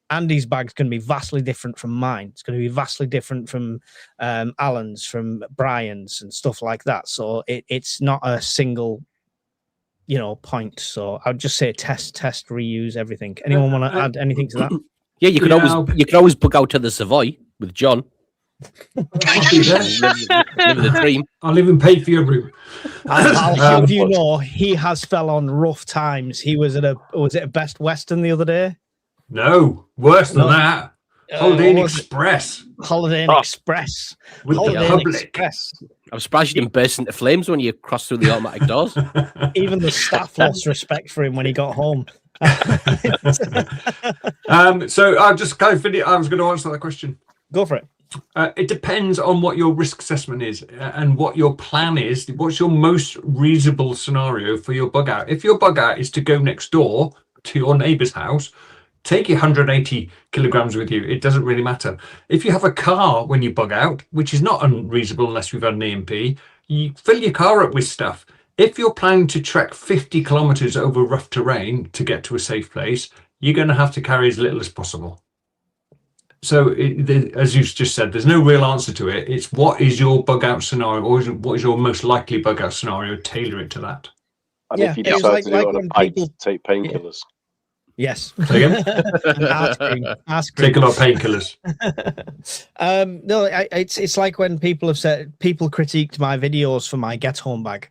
Andy's bag's going to be vastly different from mine. It's going to be vastly different from Alan's, from Brian's and stuff like that. So it's not a single point. So I'd just say test, reuse everything. Anyone want to add anything to that? Yeah, you could always bug out to the Savoy with John. I'll be there. Live the dream. I'll even pay for your room. I'll have you know, he has fell on rough times. He was at a Best Western the other day. No, worse than that. Holiday Inn what was it? Express Holiday Inn Oh. Express. with Holiday the Inn public. Express. I'm surprised you didn't burst into flames when you crossed through the automatic doors. Even the staff lost respect for him when he got home. So I'll just kind of finish. I was going to answer that question. Go for it. It depends on what your risk assessment is and what your plan is. What's your most reasonable scenario for your bug out? If your bug out is to go next door to your neighbour's house, take your 180 kilograms with you. It doesn't really matter. If you have a car when you bug out, which is not unreasonable unless we've had an EMP, you fill your car up with stuff. If you're planning to trek 50 kilometers over rough terrain to get to a safe place, you're going to have to carry as little as possible. So, as you just said, there's no real answer to it. It's what is your bug out scenario, or what is your most likely bug out scenario? Tailor it to that. And Yeah, if you it was decide like- to do like it on when a bike, people- take painkillers. Yes. Say again? Ice cream. Ice cream. Take a lot of painkillers. No, it's like when people have said, people critiqued my videos for my get home bag,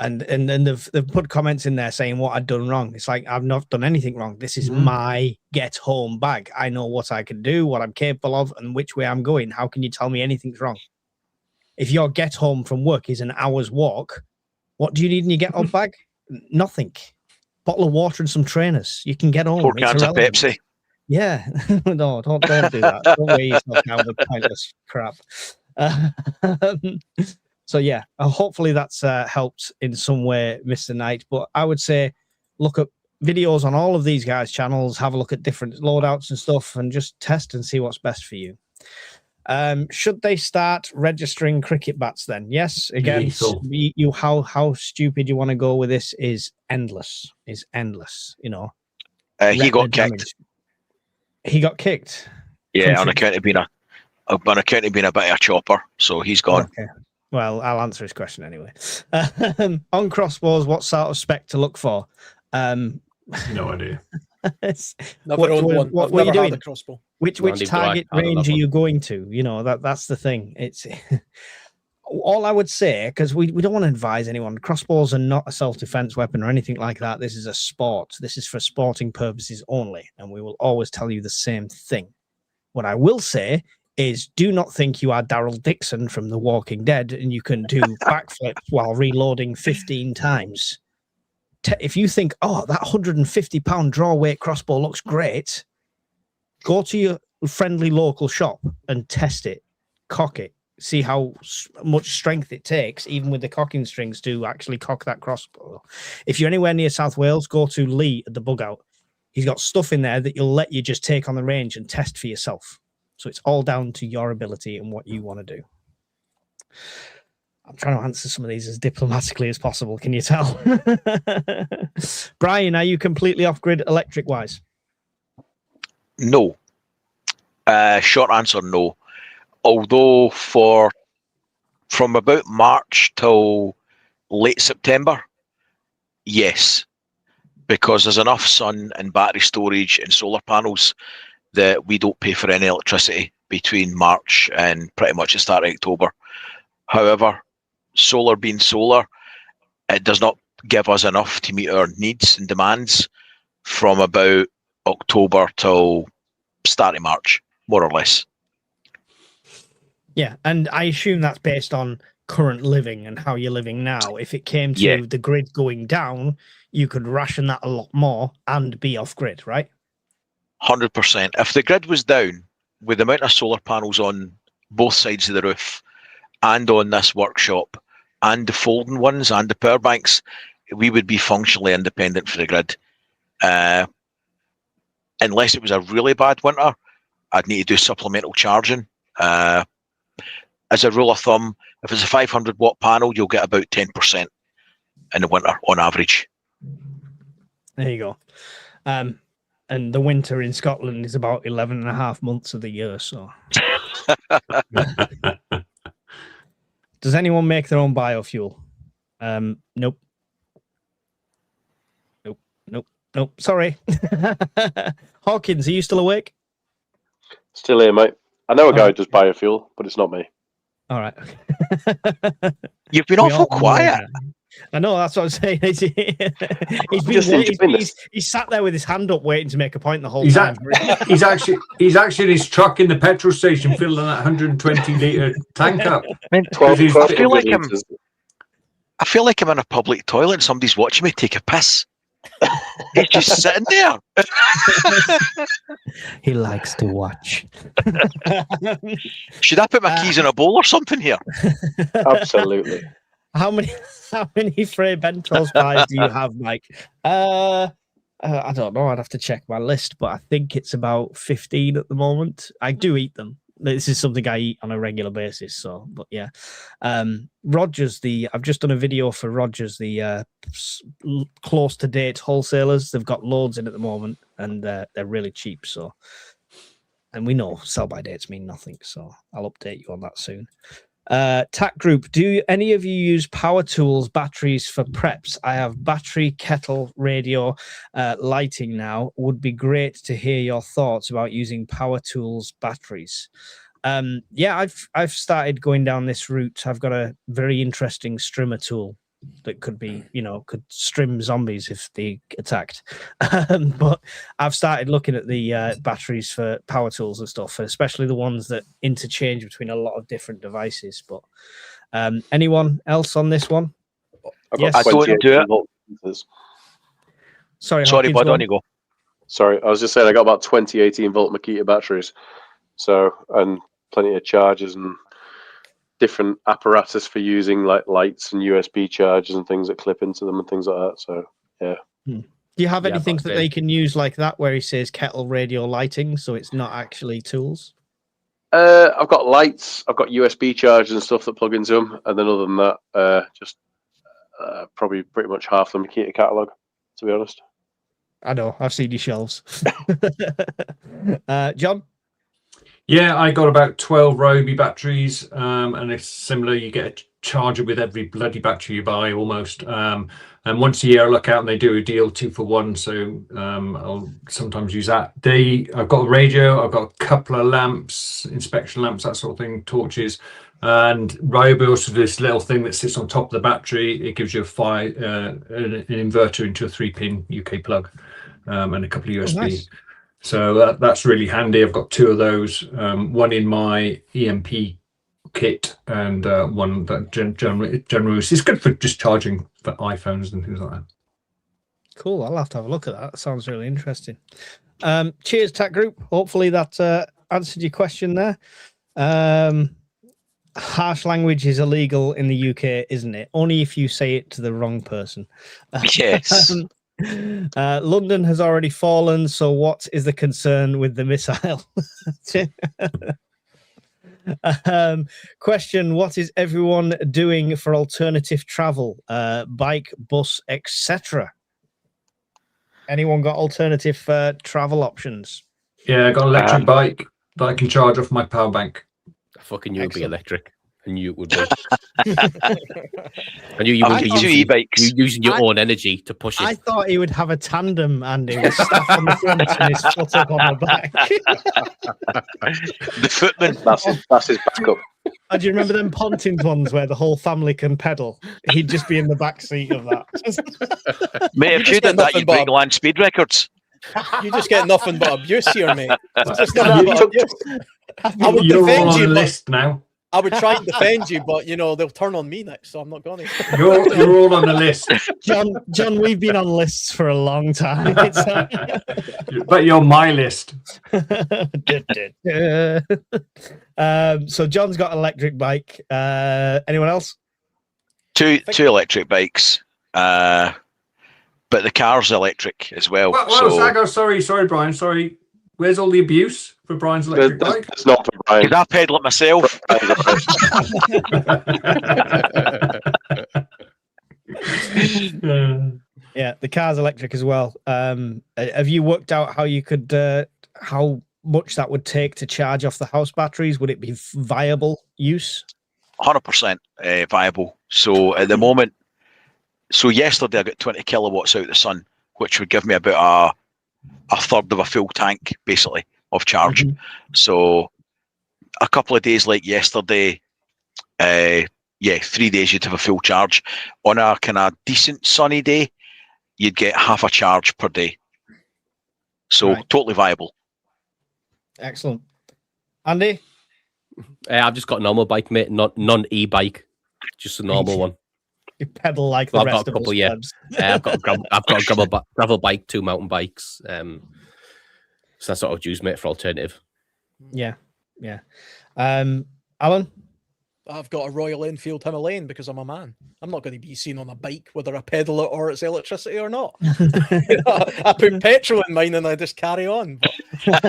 and then they've put comments in there saying what I'd done wrong. It's like, I've not done anything wrong. This is my get home bag. I know what I can do, what I'm capable of, and which way I'm going. How can you tell me anything's wrong? If your get home from work is an hour's walk, what do you need in your get home bag? Nothing. Bottle of water and some trainers. You can get home. 4 It's cans of irrelevant. Pepsi. Yeah, no, don't do that. Don't weigh yourself down with pointless crap. So yeah, hopefully that's helped in some way, Mr. Knight. But I would say look at videos on all of these guys' channels, have a look at different loadouts and stuff, and just test and see what's best for you. Should they start registering cricket bats then? Yes, again, Lethal. you how stupid you want to go with this is endless. You know. He Retina got kicked. damage. He got kicked. Yeah, From on account of being a bit of a chopper, so he's gone. Okay. Well, I'll answer his question anyway. On crossbows, what sort of spec to look for? No idea. Never owned one. what I've are you never doing? had a crossbow. Which Randy target Black, I don't range have are one. you going to? You know, that's the thing. It's all I would say, because we don't want to advise anyone. Crossbows are not a self-defense weapon or anything like that. This is a sport. This is for sporting purposes only, and we will always tell you the same thing. What I will say is, do not think you are Daryl Dixon from The Walking Dead and you can do backflips while reloading 15 times. If you think, oh, that 150-pound draw weight crossbow looks great, go to your friendly local shop and test it, cock it, see how much strength it takes, even with the cocking strings, to actually cock that crossbow. If you're anywhere near South Wales, go to Lee at the bug out. He's got stuff in there that you'll let you just take on the range and test for yourself. So it's all down to your ability and what you want to do. I'm trying to answer some of these as diplomatically as possible. Can you tell? Brian, are you completely off grid electric wise? No. Short answer, no. Although from about March till late September, yes, because there's enough sun and battery storage and solar panels that we don't pay for any electricity between March and pretty much the start of October. However, solar being solar, it does not give us enough to meet our needs and demands from about October till start of March, more or less. Yeah, and I assume that's based on current living and how you're living now. If it came to Yeah. the grid going down, you could ration that a lot more and be off grid, right? 100%. If the grid was down with the amount of solar panels on both sides of the roof and on this workshop and the folding ones and the power banks, we would be functionally independent for the grid. Unless it was a really bad winter, I'd need to do supplemental charging. As a rule of thumb, if it's a 500 watt panel, you'll get about 10% in the winter on average. There you go. And the winter in Scotland is about 11 and a half months of the year. So, does anyone make their own biofuel? Nope. Nope. Sorry. Hawkins, are you still awake? Still here, mate. I know a guy who does biofuel, but it's not me. All right. You've been We awful all know quiet. that. I know, that's what I'm saying. He's Just enjoying this. he's sat there with his hand up waiting to make a point the whole He's, time. he's actually in his truck in the petrol station filling that 120-litre tank up. I mean, 12 he's- I feel like I'm. millimeters. I feel like I'm in a public toilet and somebody's watching me take a piss. He's just sitting there. He likes to watch. Should I put my keys in a bowl or something here? Absolutely. How many Frey Bentos pies do you have, Mike? I don't know. I'd have to check my list, but I think it's about 15 at the moment. I do eat them. This is something I eat on a regular basis. So, but yeah, Rogers. I've just done a video for Rogers, the close to date wholesalers. They've got loads in at the moment, and they're really cheap. So, and we know sell by dates mean nothing. So I'll update you on that soon. Tack Group, do any of you use power tools batteries for preps? I have battery, kettle, radio, lighting now. Would be great to hear your thoughts about using power tools batteries. Yeah, I've started going down this route. I've got a very interesting strimmer tool that could be, could strim zombies if they attacked. But I've started looking at the batteries for power tools and stuff, especially the ones that interchange between a lot of different devices. But anyone else on this one? I've Yes. got I don't 28 do it. volt meters. Sorry, Sorry, Hawkins, bud, go on you go. Sorry, I was just saying I got about 20 18-volt Makita batteries. So, and plenty of chargers and different apparatus for using, like lights and USB chargers and things that clip into them and things like that. So, yeah. Do you have Yeah, anything but that they can use like that where he says kettle, radio, lighting, so it's not actually tools? I've got lights, I've got USB chargers and stuff that plug into them, and then other than that, just probably pretty much half the Makita catalog, to be honest. I know, I've seen your shelves. John? Yeah, I got about 12 Roby batteries, and it's similar. You get a charger with every bloody battery you buy almost. And once a year, I look out and they do a deal 2 for 1. So I'll sometimes use that. I've got a radio, I've got a couple of lamps, inspection lamps, that sort of thing, torches. And Roby also this little thing that sits on top of the battery. It gives you an inverter into a 3-pin UK plug and a couple of USB. Oh, nice. So that's really handy. I've got 2 of those, one in my EMP kit and one that generally it's good for just charging for iPhones and things like that. Cool. I'll have to have a look at that. That sounds really interesting. Cheers, Tack Group. Hopefully that answered your question there. Harsh language is illegal in the UK, isn't it? Only if you say it to the wrong person. Yes. London has already fallen, so what is the concern with the missile? Question: what is everyone doing for alternative travel? Bike, bus, etc. Anyone got alternative travel options? Yeah, I got an electric bike that I can charge off my power bank. I fucking knew it would be Excellent. electric. I knew it would be. I knew you I've would be had 2 e-bikes. using your own energy to push it. I thought he would have a tandem, Andy, with stuff on the front and his foot up on the back. The footman. That's his backup. And do you remember them Pontins ones where the whole family can pedal? He'd just be in the back seat of that. Mate, if just you get did that, nothing you'd break but- land speed records. You just get nothing but abuse here, mate. Just You nothing but took- abuse. I would You're all defend on you, the but list now. I would try and defend you, but they'll turn on me next, so I'm not going to. You're all on the list. John, we've been on lists for a long time. But you're my list. So John's got an electric bike. Anyone else? 2 electric bikes. But the car's electric as well. Well, so Sago, sorry, Brian, sorry. Where's all the abuse for Brian's electric bike? It's not for Brian. because I pedal it myself. Yeah, the car's electric as well. Have you worked out how you could, how much that would take to charge off the house batteries? Would it be viable use? 100% viable. So at the moment, yesterday I got 20 kilowatts out of the sun, which would give me about a third of a full tank, basically, of charge. So a couple of days like yesterday, yeah, 3 days you'd have a full charge. On a kind of decent sunny day, you'd get half a charge per day. So Right. totally viable. Excellent. Andy? I've just got a normal bike, mate, not non-e-bike, just a normal one. You pedal like Well, the I've got rest a of couple, us. yeah. plebs. I've got a gravel bike, 2 mountain bikes. So that's what I'll use, mate, for alternative. Yeah. Alan? I've got a Royal Enfield Himalayan because I'm a man. I'm not going to be seen on a bike, whether I pedal it or it's electricity or not. I put petrol in mine and I just carry on. But,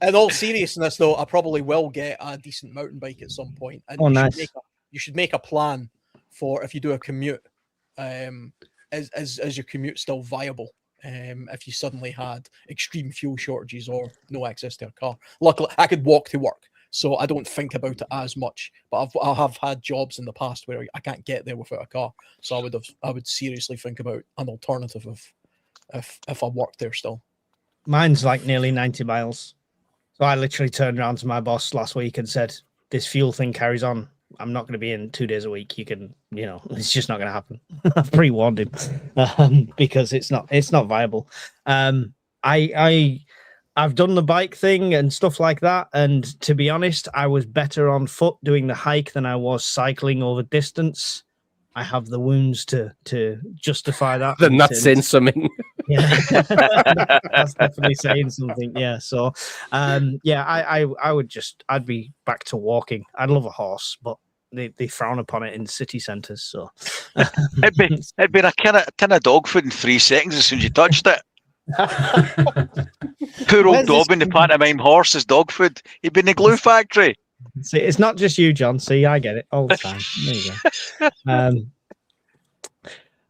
in all seriousness, though, I probably will get a decent mountain bike at some point. And you should make a plan for if you do a commute. Is your commute still viable? If you suddenly had extreme fuel shortages or no access to a car. Luckily, I could walk to work, so I don't think about it as much. But I have had jobs in the past where I can't get there without a car, so I would seriously think about an alternative if I worked there still. Mine's like nearly 90 miles. So I literally turned around to my boss last week and said, this fuel thing carries on. I'm not going to be in 2 days a week. You can, it's just not going to happen. I've pre-warned him because it's not viable. I've done the bike thing and stuff like that. And to be honest, I was better on foot doing the hike than I was cycling over distance. I have the wounds to justify that. Then that's saying something. Yeah, that's definitely saying something. Yeah. So, I'd be back to walking. I'd love a horse, but they frown upon it in city centres. So it'd be a tin of dog food in 3 seconds as soon as you touched it. Poor old Dobbin, the pantomime horse, is dog food. He'd be in the glue factory. See, it's not just you, John. See, I get it all the time. There you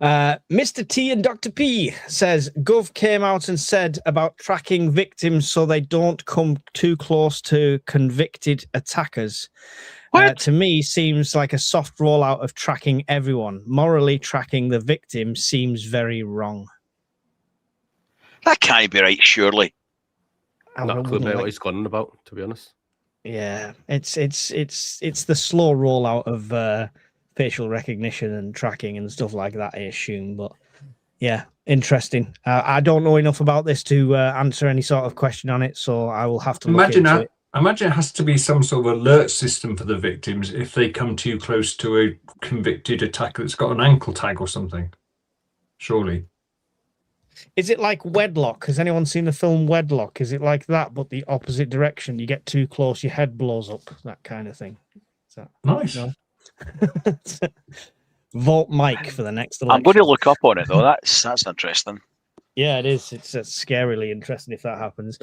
go. Mr. T and Dr. P says Gov came out and said about tracking victims so they don't come too close to convicted attackers. To me, seems like a soft rollout of tracking everyone. Morally, tracking the victim seems very wrong. That can't be right, surely. Not a clue about what he's going on about, to be honest. Yeah, it's the slow rollout of facial recognition and tracking and stuff like that, I assume. But yeah, interesting. I don't know enough about this to answer any sort of question on it, so I will have to look into it. I imagine it has to be some sort of alert system for the victims if they come too close to a convicted attacker that's got an ankle tag or something. Surely. Is it like Wedlock? Has anyone seen the film Wedlock? Is it like that, but the opposite direction? You get too close, your head blows up, that kind of thing. Nice. No? Vote Mike for the next election. I'm going to look up on it, though. That's interesting. Yeah, it is. It's scarily interesting if that happens.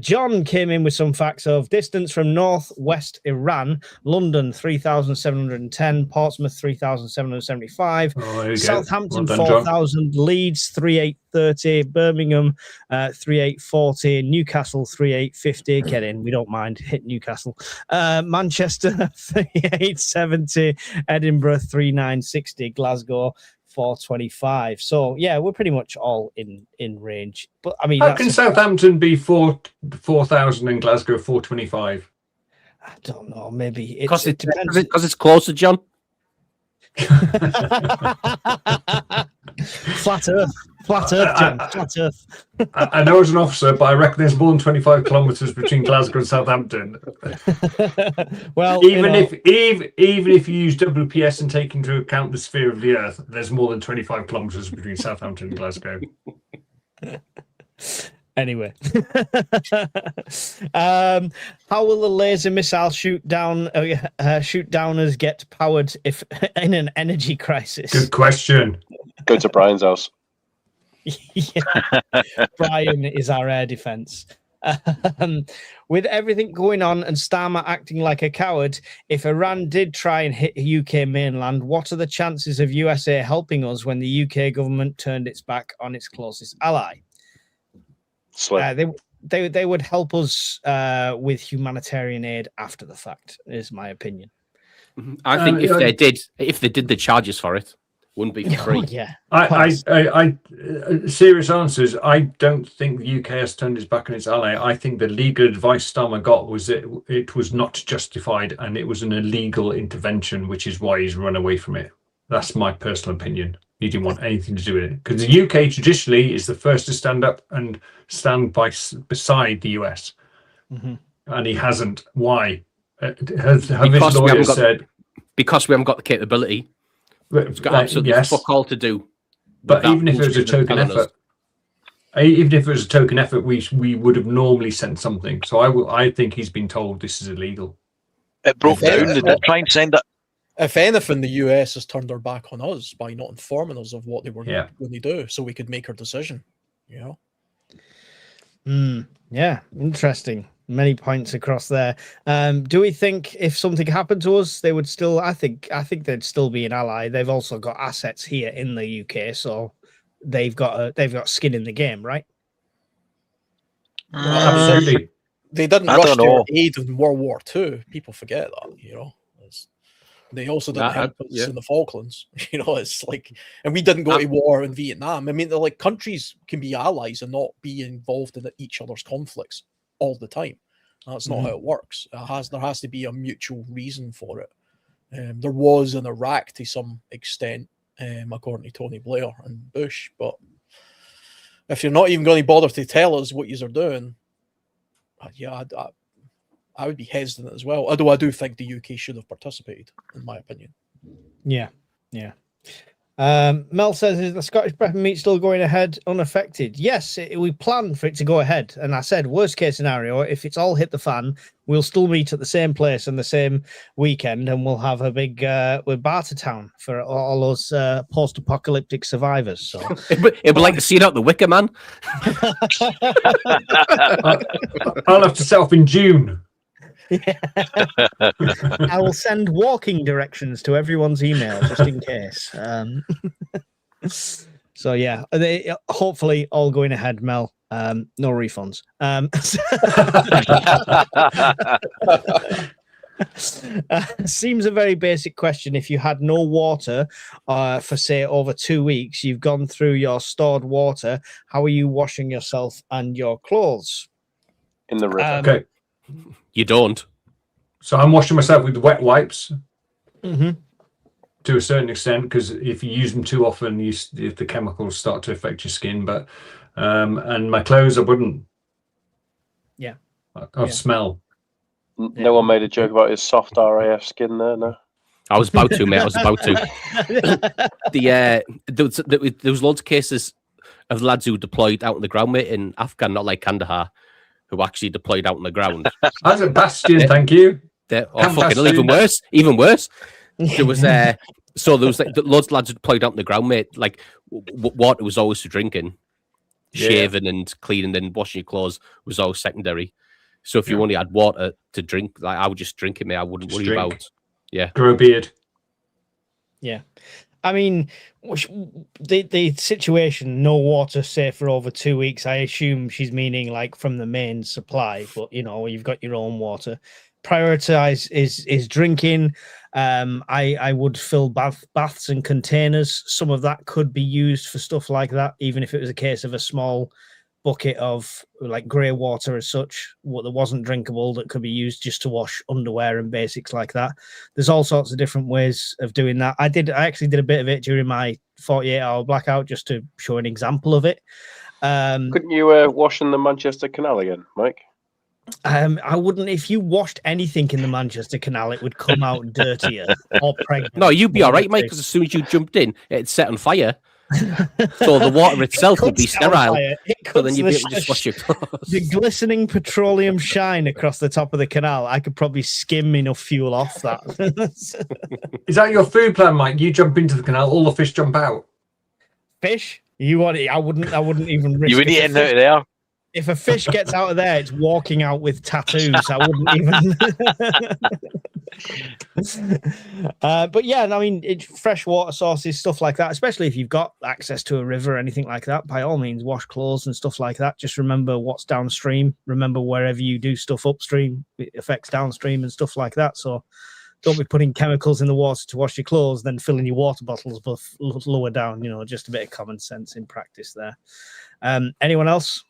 John came in with some facts of distance from northwest Iran: London 3,710, Portsmouth 3,775, Southampton 4,000, Leeds 3,830, Birmingham 3,840, Newcastle 3,850. Get in, we don't mind. Hit Newcastle. Manchester 3,870, Edinburgh 3,960, Glasgow 425. So yeah, we're pretty much all in range. But I mean, how can Southampton be 4,000 and Glasgow 425? I don't know. Maybe because it's closer, John. Flat Earth, John. Flat Earth. I know as an officer, but I reckon there's more than 25 kilometres between Glasgow and Southampton. Well, even if you use WPS and take into account the sphere of the Earth, there's more than 25 kilometres between Southampton and Glasgow. Anyway, how will the laser missile shoot downers get powered if in an energy crisis? Good question. Go to Brian's house. Yeah. Brian is our air defense. With everything going on and Starmer acting like a coward, if Iran did try and hit UK mainland, what are the chances of USA helping us when the UK government turned its back on its closest ally? They would help us with humanitarian aid after the fact, is my opinion. I think if they did the charges for it, Wouldn't be for free. Oh, yeah. Serious answers. I don't think the UK has turned its back on its ally. I think the legal advice Starmer got was that it was not justified and it was an illegal intervention, which is why he's run away from it. That's my personal opinion. He didn't want anything to do with it because the UK traditionally is the first to stand up and stand beside the US, and he hasn't. Why? Have his lawyers said? Because we haven't got the capability. It's got absolutely fuck all to do. But even if it was a token effort, we would have normally sent something. So I think he's been told this is illegal. It broke down. They did try and send it. If anything, the US has turned their back on us by not informing us of what they were going to do, so we could make our decision. You know. Yeah, interesting. Many points across there. Do we think if something happened to us, they would still? I think they'd still be an ally. They've also got assets here in the UK, so they've got skin in the game, right? Absolutely. They didn't rush to aid in World War II. People forget that, you know. They also didn't help us in the Falklands. You know, it's like, and we didn't go to war in Vietnam. I mean, they're like, countries can be allies and not be involved in each other's conflicts all the time. That's not how it works. There has to be a mutual reason for it. There was in Iraq to some extent, according to Tony Blair and Bush. But if you're not even going to bother to tell us what you are doing, I would be hesitant as well. Although I do think the UK should have participated, in my opinion. Yeah. Mel says, is the Scottish Prepper meet still going ahead unaffected? Yes, we planned for it to go ahead. And I said, worst case scenario, if it's all hit the fan, we'll still meet at the same place on the same weekend and we'll have a big barter town for all those post-apocalyptic survivors. So it'd be like the scene out the Wicker Man. I'll have to set up in June. Yeah. I will send walking directions to everyone's email just in case. So yeah, they hopefully all going ahead, Mel. No refunds. Seems a very basic question. If you had no water for say over 2 weeks, you've gone through your stored water, how are you washing yourself and your clothes? In the river. Okay. You don't. So I'm washing myself with wet wipes Mm-hmm. to a certain extent, because if you use them too often, the chemicals start to affect your skin. But and my clothes, I wouldn't. Yeah. I'd smell. No one made a joke about his soft RAF skin there, no? I was about to, mate. I was about to. There was loads of cases of lads who deployed out on the ground, mate, in Afghan, not like Kandahar, who actually deployed out on the ground. As a bastion, thank you. Fucking even worse. There was so there was like loads of lads who deployed out on the ground, mate. Like water was always for drinking, shaving and cleaning, and washing your clothes was always secondary. So if you only had water to drink, like I would just drink it, mate. I wouldn't worry about. Yeah, grow a beard. Yeah. I mean, the situation, no water, say, for over 2 weeks, I assume she's meaning like from the main supply, but you know, you've got your own water. Prioritize is drinking. I would fill baths and containers. Some of that could be used for stuff like that, even if it was a case of a small bucket of like grey water as such, what that wasn't drinkable, that could be used just to wash underwear and basics like that. There's all sorts of different ways of doing that. I actually did a bit of it during my 48-hour blackout just to show an example of it. Couldn't you wash in the Manchester Canal again, Mike? I wouldn't. If you washed anything in the Manchester Canal, it would come out dirtier or pregnant. No, you'd be all right, Mike, because as soon as you jumped in, it'd set on fire. So the water itself would be sterile. So then you'd be able to just wash your clothes. The glistening petroleum shine across the top of the canal, I could probably skim enough fuel off that. Is that your food plan, Mike? You jump into the canal, all the fish jump out. Fish? You want it? I wouldn't even risk. You would eat it out of there. If a fish gets out of there, it's walking out with tattoos. I wouldn't even. But yeah, I mean, fresh water sources, stuff like that, especially if you've got access to a river or anything like that, by all means, wash clothes and stuff like that. Just remember what's downstream. Remember wherever you do stuff upstream, it affects downstream and stuff like that. So don't be putting chemicals in the water to wash your clothes, then filling your water bottles both lower down. You know, just a bit of common sense in practice there. Anyone else?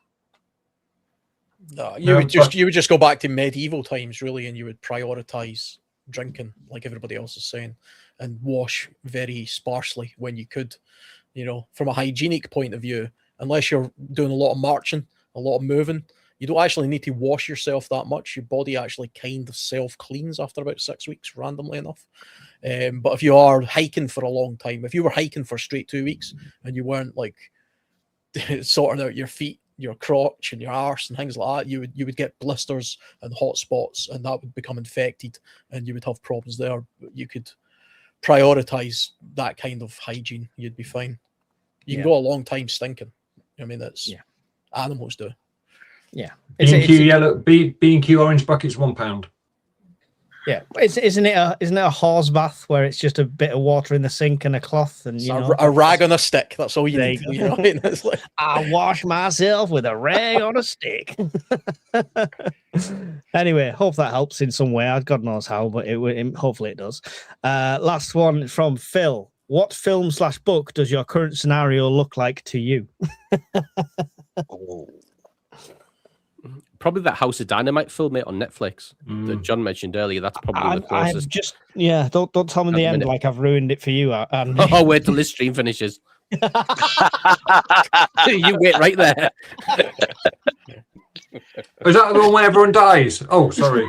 No, you would just go back to medieval times, really, and you would prioritize drinking, like everybody else is saying, and wash very sparsely when you could. You know, from a hygienic point of view, unless you're doing a lot of marching, a lot of moving, you don't actually need to wash yourself that much. Your body actually kind of self-cleans after about 6 weeks, randomly enough. But if you are hiking for a long time, if you were hiking for straight 2 weeks and you weren't like sorting out your feet, your crotch and your arse and things like that, you would get blisters and hot spots, and that would become infected and you would have problems there. You could prioritize that kind of hygiene, you'd be fine. You can go a long time stinking. I mean, that's animals do. Yeah. B&Q orange buckets, £1. Yeah, isn't it a horse bath where it's just a bit of water in the sink and a cloth and a rag on a stick? That's all you need. You know? It's like... I wash myself with a rag on a stick. Anyway, hope that helps in some way. God knows how, but hopefully it does. Last one from Phil. What film/book does your current scenario look like to you? Probably that House of Dynamite film, mate, on Netflix that John mentioned earlier. That's probably the closest. Don't tell me the end like I've ruined it for you. Oh, wait till this stream finishes. You wait right there. Is that the one where everyone dies? Oh, sorry.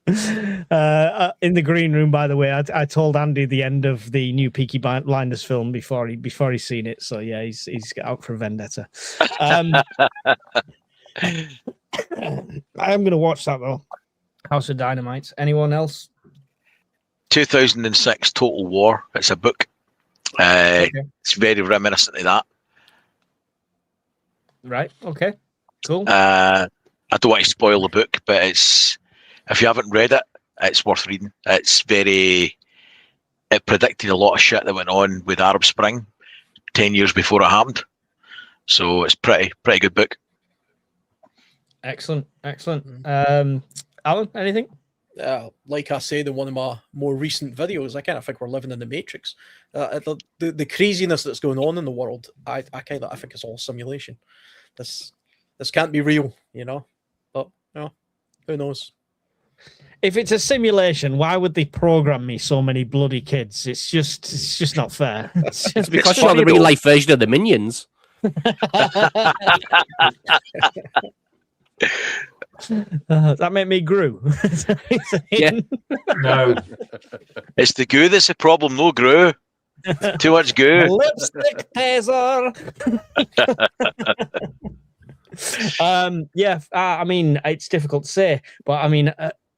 In the green room, by the way, I told Andy the end of the new Peaky Blinders film before he's seen it. So yeah, he's out for vendetta. I'm gonna watch that though. House of Dynamite. Anyone else? 2006 Total War. It's a book. It's very reminiscent of that. Right. Okay. Cool. I don't want to spoil the book, but if you haven't read it, it's worth reading. It predicted a lot of shit that went on with Arab Spring 10 years before it happened. So it's pretty good book. Excellent. Alan, anything? Like I said in one of my more recent videos, I kind of think we're living in the Matrix. The craziness that's going on in the world, I think it's all simulation. This can't be real, you know. But who knows? If it's a simulation, why would they program me so many bloody kids? It's just not fair. It's because you're the real life version of the Minions. That made me Gru. Yeah. No. It's the goo that's the problem, no Gru. Too much goo. Lipstick taser. I mean, it's difficult to say, but I mean,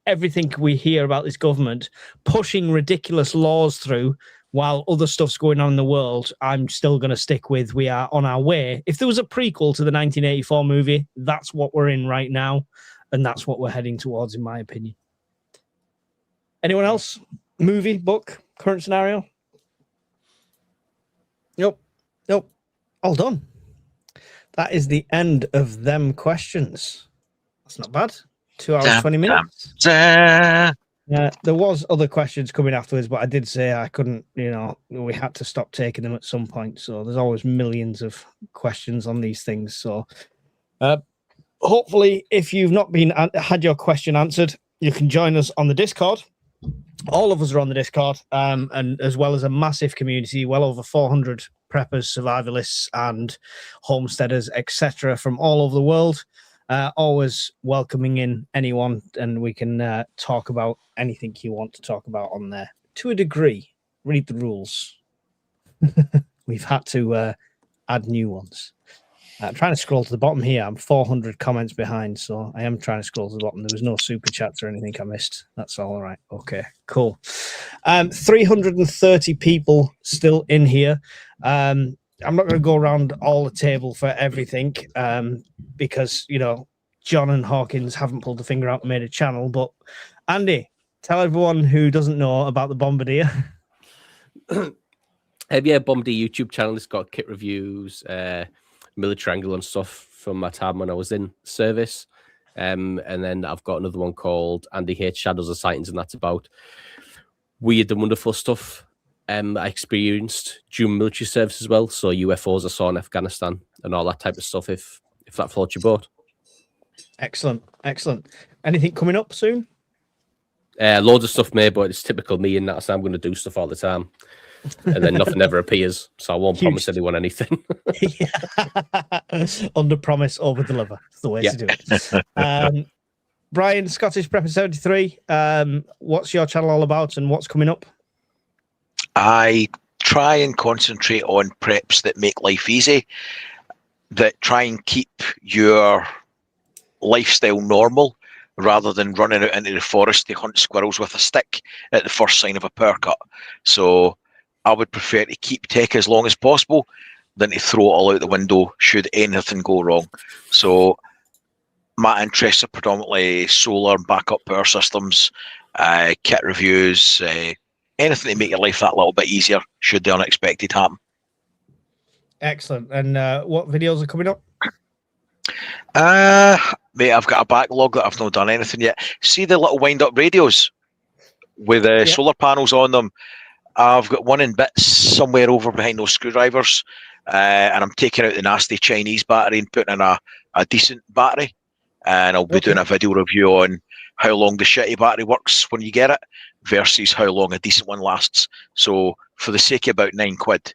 everything we hear about this government pushing ridiculous laws through while other stuff's going on in the world, I'm still going to stick with we are on our way. If there was a prequel to the 1984 movie, that's what we're in right now, and that's what we're heading towards, in my opinion. Anyone else? Movie, book, current scenario? Nope. All done. That is the end of them questions. That's not bad. 2 hours, 20 minutes. There was other questions coming afterwards, but I did say I couldn't, we had to stop taking them at some point. So there's always millions of questions on these things. So hopefully, if you've not had your question answered, you can join us on the Discord. All of us are on the Discord, and as well as a massive community, well over 400 preppers, survivalists, and homesteaders, etc., from all over the world. Always welcoming in anyone, and we can talk about anything you want to talk about on there. To a degree, read the rules. We've had to add new ones. I'm trying to scroll to the bottom here. I'm 400 comments behind, so I am trying to scroll to the bottom. There was no super chats or anything I missed. That's all right. Okay, cool. 330 people still in here. I'm not going to go around all the table for everything because, John and Hawkins haven't pulled the finger out and made a channel. But Andy, tell everyone who doesn't know about the Bombardier. Bombardier YouTube channel. It's got kit reviews, military angle and stuff from my time when I was in service. And then I've got another one called Andy Hates Shadows and Sightings, and that's about weird and wonderful stuff I experienced during military service as well. So UFOs I saw in Afghanistan and all that type of stuff, if that floats your boat. Excellent. Anything coming up soon? Loads of stuff, mate, but it's typical me in that. So I'm going to do stuff all the time, and then nothing ever appears. So I won't promise anyone anything. Under promise, over deliver. That's the way to do it. Brian, Scottish Prepper 73. What's your channel all about, and what's coming up? I try and concentrate on preps that make life easy, that try and keep your lifestyle normal, rather than running out into the forest to hunt squirrels with a stick at the first sign of a power cut. So I would prefer to keep tech as long as possible than to throw it all out the window should anything go wrong. So my interests are predominantly solar and backup power systems, kit reviews, anything to make your life that little bit easier should the unexpected happen. Excellent. And what videos are coming up? Mate, I've got a backlog that I've not done anything yet. See the little wind-up radios with solar panels on them? I've got one in bits somewhere over behind those screwdrivers, and I'm taking out the nasty Chinese battery and putting in a decent battery. And I'll be doing a video review on how long the shitty battery works when you get it versus how long a decent one lasts. So for the sake of about £9,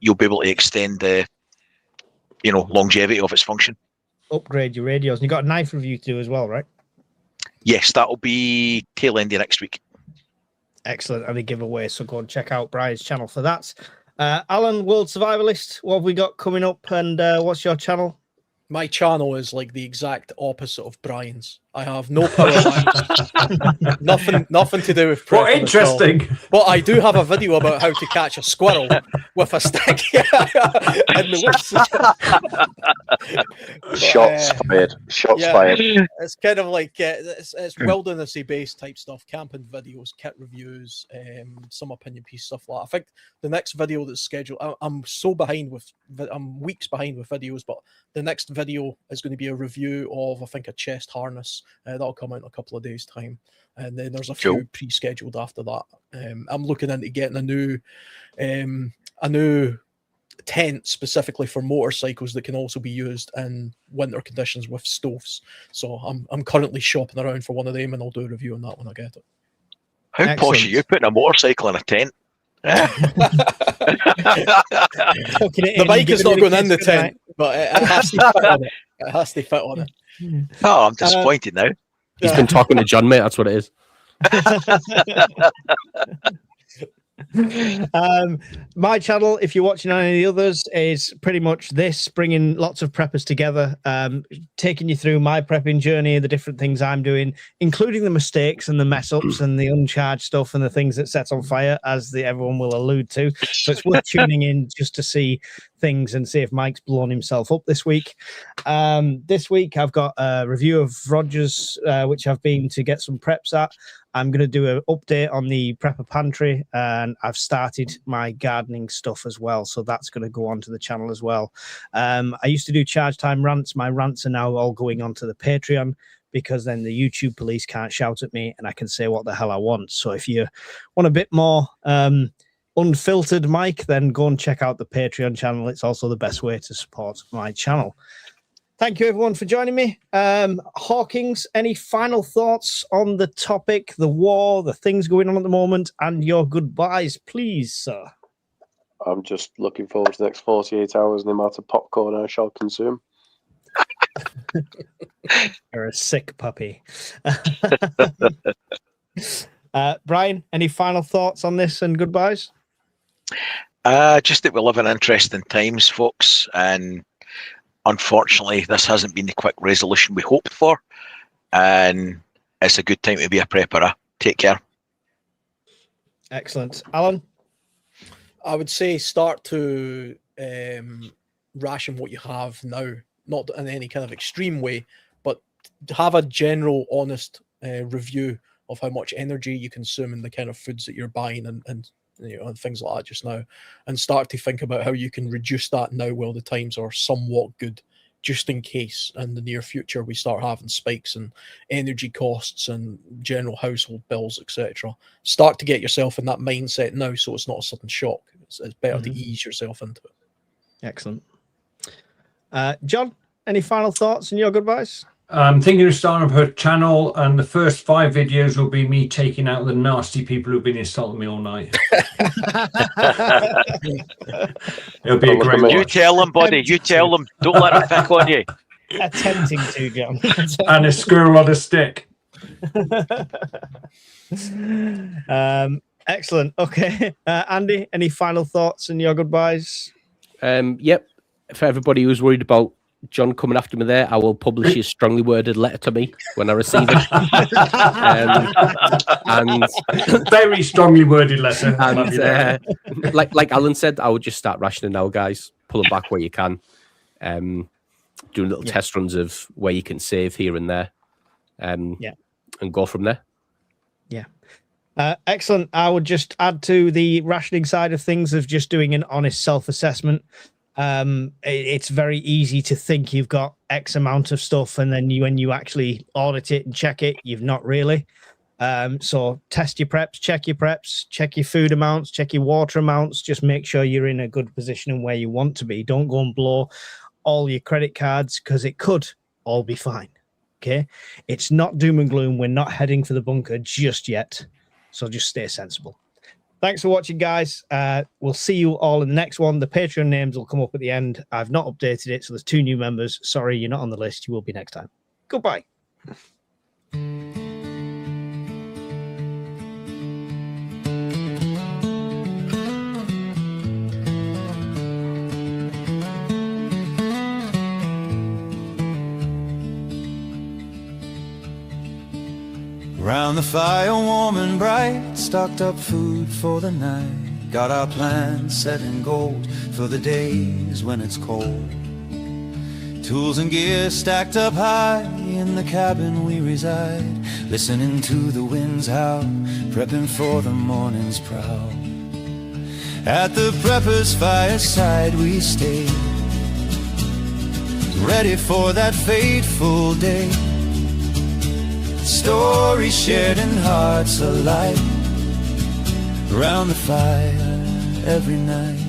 you'll be able to extend the longevity of its function. Upgrade your radios. And you got a knife review to do as well, right? Yes, that'll be tail end of next week. Excellent. And a giveaway. So go and check out Brian's channel for that. Alan, World Survivalist, what have we got coming up, and what's your channel? My channel is like the exact opposite of Brian's. I have no power lines. nothing to do with prep. What interesting. But I do have a video about how to catch a squirrel with a stick. In the woods. Shots fired. Shots fired. It's kind of like it's wildernessy based type stuff, camping videos, kit reviews, some opinion piece stuff like that. I think the next video that's scheduled, I'm weeks behind with videos, but the next video is going to be a review of, I think, a chest harness. That'll come out in a couple of days' time, and then there's a few pre-scheduled after that. I'm looking into getting a new tent specifically for motorcycles that can also be used in winter conditions with stoves. So I'm currently shopping around for one of them, and I'll do a review on that when I get it. How posh are you putting a motorcycle in a tent? The bike is not going in the tent, but it has to fit on it. It has to fit on it. Oh, I'm disappointed now. He's been talking to John, mate. That's what it is. My channel, if you're watching any of the others, is pretty much this, bringing lots of preppers together, taking you through my prepping journey, the different things I'm doing, including the mistakes and the mess ups and the uncharged stuff and the things that set on fire, as everyone will allude to. So it's worth tuning in just to see things and see if Mike's blown himself up this week. This week I've got a review of Rogers, which I've been to get some preps at. I'm going to do an update on the Prepper Pantry, and I've started my gardening stuff as well. So that's going to go onto the channel as well. I used to do charge time rants. My rants are now all going onto the Patreon, because then the YouTube police can't shout at me and I can say what the hell I want. So if you want a bit more unfiltered Mike, then go and check out the Patreon channel. It's also the best way to support my channel. Thank you, everyone, for joining me. Hawkins, any final thoughts on the topic, the war, the things going on at the moment, and your goodbyes, please, sir? I'm just looking forward to the next 48 hours and the amount of popcorn I shall consume. You're a sick puppy. Brian, any final thoughts on this and goodbyes? Just that we live in interesting times, folks, and unfortunately, this hasn't been the quick resolution we hoped for, and it's a good time to be a prepper. Take care. Excellent. Alan? I would say start to ration what you have now, not in any kind of extreme way, but have a general, honest review of how much energy you consume and the kind of foods that you're buying and things like that just now, and start to think about how you can reduce that now while the times are somewhat good, just in case in the near future we start having spikes in energy costs and general household bills, etc. Start to get yourself in that mindset now, so it's not a sudden shock. It's better to ease yourself into it. Excellent. John, any final thoughts and your goodbyes? I'm thinking of starting up her channel, and the first 5 videos will be me taking out the nasty people who've been insulting me all night. It'll be a great You watch. tell them, buddy. You tell them. Don't let them pick on you. Attempting to, John. And a squirrel on a stick. Excellent. Okay. Andy, any final thoughts and your goodbyes? Yep. For everybody who's worried about John coming after me there, I will publish his strongly worded letter to me when I receive it. And Very strongly worded letter. and like Alan said, I would just start rationing now, guys. Pulling back where you can. Doing little test runs of where you can save here and there. And go from there. Yeah. Excellent. I would just add to the rationing side of things of just doing an honest self-assessment. It's very easy to think you've got X amount of stuff, and then when you actually audit it and check it, you've not really. So test your preps, check your food amounts, check your water amounts. Just make sure you're in a good position and where you want to be. Don't go and blow all your credit cards, because it could all be fine. Okay, it's not doom and gloom. We're not heading for the bunker just yet, so just stay sensible. Thanks for watching, guys. We'll see you all in the next one. The Patreon names will come up at the end. I've not updated it, so there's 2 new members. Sorry, you're not on the list. You will be next time. Goodbye. Round the fire, warm and bright, stocked up food for the night. Got our plans set in gold for the days when it's cold. Tools and gear stacked up high in the cabin we reside, listening to the winds howl, prepping for the morning's prowl. At the prepper's fireside we stay, ready for that fateful day. Stories shared and hearts alight, round the fire every night.